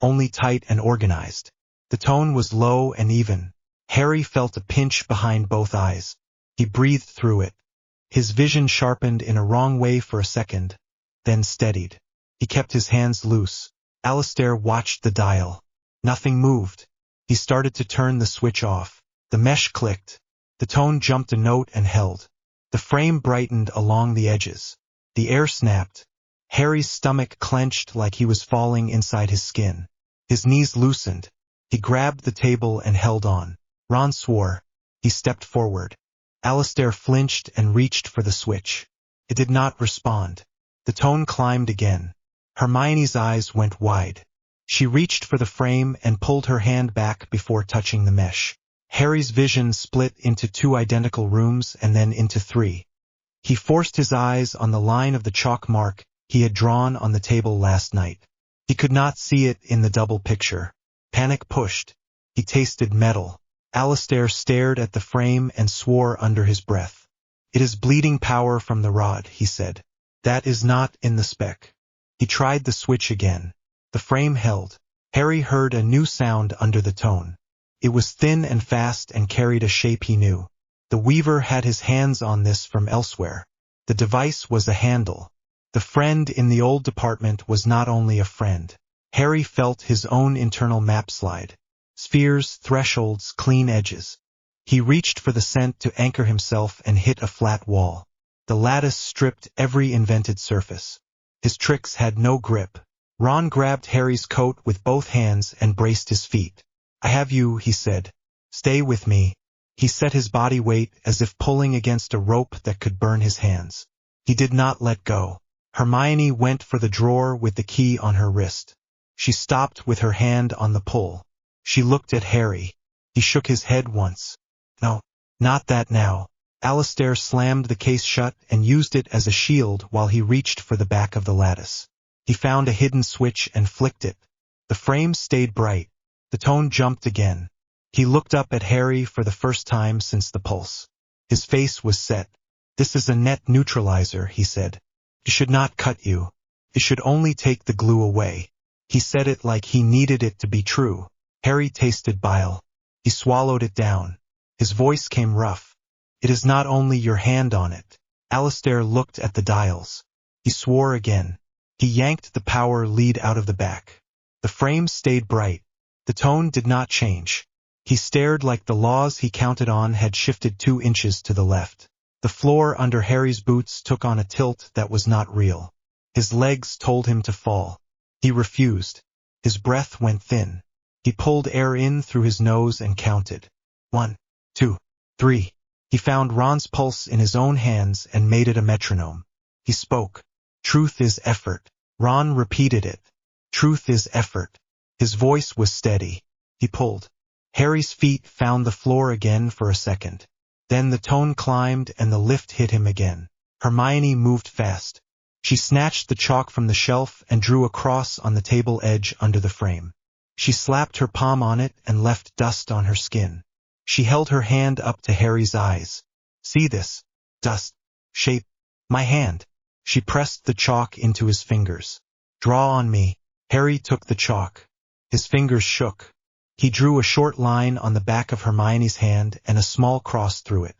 only tight and organized. The tone was low and even. Harry felt a pinch behind both eyes. He breathed through it. His vision sharpened in a wrong way for a second, then steadied. He kept his hands loose. Alistair watched the dial. Nothing moved. He started to turn the switch off. The mesh clicked. The tone jumped a note and held. The frame brightened along the edges. The air snapped. Harry's stomach clenched like he was falling inside his skin. His knees loosened. He grabbed the table and held on. Ron swore. He stepped forward. Alistair flinched and reached for the switch. It did not respond. The tone climbed again. Hermione's eyes went wide. She reached for the frame and pulled her hand back before touching the mesh. Harry's vision split into 2 identical rooms and then into 3. He forced his eyes on the line of the chalk mark he had drawn on the table last night. He could not see it in the double picture. Panic pushed. He tasted metal. Alistair stared at the frame and swore under his breath. It is bleeding power from the rod, he said. That is not in the spec. He tried the switch again. The frame held. Harry heard a new sound under the tone. It was thin and fast and carried a shape he knew. The weaver had his hands on this from elsewhere. The device was a handle. The friend in the old department was not only a friend. Harry felt his own internal map slide. Spheres, thresholds, clean edges. He reached for the scent to anchor himself and hit a flat wall. The lattice stripped every invented surface. His tricks had no grip. Ron grabbed Harry's coat with both hands and braced his feet. I have you, he said. Stay with me. He set his body weight as if pulling against a rope that could burn his hands. He did not let go. Hermione went for the drawer with the key on her wrist. She stopped with her hand on the pull. She looked at Harry. He shook his head once. No, not that now. Alistair slammed the case shut and used it as a shield while he reached for the back of the lattice. He found a hidden switch and flicked it. The frame stayed bright. The tone jumped again. He looked up at Harry for the first time since the pulse. His face was set. This is a net neutralizer, he said. It should not cut you. It should only take the glue away. He said it like he needed it to be true. Harry tasted bile. He swallowed it down. His voice came rough. It is not only your hand on it. Alistair looked at the dials. He swore again. He yanked the power lead out of the back. The frame stayed bright. The tone did not change. He stared like the laws he counted on had shifted 2 inches to the left. The floor under Harry's boots took on a tilt that was not real. His legs told him to fall. He refused. His breath went thin. He pulled air in through his nose and counted. 1, 2, 3. He found Ron's pulse in his own hands and made it a metronome. He spoke. Truth is effort. Ron repeated it. Truth is effort. His voice was steady. He pulled. Harry's feet found the floor again for a second. Then the tone climbed and the lift hit him again. Hermione moved fast. She snatched the chalk from the shelf and drew a cross on the table edge under the frame. She slapped her palm on it and left dust on her skin. She held her hand up to Harry's eyes. See this? Dust. Shape. My hand. She pressed the chalk into his fingers. Draw on me. Harry took the chalk. His fingers shook. He drew a short line on the back of Hermione's hand and a small cross through it.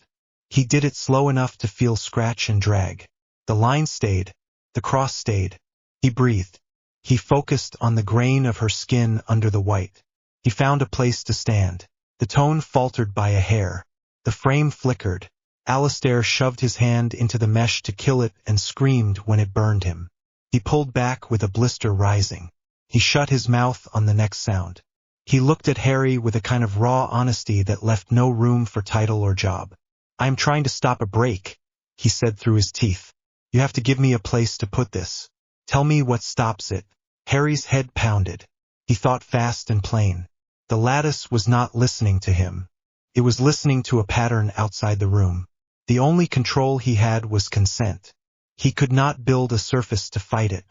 He did it slow enough to feel scratch and drag. The line stayed. The cross stayed. He breathed. He focused on the grain of her skin under the white. He found a place to stand. The tone faltered by a hair. The frame flickered. Alistair shoved his hand into the mesh to kill it and screamed when it burned him. He pulled back with a blister rising. He shut his mouth on the next sound. He looked at Harry with a kind of raw honesty that left no room for title or job. "I am trying to stop a break," he said through his teeth. "You have to give me a place to put this. Tell me what stops it." Harry's head pounded. He thought fast and plain. The lattice was not listening to him. It was listening to a pattern outside the room. The only control he had was consent. He could not build a surface to fight it.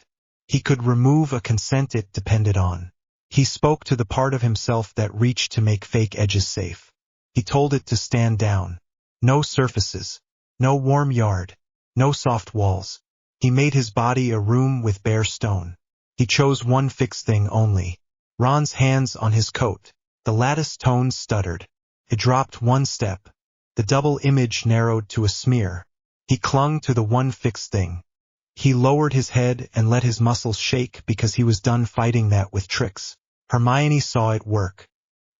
He could remove a consent it depended on. He spoke to the part of himself that reached to make fake edges safe. He told it to stand down. No surfaces. No warm yard. No soft walls. He made his body a room with bare stone. He chose one fixed thing only. Ron's hands on his coat. The lattice tone stuttered. It dropped one step. The double image narrowed to a smear. He clung to the one fixed thing. He lowered his head and let his muscles shake because he was done fighting that with tricks. Hermione saw it work.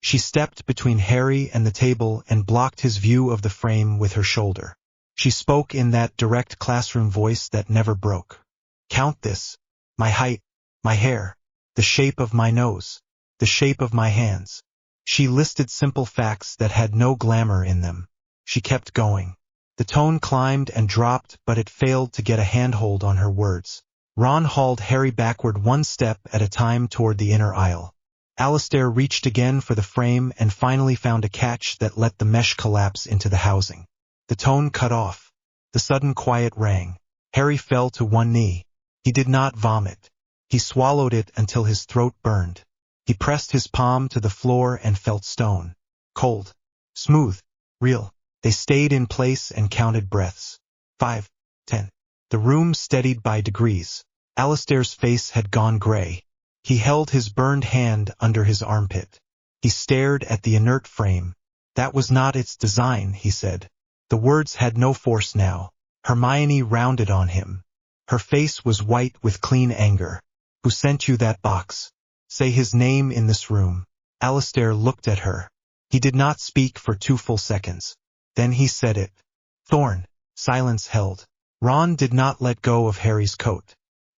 She stepped between Harry and the table and blocked his view of the frame with her shoulder. She spoke in that direct classroom voice that never broke. "Count this. My height, my hair, the shape of my nose, the shape of my hands." She listed simple facts that had no glamour in them. She kept going. The tone climbed and dropped, but it failed to get a handhold on her words. Ron hauled Harry backward one step at a time toward the inner aisle. Alistair reached again for the frame and finally found a catch that let the mesh collapse into the housing. The tone cut off. The sudden quiet rang. Harry fell to one knee. He did not vomit. He swallowed it until his throat burned. He pressed his palm to the floor and felt stone. Cold. Smooth. Real. They stayed in place and counted breaths. 5, 10. The room steadied by degrees. Alistair's face had gone gray. He held his burned hand under his armpit. He stared at the inert frame. "That was not its design," he said. The words had no force now. Hermione rounded on him. Her face was white with clean anger. "Who sent you that box? Say his name in this room." Alistair looked at her. He did not speak for 2 full seconds. Then he said it. "Thorn." Silence held. Ron did not let go of Harry's coat.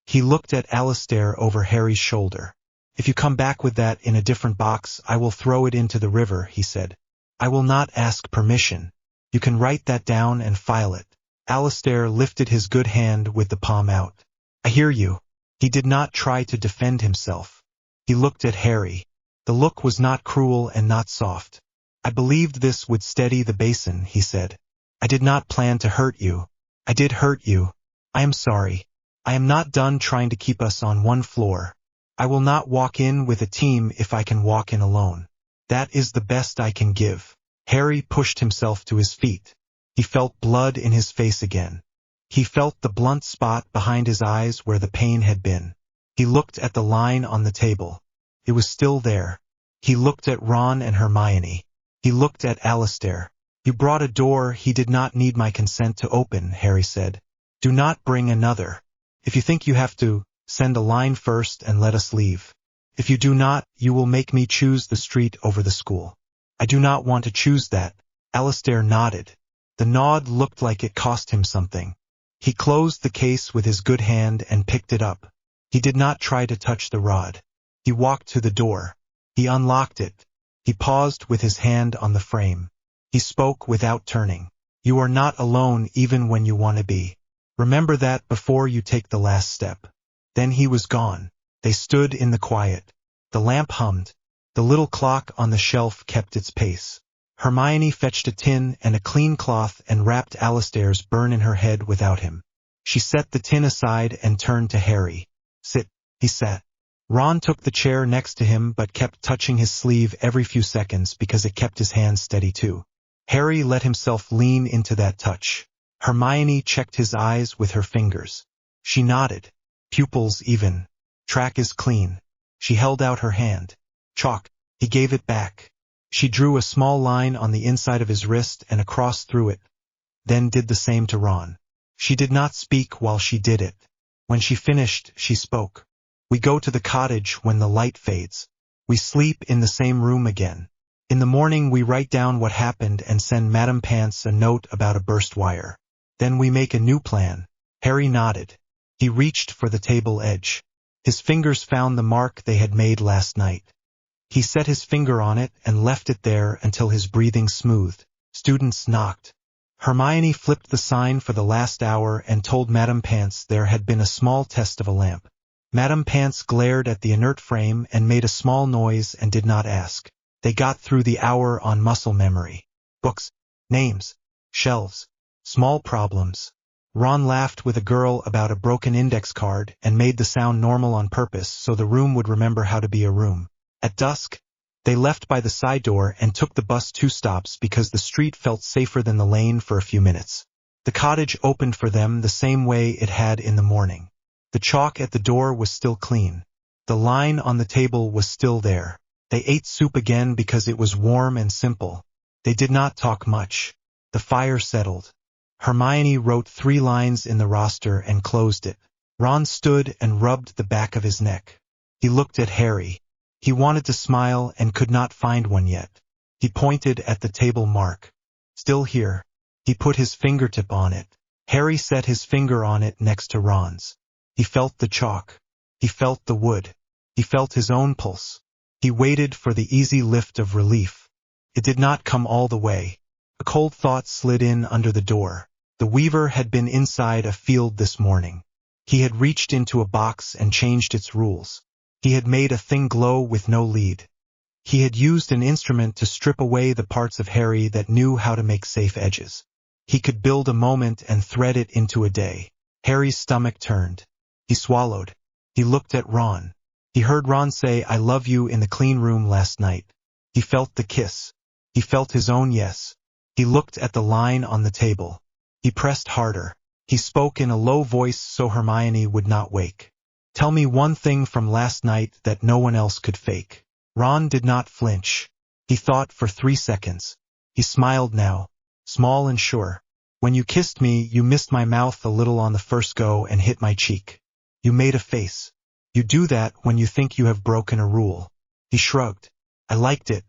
He looked at Alistair over Harry's shoulder. "If you come back with that in a different box, I will throw it into the river," he said. "I will not ask permission. You can write that down and file it." Alistair lifted his good hand with the palm out. "I hear you." He did not try to defend himself. He looked at Harry. The look was not cruel and not soft. "I believed this would steady the basin," he said. "I did not plan to hurt you. I did hurt you. I am sorry. I am not done trying to keep us on one floor. I will not walk in with a team if I can walk in alone. That is the best I can give." Harry pushed himself to his feet. He felt blood in his face again. He felt the blunt spot behind his eyes where the pain had been. He looked at the line on the table. It was still there. He looked at Ron and Hermione. He looked at Alistair. "You brought a door he did not need my consent to open," Harry said. "Do not bring another. If you think you have to, send a line first and let us leave. If you do not, you will make me choose the street over the school." "I do not want to choose that." Alistair nodded. The nod looked like it cost him something. He closed the case with his good hand and picked it up. He did not try to touch the rod. He walked to the door. He unlocked it. He paused with his hand on the frame. He spoke without turning. You are not alone even when you want to be. Remember that before you take the last step. Then he was gone. They stood in the quiet. The lamp hummed. The little clock on the shelf kept its pace. Hermione fetched a tin and a clean cloth and wrapped Alistair's burn in her head without him. She set the tin aside and turned to Harry. Sit, he sat. Ron took the chair next to him but kept touching his sleeve every few seconds because it kept his hands steady too. Harry let himself lean into that touch. Hermione checked his eyes with her fingers. She nodded. Pupils even. Track is clean. She held out her hand. Chalk. He gave it back. She drew a small line on the inside of his wrist and across through it, then did the same to Ron. She did not speak while she did it. When she finished, she spoke. We go to the cottage when the light fades. We sleep in the same room again. In the morning we write down what happened and send Madame Pants a note about a burst wire. Then we make a new plan. Harry nodded. He reached for the table edge. His fingers found the mark they had made last night. He set his finger on it and left it there until his breathing smoothed. Students knocked. Hermione flipped the sign for the last hour and told Madame Pants there had been a small test of a lamp. Madame Pants glared at the inert frame and made a small noise and did not ask. They got through the hour on muscle memory. Books, names, shelves, small problems. Ron laughed with a girl about a broken index card and made the sound normal on purpose so the room would remember how to be a room. At dusk, they left by the side door and took the bus 2 stops because the street felt safer than the lane for a few minutes. The cottage opened for them the same way it had in the morning. The chalk at the door was still clean. The line on the table was still there. They ate soup again because it was warm and simple. They did not talk much. The fire settled. Hermione wrote 3 lines in the roster and closed it. Ron stood and rubbed the back of his neck. He looked at Harry. He wanted to smile and could not find one yet. He pointed at the table mark. Still here. He put his fingertip on it. Harry set his finger on it next to Ron's. He felt the chalk. He felt the wood. He felt his own pulse. He waited for the easy lift of relief. It did not come all the way. A cold thought slid in under the door. The weaver had been inside a field this morning. He had reached into a box and changed its rules. He had made a thing glow with no lead. He had used an instrument to strip away the parts of Harry that knew how to make safe edges. He could build a moment and thread it into a day. Harry's stomach turned. He swallowed. He looked at Ron. He heard Ron say, "I love you" in the clean room last night. He felt the kiss. He felt his own yes. He looked at the line on the table. He pressed harder. He spoke in a low voice so Hermione would not wake. Tell me one thing from last night that no one else could fake. Ron did not flinch. He thought for 3 seconds. He smiled now, small and sure. When you kissed me, you missed my mouth a little on the first go and hit my cheek. You made a face. You do that when you think you have broken a rule. He shrugged. I liked it.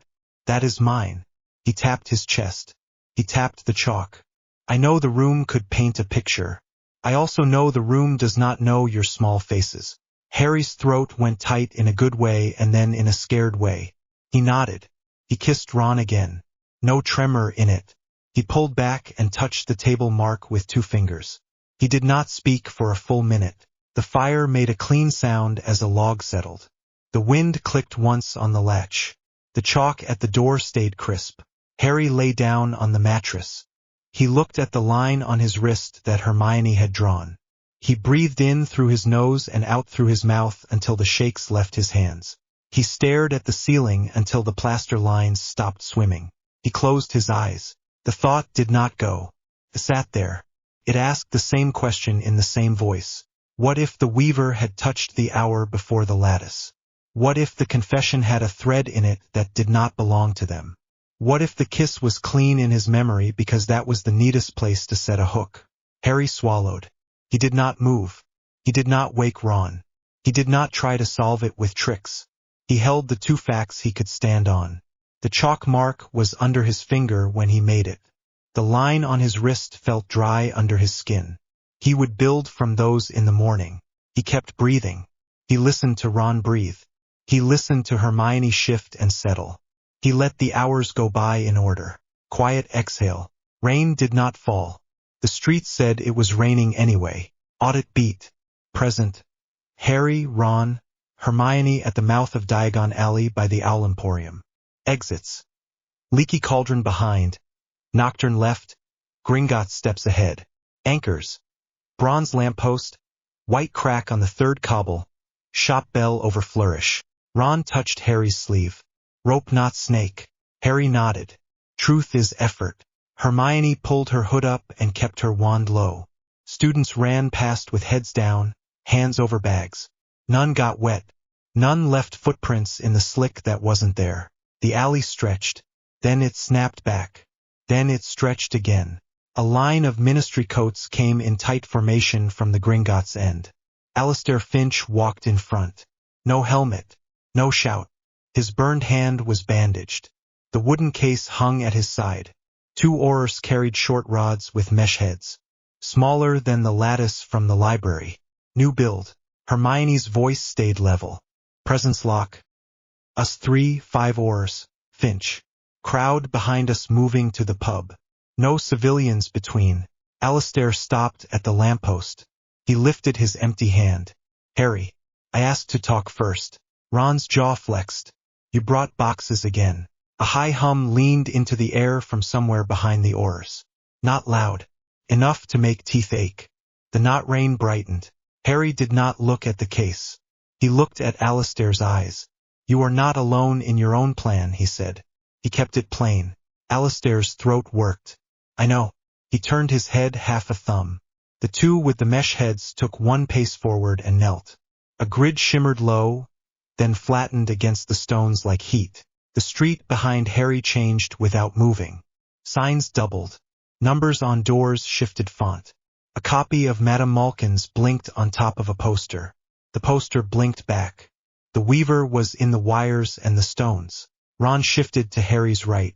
That is mine. He tapped his chest. He tapped the chalk. I know the room could paint a picture. I also know the room does not know your small faces. Harry's throat went tight in a good way and then in a scared way. He nodded. He kissed Ron again. No tremor in it. He pulled back and touched the table mark with 2 fingers. He did not speak for a full minute. The fire made a clean sound as a log settled. The wind clicked once on the latch. The chalk at the door stayed crisp. Harry lay down on the mattress. He looked at the line on his wrist that Hermione had drawn. He breathed in through his nose and out through his mouth until the shakes left his hands. He stared at the ceiling until the plaster lines stopped swimming. He closed his eyes. The thought did not go. It sat there. It asked the same question in the same voice. What if the weaver had touched the hour before the lattice? What if the confession had a thread in it that did not belong to them? What if the kiss was clean in his memory because that was the neatest place to set a hook? Harry swallowed. He did not move. He did not wake Ron. He did not try to solve it with tricks. He held the 2 facts he could stand on. The chalk mark was under his finger when he made it. The line on his wrist felt dry under his skin. He would build from those in the morning. He kept breathing. He listened to Ron breathe. He listened to Hermione shift and settle. He let the hours go by in order. Quiet exhale. Rain did not fall. The streets said it was raining anyway. Audit beat. Present. Harry, Ron, Hermione at the mouth of Diagon Alley by the Owl Emporium. Exits. Leaky Cauldron behind. Nocturne left. Gringotts steps ahead. Anchors. Bronze lamppost. White crack on the third cobble. Shop bell over flourish. Ron touched Harry's sleeve. Rope not snake. Harry nodded. Truth is effort. Hermione pulled her hood up and kept her wand low. Students ran past with heads down, hands over bags. None got wet. None left footprints in the slick that wasn't there. The alley stretched. Then it snapped back. Then it stretched again. A line of ministry coats came in tight formation from the Gringotts end. Alistair Finch walked in front. No helmet. No shout. His burned hand was bandaged. The wooden case hung at his side. 2 oars carried short rods with mesh heads. Smaller than the lattice from the library. New build. Hermione's voice stayed level. Presence lock. Us 3, 5 oars. Finch. Crowd behind us moving to the pub. No civilians between. Alistair stopped at the lamppost. He lifted his empty hand. Harry. I asked to talk first. Ron's jaw flexed. You brought boxes again. A high hum leaned into the air from somewhere behind the oars. Not loud. Enough to make teeth ache. The not rain brightened. Harry did not look at the case. He looked at Alistair's eyes. You are not alone in your own plan, he said. He kept it plain. Alistair's throat worked. I know. He turned his head half a thumb. The 2 with the mesh heads took 1 pace forward and knelt. A grid shimmered low, then flattened against the stones like heat. The street behind Harry changed without moving. Signs doubled. Numbers on doors shifted font. A copy of Madame Malkin's blinked on top of a poster. The poster blinked back. The weaver was in the wires and the stones. Ron shifted to Harry's right.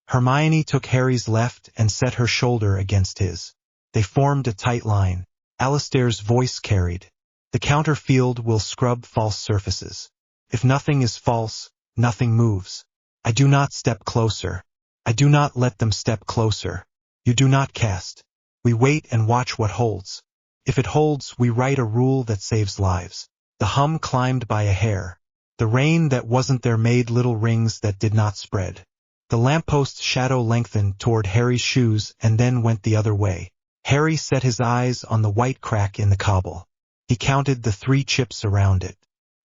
Hermione took Harry's left and set her shoulder against his. They formed a tight line. Alistair's voice carried. The counter field will scrub false surfaces. If nothing is false, nothing moves. I do not step closer. I do not let them step closer. You do not cast. We wait and watch what holds. If it holds, we write a rule that saves lives. The hum climbed by a hair. The rain that wasn't there made little rings that did not spread. The lampost's shadow lengthened toward Harry's shoes and then went the other way. Harry set his eyes on the white crack in the cobble. He counted the 3 chips around it.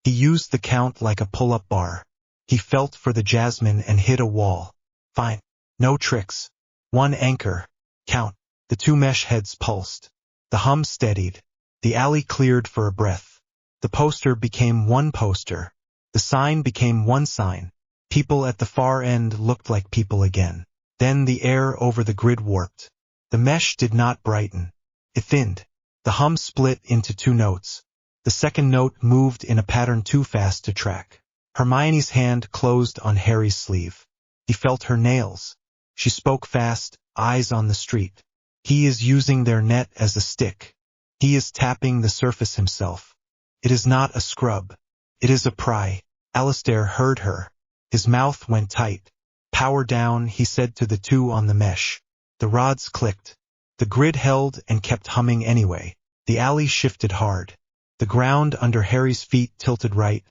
He used the count like a pull-up bar. He felt for the jasmine and hit a wall. Fine. No tricks. 1 anchor. Count. The 2 mesh heads pulsed. The hum steadied. The alley cleared for a breath. The poster became 1 poster. The sign became 1 sign. People at the far end looked like people again. Then the air over the grid warped. The mesh did not brighten. It thinned. The hum split into 2 notes. The second note moved in a pattern too fast to track. Hermione's hand closed on Harry's sleeve. He felt her nails. She spoke fast, eyes on the street. He is using their net as a stick. He is tapping the surface himself. It is not a scrub. It is a pry. Alistair heard her. His mouth went tight. Power down, he said to the 2 on the mesh. The rods clicked. The grid held and kept humming anyway. The alley shifted hard. The ground under Harry's feet tilted right,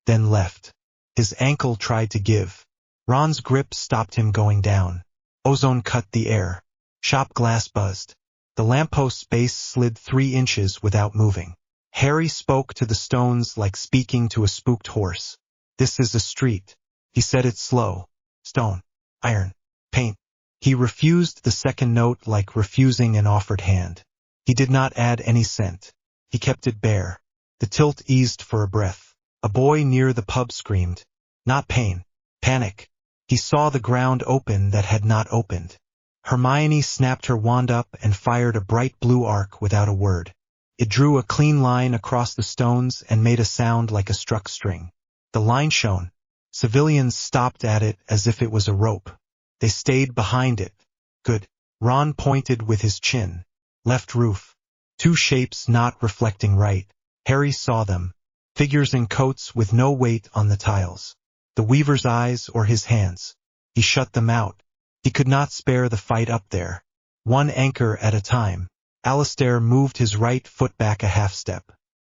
then left. His ankle tried to give. Ron's grip stopped him going down. Ozone cut the air. Shop glass buzzed. The lampost's base slid 3 inches without moving. Harry spoke to the stones like speaking to a spooked horse. This is a street. He said it slow. Stone. Iron. Paint. He refused the second note like refusing an offered hand. He did not add any scent. He kept it bare. The tilt eased for a breath. A boy near the pub screamed. Not pain. Panic. He saw the ground open that had not opened. Hermione snapped her wand up and fired a bright blue arc without a word. It drew a clean line across the stones and made a sound like a struck string. The line shone. Civilians stopped at it as if it was a rope. They stayed behind it. Good. Ron pointed with his chin. Left roof. 2 shapes not reflecting right. Harry saw them. Figures in coats with no weight on the tiles. The weaver's eyes or his hands. He shut them out. He could not spare the fight up there. One anchor at a time. Alistair moved his right foot back a half step.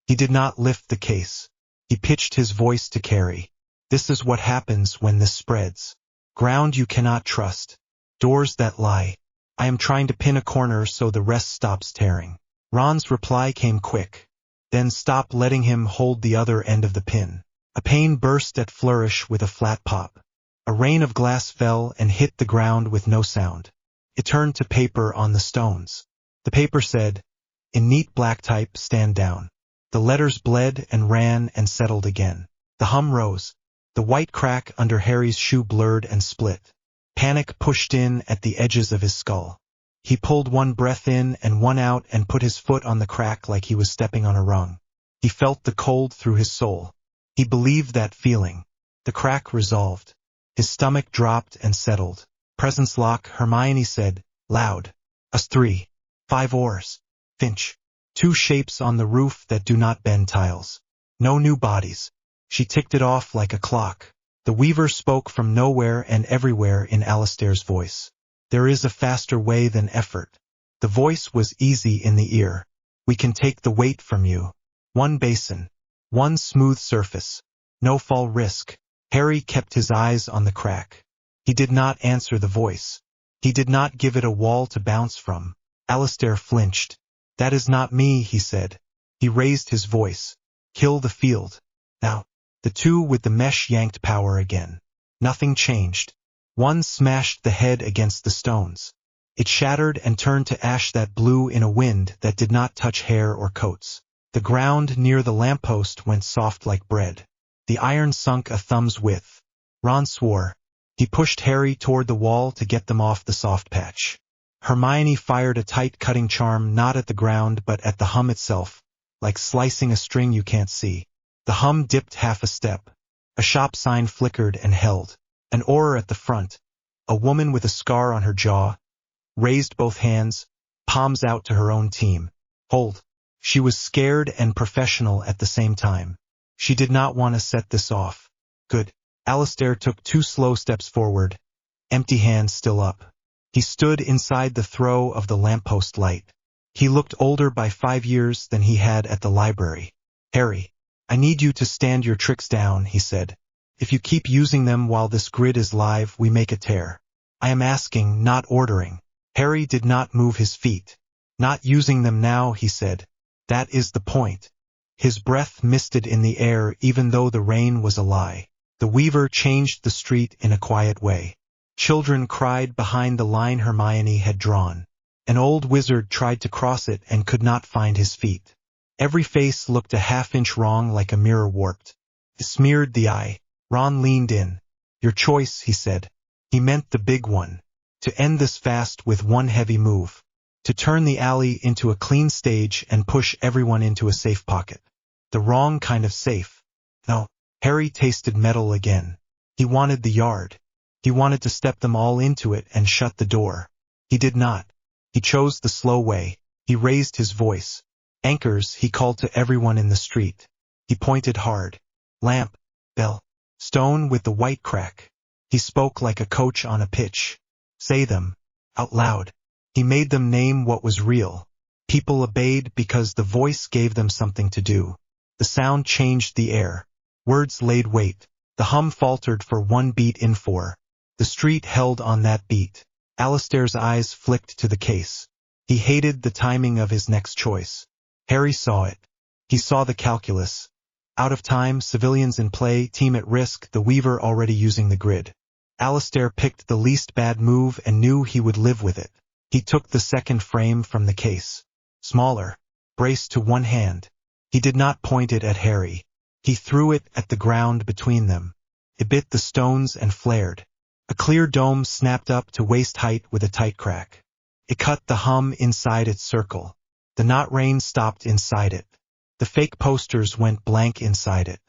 He did not lift the case. He pitched his voice to Carrie. This is what happens when this spreads. Ground you cannot trust. Doors that lie. I am trying to pin a corner so the rest stops tearing. Ron's reply came quick. Then stop letting him hold the other end of the pin. A pane burst at Flourish with a flat pop. A rain of glass fell and hit the ground with no sound. It turned to paper on the stones. The paper said, in neat black type, stand down. The letters bled and ran and settled again. The hum rose. The white crack under Harry's shoe blurred and split. Panic pushed in at the edges of his skull. He pulled one breath in and one out and put his foot on the crack like he was stepping on a rung. He felt the cold through his soul. He believed that feeling. The crack resolved. His stomach dropped and settled. Presence lock, Hermione said, loud. Us 3. 5 oars. Finch. 2 shapes on the roof that do not bend tiles. No new bodies. She ticked it off like a clock. The weaver spoke from nowhere and everywhere in Alistair's voice. There is a faster way than effort. The voice was easy in the ear. We can take the weight from you. 1 basin. 1 smooth surface. No fall risk. Harry kept his eyes on the crack. He did not answer the voice. He did not give it a wall to bounce from. Alistair flinched. That is not me, he said. He raised his voice. Kill the field. Now. The 2 with the mesh yanked power again. Nothing changed. 1 smashed the head against the stones. It shattered and turned to ash that blew in a wind that did not touch hair or coats. The ground near the lamppost went soft like bread. The iron sunk a thumb's width. Ron swore. He pushed Harry toward the wall to get them off the soft patch. Hermione fired a tight cutting charm not at the ground but at the hum itself, like slicing a string you can't see. The hum dipped half a step. A shop sign flickered and held. An oar at the front. A woman with a scar on her jaw. Raised both hands, palms out to her own team. Hold. She was scared and professional at the same time. She did not want to set this off. Good. Alistair took 2 slow steps forward, empty hands still up. He stood inside the throw of the lamppost light. He looked older by 5 years than he had at the library. Harry. I need you to stand your tricks down, he said. If you keep using them while this grid is live, we make a tear. I am asking, not ordering. Harry did not move his feet. Not using them now, he said. That is the point. His breath misted in the air even though the rain was a lie. The weaver changed the street in a quiet way. Children cried behind the line Hermione had drawn. An old wizard tried to cross it and could not find his feet. Every face looked a half-inch wrong like a mirror warped. It smeared the eye. Ron leaned in. Your choice, he said. He meant the big one. To end this fast with 1 heavy move. To turn the alley into a clean stage and push everyone into a safe pocket. The wrong kind of safe. No. Harry tasted metal again. He wanted the yard. He wanted to step them all into it and shut the door. He did not. He chose the slow way. He raised his voice. Anchors, he called to everyone in the street. He pointed hard. Lamp, bell, stone with the white crack. He spoke like a coach on a pitch. Say them. Out loud. He made them name what was real. People obeyed because the voice gave them something to do. The sound changed the air. Words laid weight. The hum faltered for 1 beat in 4. The street held on that beat. Alistair's eyes flicked to the case. He hated the timing of his next choice. Harry saw it. He saw the calculus. Out of time, civilians in play, team at risk, the weaver already using the grid. Alistair picked the least bad move and knew he would live with it. He took the second frame from the case. Smaller. Braced to 1 hand. He did not point it at Harry. He threw it at the ground between them. It bit the stones and flared. A clear dome snapped up to waist height with a tight crack. It cut the hum inside its circle. The not rain stopped inside it. The fake posters went blank inside it.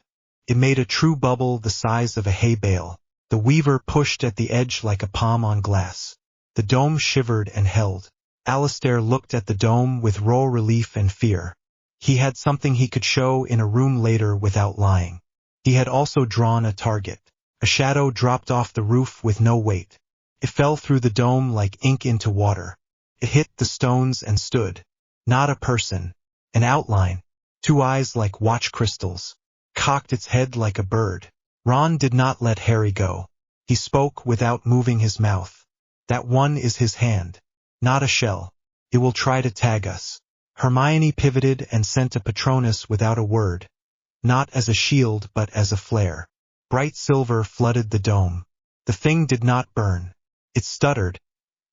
It made a true bubble the size of a hay bale. The weaver pushed at the edge like a palm on glass. The dome shivered and held. Alistair looked at the dome with raw relief and fear. He had something he could show in a room later without lying. He had also drawn a target. A shadow dropped off the roof with no weight. It fell through the dome like ink into water. It hit the stones and stood. Not a person. An outline. Two eyes like watch crystals. Cocked its head like a bird. Ron did not let Harry go. He spoke without moving his mouth. That one is his hand. Not a shell. It will try to tag us. Hermione pivoted and sent a Patronus without a word. Not as a shield but as a flare. Bright silver flooded the dome. The thing did not burn. It stuttered,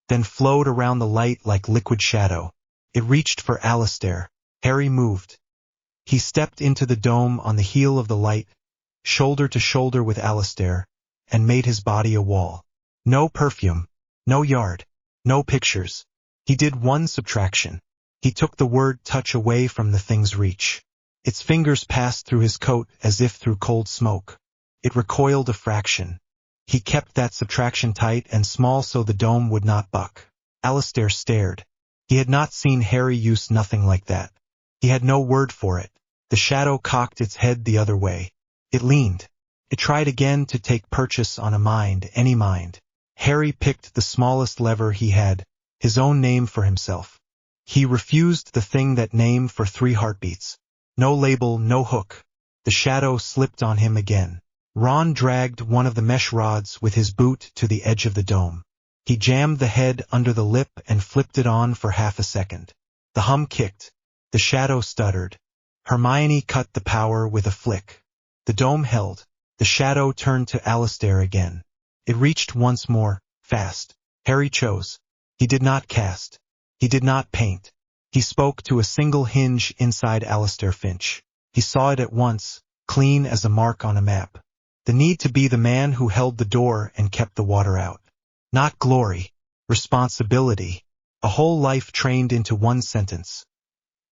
then flowed around the light like liquid shadow. It reached for Alistair. Harry moved. He stepped into the dome on the heel of the light, shoulder to shoulder with Alistair, and made his body a wall. No perfume, no yard, no pictures. He did one subtraction. He took the word touch away from the thing's reach. Its fingers passed through his coat as if through cold smoke. It recoiled a fraction. He kept that subtraction tight and small so the dome would not buck. Alistair stared. He had not seen Harry use nothing like that. He had no word for it. The shadow cocked its head the other way. It leaned. It tried again to take purchase on a mind, any mind. Harry picked the smallest lever he had, his own name for himself. He refused the thing that name for 3 heartbeats. No label, no hook. The shadow slipped on him again. Ron dragged one of the mesh rods with his boot to the edge of the dome. He jammed the head under the lip and flipped it on for half a second. The hum kicked. The shadow stuttered. Hermione cut the power with a flick. The dome held. The shadow turned to Alistair again. It reached once more, fast. Harry chose. He did not cast. He did not paint. He spoke to a single hinge inside Alistair Finch. He saw it at once, clean as a mark on a map. The need to be the man who held the door and kept the water out. Not glory. Responsibility. A whole life trained into one sentence.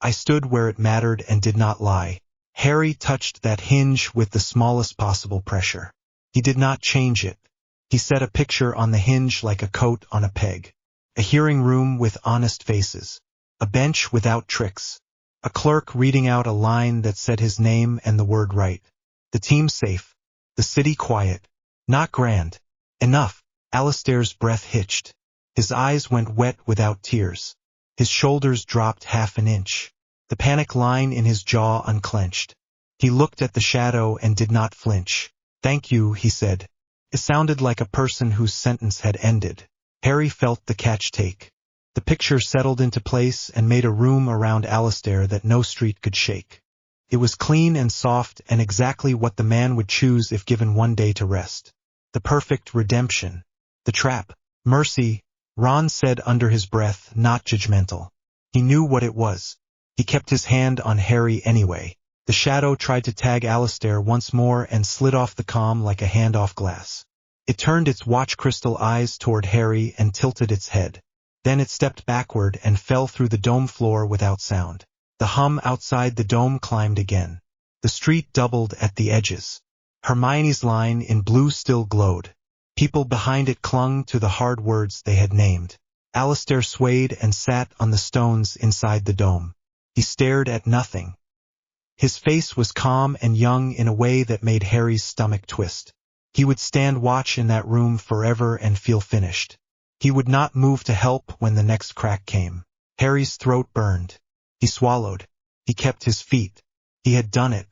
I stood where it mattered and did not lie. Harry touched that hinge with the smallest possible pressure. He did not change it. He set a picture on the hinge like a coat on a peg. A hearing room with honest faces. A bench without tricks. A clerk reading out a line that said his name and the word right. The team safe. The city quiet. Not grand. Enough. Alistair's breath hitched. His eyes went wet without tears. His shoulders dropped half an inch. The panic line in his jaw unclenched. He looked at the shadow and did not flinch. Thank you, he said. It sounded like a person whose sentence had ended. Harry felt the catch take. The picture settled into place and made a room around Alistair that no street could shake. It was clean and soft and exactly what the man would choose if given one day to rest. The perfect redemption. The trap. Mercy, Ron said under his breath, not judgmental. He knew what it was. He kept his hand on Harry anyway. The shadow tried to tag Alistair once more and slid off the comm like a hand off glass. It turned its watch crystal eyes toward Harry and tilted its head. Then it stepped backward and fell through the dome floor without sound. The hum outside the dome climbed again. The street doubled at the edges. Hermione's line in blue still glowed. People behind it clung to the hard words they had named. Alistair swayed and sat on the stones inside the dome. He stared at nothing. His face was calm and young in a way that made Harry's stomach twist. He would stand watch in that room forever and feel finished. He would not move to help when the next crack came. Harry's throat burned. He swallowed. He kept his feet. He had done it.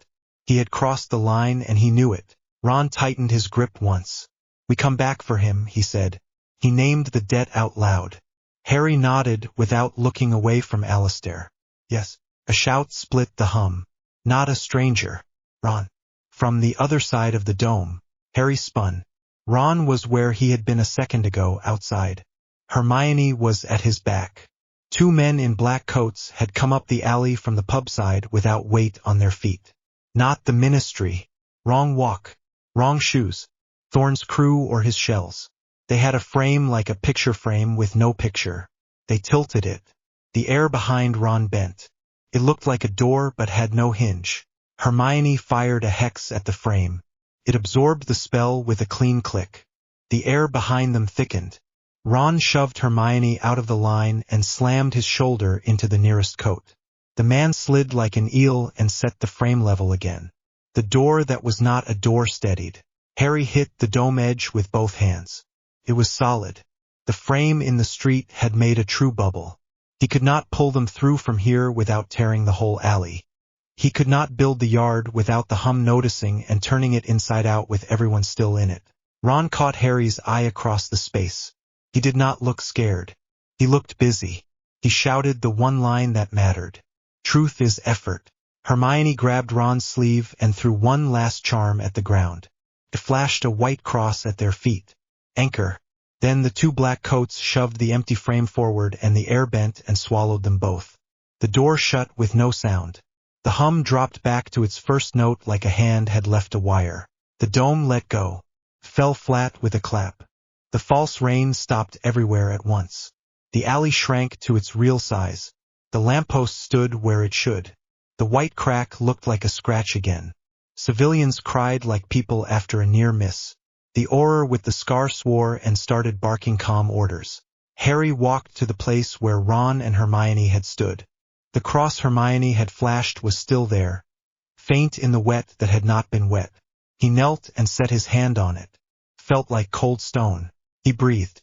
He had crossed the line and he knew it. Ron tightened his grip once. We come back for him, he said. He named the debt out loud. Harry nodded without looking away from Alistair. Yes. A shout split the hum. Not a stranger. Ron. From the other side of the dome. Harry spun. Ron was where he had been a second ago, outside. Hermione was at his back. 2 men in black coats had come up the alley from the pub side without weight on their feet. Not the ministry. Wrong walk. Wrong shoes. Thorne's crew or his shells. They had a frame like a picture frame with no picture. They tilted it. The air behind Ron bent. It looked like a door but had no hinge. Hermione fired a hex at the frame. It absorbed the spell with a clean click. The air behind them thickened. Ron shoved Hermione out of the line and slammed his shoulder into the nearest coat. The man slid like an eel and set the frame level again. The door that was not a door steadied. Harry hit the dome edge with both hands. It was solid. The frame in the street had made a true bubble. He could not pull them through from here without tearing the whole alley. He could not build the yard without the hum noticing and turning it inside out with everyone still in it. Ron caught Harry's eye across the space. He did not look scared. He looked busy. He shouted the one line that mattered. Truth is effort. Hermione grabbed Ron's sleeve and threw one last charm at the ground. It flashed a white cross at their feet. Anchor. Then the two black coats shoved the empty frame forward and the air bent and swallowed them both. The door shut with no sound. The hum dropped back to its first note like a hand had left a wire. The dome let go. Fell flat with a clap. The false rain stopped everywhere at once. The alley shrank to its real size. The lamppost stood where it should. The white crack looked like a scratch again. Civilians cried like people after a near miss. The Auror with the scar swore and started barking calm orders. Harry walked to the place where Ron and Hermione had stood. The cross Hermione had flashed was still there, faint in the wet that had not been wet. He knelt and set his hand on it. Felt like cold stone. He breathed.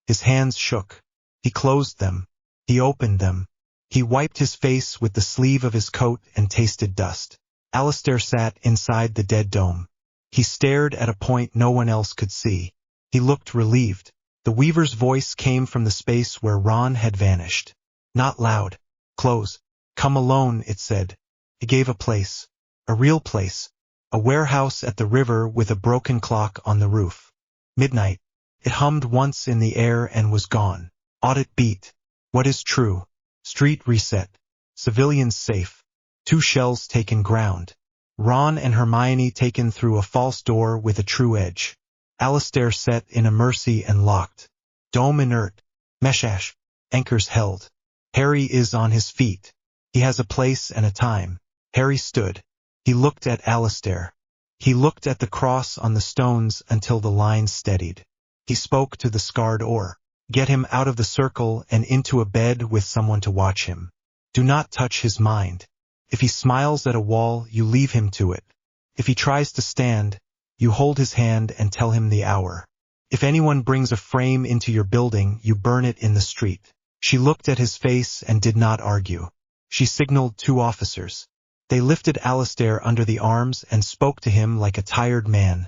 His hands shook. He closed them. He opened them. He wiped his face with the sleeve of his coat and tasted dust. Alistair sat inside the dead dome. He stared at a point no one else could see. He looked relieved. The Weaver's voice came from the space where Ron had vanished. Not loud. Close. Come alone, it said. It gave a place. A real place. A warehouse at the river with a broken clock on the roof. Midnight. It hummed once in the air and was gone. Audit beat. What is true? Street reset. Civilians safe. 2 shells taken ground. Ron and Hermione taken through a false door with a true edge. Alistair set in a mercy and locked. Dome inert. Meshash. Anchors held. Harry is on his feet. He has a place and a time. Harry stood. He looked at Alistair. He looked at the cross on the stones until the line steadied. He spoke to the scarred Auror. Get him out of the circle and into a bed with someone to watch him. Do not touch his mind. If he smiles at a wall, you leave him to it. If he tries to stand, you hold his hand and tell him the hour. If anyone brings a frame into your building, you burn it in the street. She looked at his face and did not argue. She signaled 2 officers. They lifted Alistair under the arms and spoke to him like a tired man,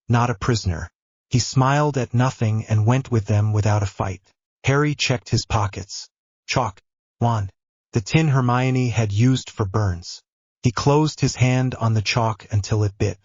not a prisoner. He smiled at nothing and went with them without a fight. Harry checked his pockets. Chalk. Wand. The tin Hermione had used for burns. He closed his hand on the chalk until it bit.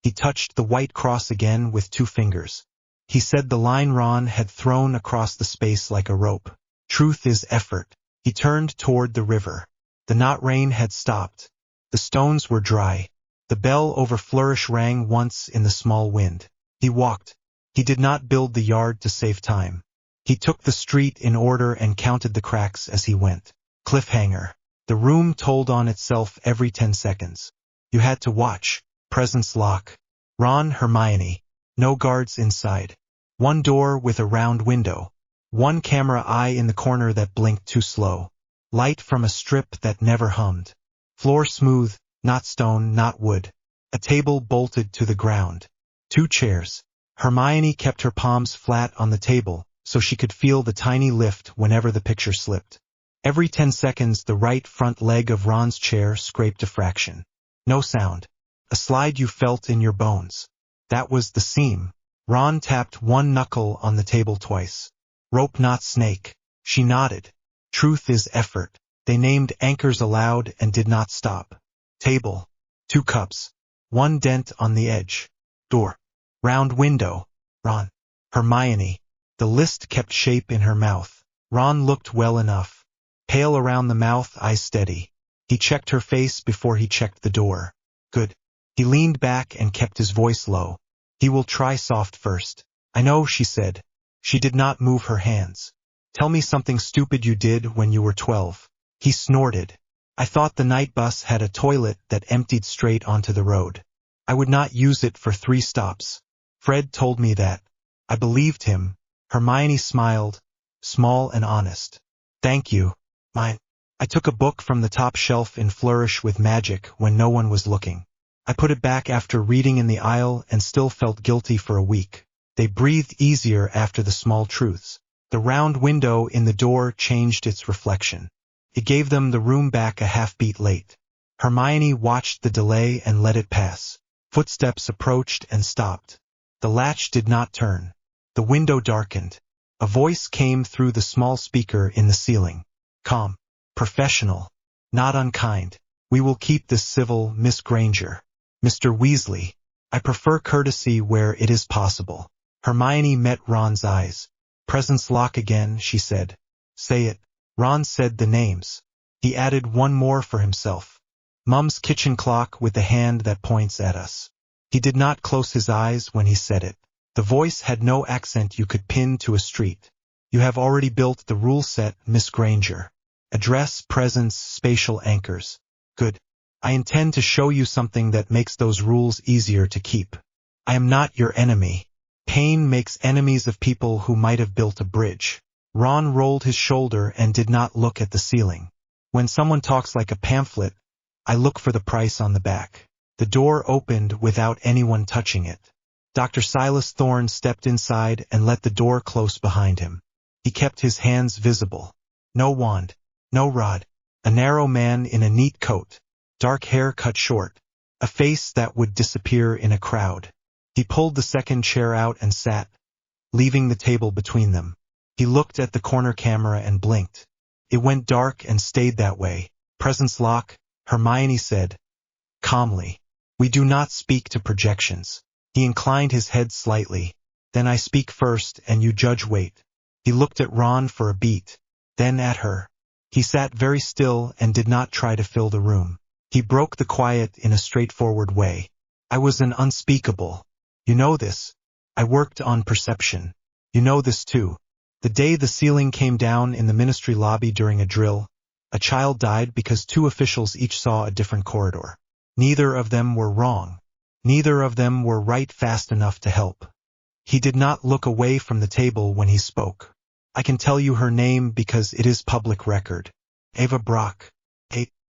He touched the white cross again with 2 fingers. He said the line Ron had thrown across the space like a rope. Truth is effort. He turned toward the river. The not rain had stopped. The stones were dry. The bell over Flourish rang once in the small wind. He walked. He did not build the yard to save time. He took the street in order and counted the cracks as he went. Cliffhanger. The room told on itself every 10 seconds. You had to watch. Presence lock. Ron, Hermione. No guards inside. 1 door with a round window. 1 camera eye in the corner that blinked too slow. Light from a strip that never hummed. Floor smooth, not stone, not wood. A table bolted to the ground. 2 chairs. Hermione kept her palms flat on the table, so she could feel the tiny lift whenever the picture slipped. Every 10 seconds the right front leg of Ron's chair scraped a fraction. No sound. A slide you felt in your bones. That was the seam. Ron tapped 1 knuckle on the table twice. Rope not snake. She nodded. Truth is effort. They named anchors aloud and did not stop. Table. 2 cups. 1 dent on the edge. Door. Round window. Ron. Hermione. The list kept shape in her mouth. Ron looked well enough. Pale around the mouth, eyes steady. He checked her face before he checked the door. Good. He leaned back and kept his voice low. He will try soft first. I know, she said. She did not move her hands. Tell me something stupid you did when you were 12. He snorted. I thought the night bus had a toilet that emptied straight onto the road. I would not use it for 3 stops. Fred told me that. I believed him. Hermione smiled, small and honest. Thank you. Mine. I took a book from the top shelf in Flourish with Magic when no one was looking. I put it back after reading in the aisle and still felt guilty for a week. They breathed easier after the small truths. The round window in the door changed its reflection. It gave them the room back a half-beat late. Hermione watched the delay and let it pass. Footsteps approached and stopped. The latch did not turn. The window darkened. A voice came through the small speaker in the ceiling. Calm. Professional. Not unkind. We will keep this civil, Miss Granger. Mr. Weasley. I prefer courtesy where it is possible. Hermione met Ron's eyes. Presence lock again, she said. Say it. Ron said the names. He added one more for himself. Mum's kitchen clock with the hand that points at us. He did not close his eyes when he said it. The voice had no accent you could pin to a street. You have already built the rule set, Miss Granger. Address, presence, spatial anchors. Good. I intend to show you something that makes those rules easier to keep. I am not your enemy. Pain makes enemies of people who might have built a bridge. Ron rolled his shoulder and did not look at the ceiling. When someone talks like a pamphlet, I look for the price on the back. The door opened without anyone touching it. Dr. Silas Thorne stepped inside and let the door close behind him. He kept his hands visible. No wand. No rod. A narrow man in a neat coat. Dark hair cut short. A face that would disappear in a crowd. He pulled the second chair out and sat, leaving the table between them. He looked at the corner camera and blinked. It went dark and stayed that way. Presence lock, Hermione said, calmly. We do not speak to projections. He inclined his head slightly. Then I speak first and you judge weight. He looked at Ron for a beat, then at her. He sat very still and did not try to fill the room. He broke the quiet in a straightforward way. I was an unspeakable. You know this. I worked on perception. You know this too. The day the ceiling came down in the ministry lobby during a drill, a child died because two officials each saw a different corridor. Neither of them were wrong. Neither of them were right fast enough to help. He did not look away from the table when he spoke. I can tell you her name because it is public record. Ava Brock.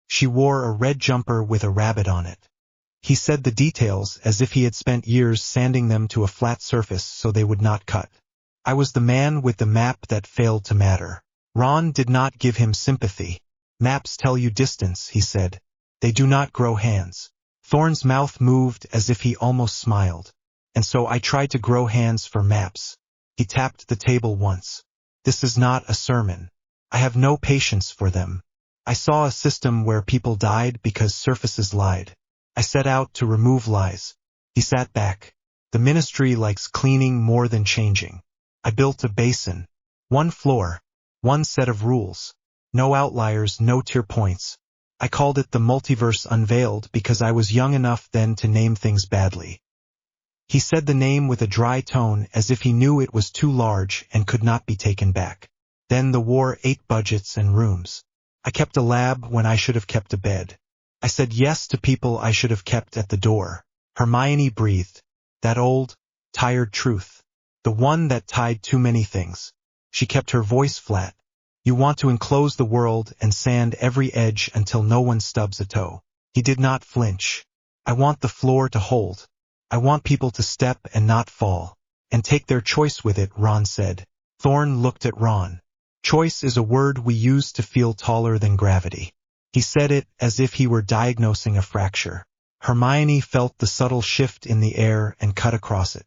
She wore a red jumper with a rabbit on it. He said the details as if he had spent years sanding them to a flat surface so they would not cut. I was the man with the map that failed to matter. Ron did not give him sympathy. Maps tell you distance, he said. They do not grow hands. Thorne's mouth moved as if he almost smiled. And so I tried to grow hands for maps. He tapped the table once. This is not a sermon. I have no patience for them. I saw a system where people died because surfaces lied. I set out to remove lies. He sat back. The ministry likes cleaning more than changing. I built a basin. One floor. One set of rules. No outliers, no tier points. I called it the multiverse unveiled because I was young enough then to name things badly. He said the name with a dry tone as if he knew it was too large and could not be taken back. Then the war ate budgets and rooms. I kept a lab when I should have kept a bed. I said yes to people I should have kept at the door. Hermione breathed. That old, tired truth. The one that tied too many things. She kept her voice flat. You want to enclose the world and sand every edge until no one stubs a toe. He did not flinch. I want the floor to hold. I want people to step and not fall. And take their choice with it, Ron said. Thorne looked at Ron. Choice is a word we use to feel taller than gravity. He said it as if he were diagnosing a fracture. Hermione felt the subtle shift in the air and cut across it.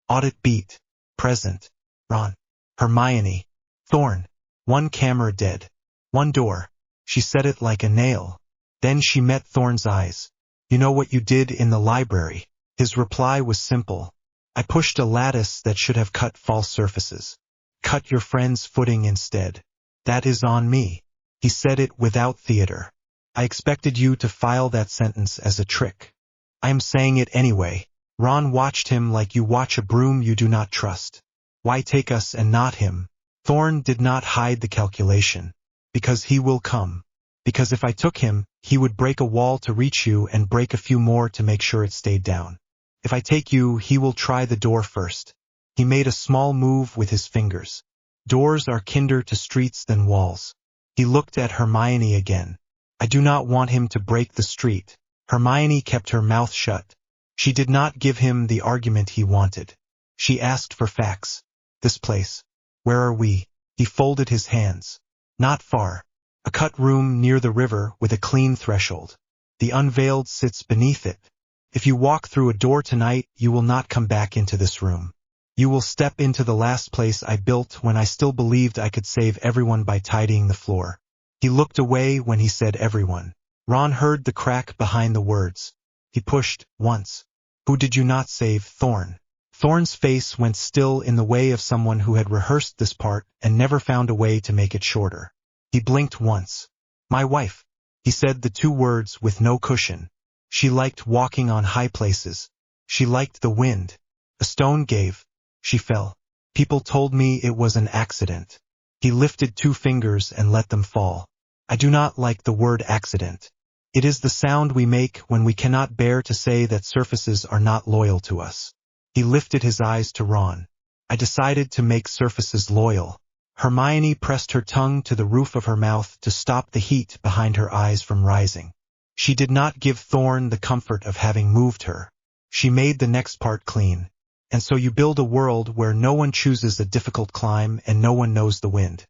Audit beat. Present. Ron. Hermione. Thorne. One camera dead. One door. She said it like a nail. Then she met Thorne's eyes. You know what you did in the library? His reply was simple. I pushed a lattice that should have cut false surfaces. Cut your friend's footing instead. That is on me. He said it without theater. I expected you to file that sentence as a trick. I am saying it anyway. Ron watched him like you watch a broom you do not trust. Why take us and not him? Thorne did not hide the calculation. Because he will come. Because if I took him, he would break a wall to reach you and break a few more to make sure it stayed down. If I take you, he will try the door first. He made a small move with his fingers. Doors are kinder to streets than walls. He looked at Hermione again. I do not want him to break the street. Hermione kept her mouth shut. She did not give him the argument he wanted. She asked for facts. This place. Where are we? He folded his hands. Not far. A cut room near the river with a clean threshold. The unveiled sits beneath it. If you walk through a door tonight, you will not come back into this room. You will step into the last place I built when I still believed I could save everyone by tidying the floor. He looked away when he said everyone. Ron heard the crack behind the words. He pushed, once. Who did you not save? Thorn. Thorn's face went still in the way of someone who had rehearsed this part and never found a way to make it shorter. He blinked once. My wife. He said the two words with no cushion. She liked walking on high places. She liked the wind. A stone gave. She fell. People told me it was an accident. He lifted two fingers and let them fall. I do not like the word accident. It is the sound we make when we cannot bear to say that surfaces are not loyal to us. He lifted his eyes to Ron. I decided to make surfaces loyal. Hermione pressed her tongue to the roof of her mouth to stop the heat behind her eyes from rising. She did not give Thorn the comfort of having moved her. She made the next part clean. And so you build a world where no one chooses a difficult climb and no one knows the wind.